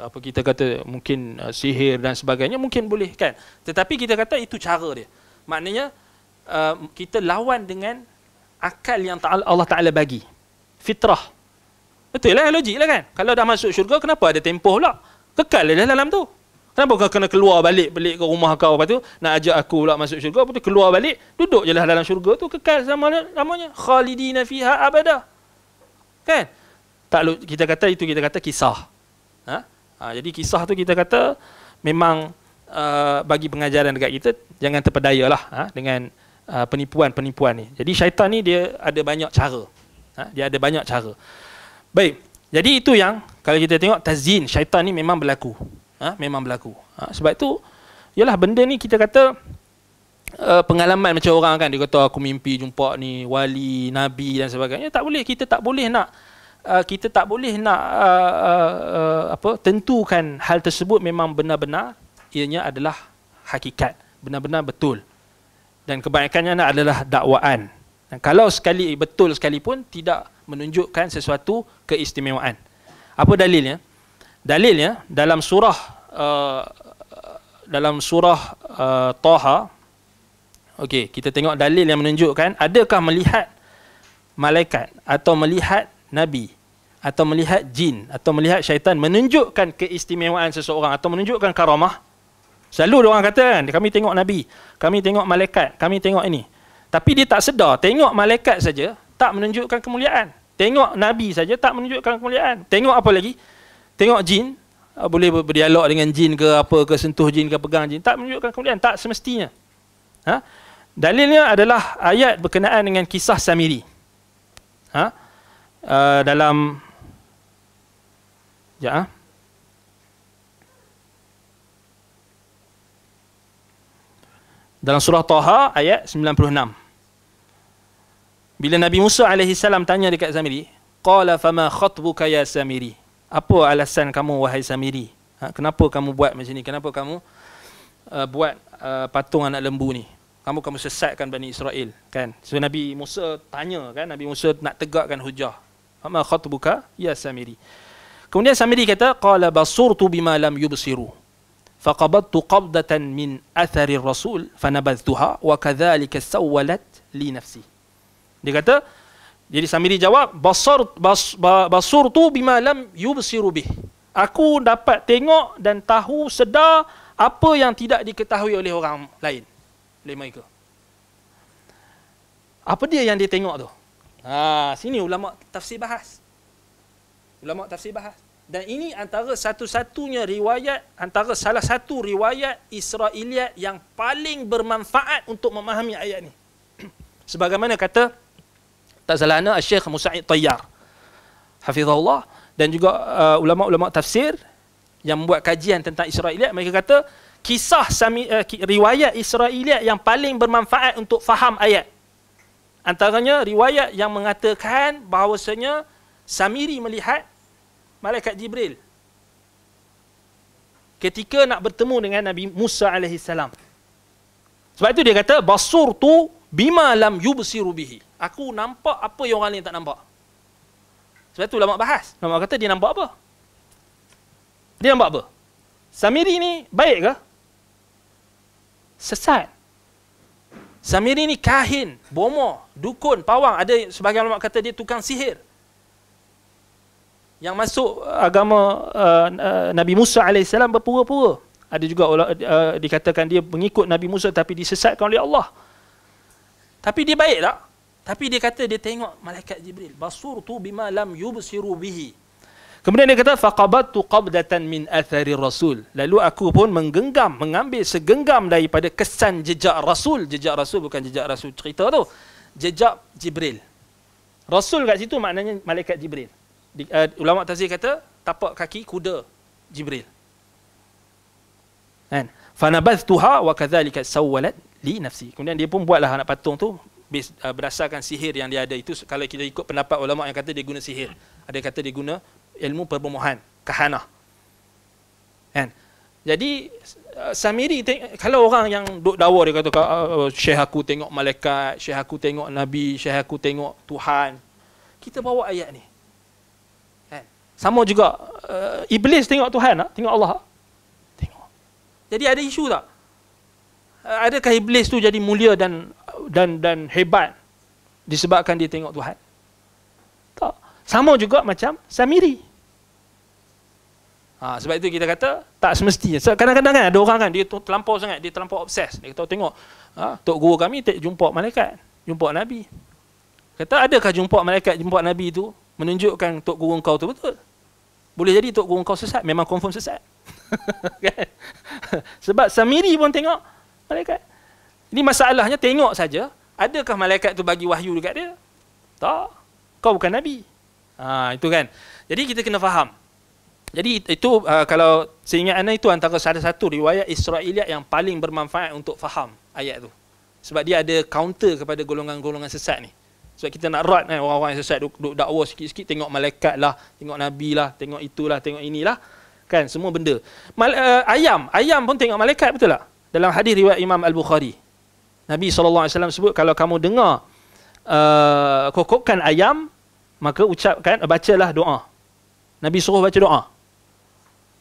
apa kita kata, mungkin sihir dan sebagainya, mungkin boleh kan. Tetapi kita kata itu cara dia. Maknanya kita lawan dengan akal yang Allah Ta'ala bagi, fitrah. Betul lah, logik lah kan. Kalau dah masuk syurga, kenapa ada tempoh pula? Kekal lah dalam tu. Kenapa kau kena keluar balik ke rumah kau, lepas tu nak ajak aku pula masuk syurga, lepas tu keluar balik, duduk je lah dalam syurga tu, kekal namanya khalidina fiha abada. Kan? Tak, kita kata itu, kita kata kisah. Jadi kisah tu kita kata memang bagi pengajaran dekat kita, jangan terpedayalah dengan penipuan-penipuan ni. Jadi syaitan ni dia ada banyak cara. Dia ada banyak cara. Baik. Jadi itu yang kalau kita tengok tazyin syaitan ni memang berlaku. Memang berlaku. Sebab itu yalah benda ni kita kata pengalaman macam orang kan, dia kata aku mimpi jumpa ni wali, nabi dan sebagainya. Tak boleh, kita tak boleh nak tentukan hal tersebut memang benar-benar ianya adalah hakikat, benar-benar betul. Dan kebanyakannya adalah dakwaan. Dan kalau sekali betul sekalipun tidak menunjukkan sesuatu keistimewaan. Apa dalilnya? Dalilnya dalam surah Taha. Okey, kita tengok dalil yang menunjukkan adakah melihat malaikat atau melihat nabi atau melihat jin atau melihat syaitan menunjukkan keistimewaan seseorang atau menunjukkan karamah. Selalu orang kata kan, kami tengok nabi, kami tengok malaikat, kami tengok ini. Tapi dia tak sedar, tengok malaikat saja tak menunjukkan kemuliaan. Tengok nabi saja tak menunjukkan kemuliaan. Tengok apa lagi? Tengok jin, boleh berdialog dengan jin ke apa ke, sentuh jin ke, pegang jin, tak menunjukkan kemuliaan, tak semestinya. Dalilnya adalah ayat berkenaan dengan kisah Samiri. Dalam dalam surah Taha ayat 96. Bila Nabi Musa alaihi salam tanya dekat Samiri, qala fama khatbuka ya Samiri? Apa alasan kamu wahai Samiri? Kenapa kamu buat macam ni? Kenapa kamu buat patung anak lembu ni? Kamu sesatkan Bani Israel, kan? So Nabi Musa tanya kan, Nabi Musa nak tegakkan hujah. Fama khatbuka ya Samiri? Kemudian Samiri kata, qala basurtu bima lam yubsiru. Faqabadtu qabdatan min athari rasul fanabadhtuha wa kadzalika sawwalat li nafsi. Dia kata, jadi Samiri jawab, basurtu bima lam yubsiru bih. Aku dapat tengok dan tahu sedar apa yang tidak diketahui oleh orang lain, oleh mereka. Apa dia yang dia tengok tu? Sini ulama tafsir bahas. Ulama tafsir bahas. Dan ini antara satu-satunya riwayat, antara salah satu riwayat Israiliyat yang paling bermanfaat untuk memahami ayat ni. Sebagaimana kata, tak salah ana, Syekh Musa'id Tayyar hafizahullah, dan juga ulama-ulama tafsir yang membuat kajian tentang Israiliyat, mereka kata kisah riwayat Israiliyat yang paling bermanfaat untuk faham ayat, antaranya riwayat yang mengatakan bahawasanya Samiri melihat malaikat Jibril ketika nak bertemu dengan Nabi Musa alaihi salam. Sebab itu dia kata basurtu bima lam yubsiru bihi. Aku nampak apa yang orang lain tak nampak. Sebab itu ulama bahas. Ulama kata dia nampak apa? Dia nampak apa? Samiri ni baik ke? Sesat. Samiri ni kahin, bomoh, dukun, pawang. Ada sebagian ulama kata dia tukang sihir. Yang masuk agama Nabi Musa AS berpura-pura. Ada juga dikatakan dia mengikut Nabi Musa tapi disesatkan oleh Allah. Tapi dia baik tak? Tapi dia kata dia tengok malaikat Jibril. Basurtu bima lam yubsiru bihi. Kemudian dia kata faqabattu qabdatan min athari rasul. Lalu aku pun mengambil segenggam daripada kesan jejak Rasul. Jejak Rasul bukan jejak Rasul cerita tu. Jejak Jibril. Rasul kat situ maknanya malaikat Jibril. Ulama tafsir kata tapak kaki kuda Jibril. Kan? Fanabathtuha wa kadzalika sawwalat li nafsi. Kemudian dia pun buatlah anak patung tu berdasarkan sihir yang dia ada itu. Kalau kita ikut pendapat ulama yang kata dia guna sihir. Ada yang kata dia guna ilmu perbomohan, kahanah. Kan? Jadi Samiri kalau orang yang duk dawa dia kata syekh aku tengok malaikat, syekh aku tengok nabi, syekh aku tengok Tuhan. Kita bawa ayat ni. Kan? Sama juga iblis tengok Tuhan tak? Tengok Allah. Tengok. Jadi ada isu tak? Adakah iblis tu jadi mulia dan hebat disebabkan dia tengok Tuhan? Tak. Sama juga macam Samiri. Sebab itu kita kata tak semestinya. Kadang-kadang kan ada orang kan dia terlampau sangat, dia terlampau obses. Dia kata tengok tok guru kami jumpa malaikat, jumpa nabi. Kata adakah jumpa malaikat, jumpa nabi itu menunjukkan tok guru kau tu betul? Boleh jadi tok guru kau sesat, memang confirm sesat. Kan? Sebab Samiri pun tengok malaikat. Ini masalahnya tengok saja, adakah malaikat tu bagi wahyu dekat dia? Tak. Kau bukan nabi. Itu kan. Jadi kita kena faham. Jadi itu kalau seingat anda itu antara salah satu riwayat Israiliyat yang paling bermanfaat untuk faham ayat tu. Sebab dia ada counter kepada golongan-golongan sesat ni. Sebab kita nak rat kan orang-orang yang sesat duk dakwa sikit-sikit tengok malaikat lah, tengok nabi lah, tengok itulah, tengok inilah. Kan semua benda. Ayam pun tengok malaikat betul tak? Dalam hadis riwayat Imam Al-Bukhari. Nabi SAW sebut kalau kamu dengar kokokan ayam, maka bacalah doa. Nabi suruh baca doa.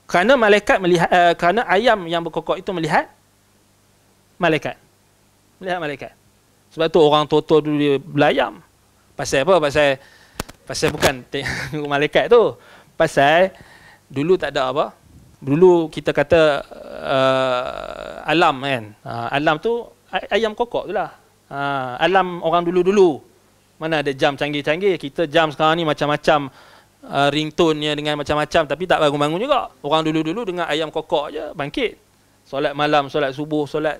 Kerana malaikat melihat, kerana ayam yang berkokok itu melihat malaikat. Melihat malaikat. Sebab tu orang tua-tua dulu dia belayam. Pasal apa? Pasal bukan tengok malaikat tu. Pasal dulu tak ada apa? Dulu kita kata alam kan. Alam tu ayam kokok tu lah. Alam orang dulu-dulu. Mana ada jam canggih-canggih. Kita jam sekarang ni macam-macam. Ringtone nya dengan macam-macam tapi tak bangun-bangun juga. Orang dulu-dulu dengan ayam kokok je bangkit. Solat malam, solat subuh, solat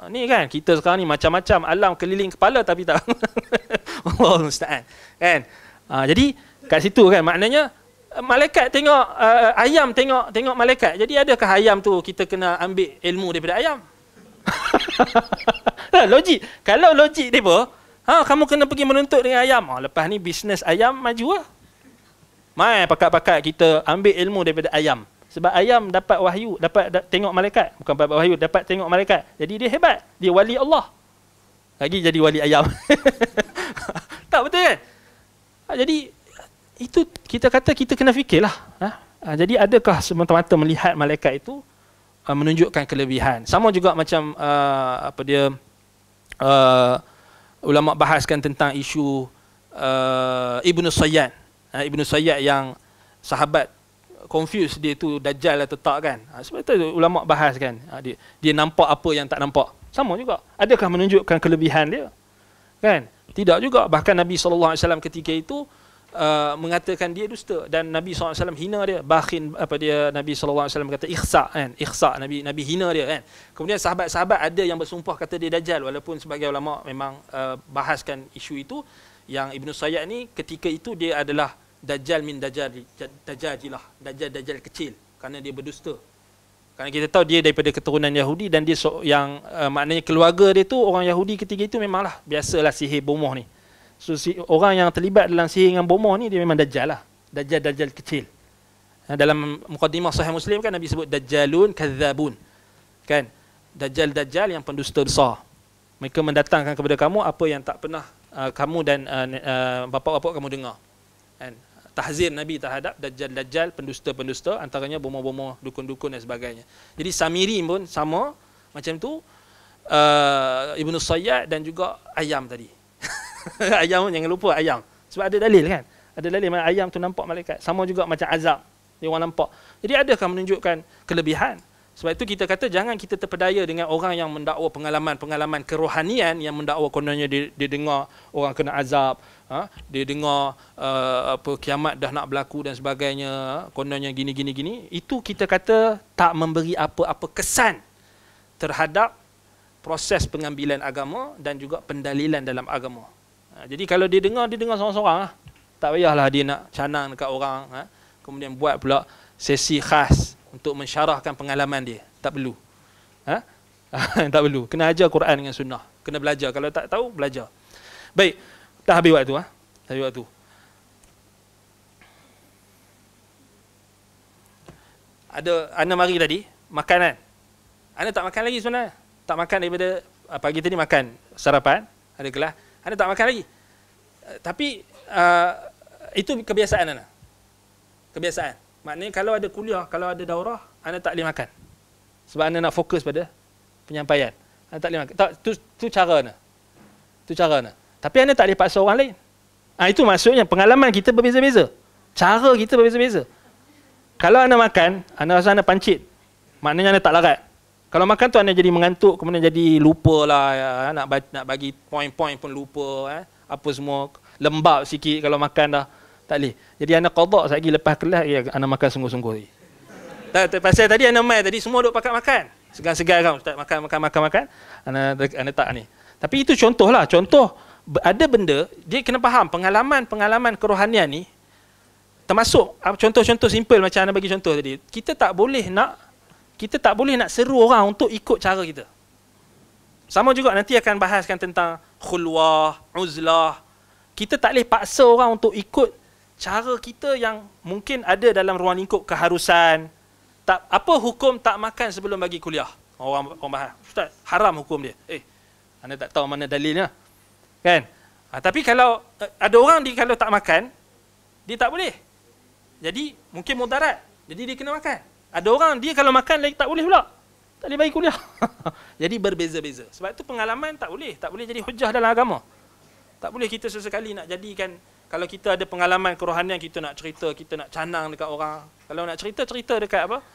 ni kan kita sekarang ni macam-macam alam keliling kepala tapi tak Allah musta'an. Kan? Jadi kat situ kan maknanya malaikat tengok ayam tengok malaikat. Jadi adakah ayam tu kita kena ambil ilmu daripada ayam? Logik. Kalau logik depa, kamu kena pergi menuntut dengan ayam. Lepas ni bisnes ayam maju lah. Mai pakat-pakat kita ambil ilmu daripada ayam. Sebab ayam dapat wahyu, dapat tengok malaikat. Bukan dapat wahyu, dapat tengok malaikat. Jadi dia hebat. Dia wali Allah. Lagi jadi wali ayam. Tak betul kan? Jadi itu kita kata kita kena fikirlah. Jadi adakah semata-mata melihat malaikat itu menunjukkan kelebihan? Sama juga macam ulama bahaskan tentang isu Ibnu Sayyad. Ibnu Sayyad yang sahabat confused dia tu dajjal atau tak kan. Sebab itu ulama bahas kan. Dia nampak apa yang tak nampak. Sama juga. Adakah menunjukkan kelebihan dia? Kan? Tidak juga. Bahkan Nabi SAW ketika itu mengatakan dia dusta dan Nabi SAW hina dia. Nabi SAW kata ikhsa kan. Ikhsa Nabi hina dia kan. Kemudian sahabat-sahabat ada yang bersumpah kata dia dajjal walaupun sebagai ulama memang bahaskan isu itu. Yang Ibnu Sayyad ni ketika itu dia adalah dajjal min dajjajilah, dajjal kecil kerana dia berdusta. Kerana kita tahu dia daripada keturunan Yahudi dan dia yang maknanya keluarga dia tu orang Yahudi ketika itu memanglah biasalah sihir bomoh ni. So orang yang terlibat dalam sihir dengan bomoh ni dia memang dajjal lah. Dajjal kecil. Dalam mukadimah Sahih Muslim kan Nabi sebut dajjalun kadzabun. Kan? Dajjal yang pendusta besar. Mereka mendatangkan kepada kamu apa yang tak pernah kamu dan bapa-bapa kamu dengar. Kan? Tahzir Nabi terhadap dajjal pendusta-pendusta antaranya bomoh-bomoh, dukun-dukun dan sebagainya. Jadi Samiri pun sama macam tu, Ibnu Sayyad dan juga ayam tadi. Ayam jangan lupa ayam. Sebab ada dalil kan? Ada dalil mana ayam tu nampak malaikat. Sama juga macam azab. Dia orang nampak. Jadi adakah menunjukkan kelebihan? Sebab itu kita kata jangan kita terpedaya dengan orang yang mendakwa pengalaman-pengalaman kerohanian, yang mendakwa kononnya dia dengar orang kena azab, dia dengar kiamat dah nak berlaku dan sebagainya, kononnya gini. Itu kita kata tak memberi apa-apa kesan terhadap proses pengambilan agama dan juga pendalilan dalam agama. Jadi kalau dia dengar seorang-seorang. Tak payahlah dia nak canang dekat orang, kemudian buat pula sesi khas untuk mensyarahkan pengalaman dia. Tak perlu. Tak perlu. Kena ajar Quran dengan sunnah. Kena belajar. Kalau tak tahu, belajar. Baik. Dah habis waktu. Dah habis waktu. Ada Ana mari tadi, makan kan? Ana tak makan lagi sebenarnya. Tak makan daripada pagi tadi makan sarapan, ada kelas. Ana tak makan lagi. Tapi itu kebiasaan Ana. Kebiasaan. Maknanya kalau ada kuliah, kalau ada daurah, Ana tak boleh makan. Sebab Ana nak fokus pada penyampaian. Ana tak boleh makan. Tak, tu cara Ana. Tu cara Ana. Tapi Ana tak boleh paksa orang lain. Itu maksudnya pengalaman kita berbeza-beza. Cara kita berbeza-beza. Kalau Ana makan, Ana rasa Ana pancit. Maknanya Ana tak larat. Kalau makan tu Ana jadi mengantuk, kemudian jadi lupa lah. Nak bagi poin-poin pun lupa. Apa semua. Lembab sikit kalau makan dah. Tak boleh. Jadi Ana qada sekejap lagi lepas kelas, Ana makan sungguh-sungguh tadi. Pasal tadi Ana mai tadi semua duk pakat makan. Segar-segar kan Ustaz, makan. Ana tak ni. Tapi itu contoh lah. Contoh, ada benda, dia kena faham pengalaman kerohanian ni, termasuk contoh-contoh simple macam Ana bagi contoh tadi. Kita tak boleh nak seru orang untuk ikut cara kita. Sama juga nanti akan bahaskan tentang khulwah, uzlah. Kita tak boleh paksa orang untuk ikut cara kita yang mungkin ada dalam ruang lingkup keharusan. Tak apa hukum tak makan sebelum bagi kuliah. Orang bahas, Ustaz, haram hukum dia. Anda tak tahu mana dalilnya. Kan? Tapi kalau ada orang kalau tak makan, dia tak boleh. Jadi mungkin mudarat. Jadi dia kena makan. Ada orang dia kalau makan lagi tak boleh pula. Tak boleh bagi kuliah. Jadi berbeza-beza. Sebab itu pengalaman tak boleh jadi hujah dalam agama. Tak boleh kita sesekali nak jadikan, kalau kita ada pengalaman kerohanian, kita nak cerita, kita nak canang dekat orang. Kalau nak cerita dekat apa?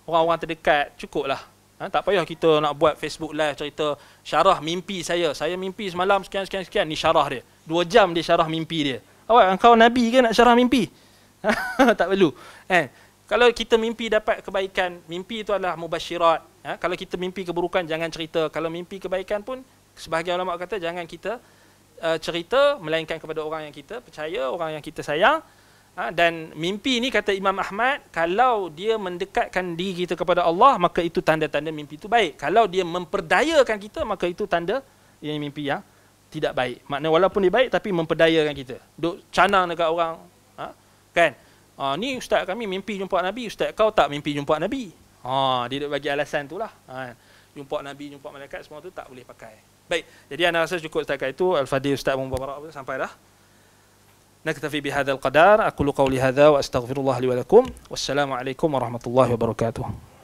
Orang-orang terdekat, cukuplah. Tak payah kita nak buat Facebook live cerita syarah mimpi saya. Saya mimpi semalam sekian. Ni syarah dia. 2 jam dia syarah mimpi dia. Awak engkau Nabi ke nak syarah mimpi? Tak perlu. Kalau kita mimpi dapat kebaikan, mimpi itu adalah mubasyirat. Kalau kita mimpi keburukan, jangan cerita. Kalau mimpi kebaikan pun, sebahagian ulama kata jangan kita cerita, melainkan kepada orang yang kita percaya, orang yang kita sayang. Dan mimpi ni kata Imam Ahmad, kalau dia mendekatkan diri kita kepada Allah, maka itu tanda-tanda mimpi itu baik. Kalau dia memperdayakan kita, maka itu tanda yang mimpi yang tidak baik. Maknanya walaupun dia baik, tapi memperdayakan kita. Duk canang dekat orang. Kan? Ni ustaz kami mimpi jumpa Nabi, ustaz kau tak mimpi jumpa Nabi. Dia duk bagi alasan tu lah. Jumpa Nabi, jumpa malaikat, semua tu tak boleh pakai. Baik, jadi ana rasa cukup setakat itu. Al-Fadhil Ustaz Mubarak sampai dah. Naktafi bihadzal qadar. Aqulu qawli hadza wa astaghfirullah li wa lakum. Wassalamu alaikum warahmatullahi wabarakatuh.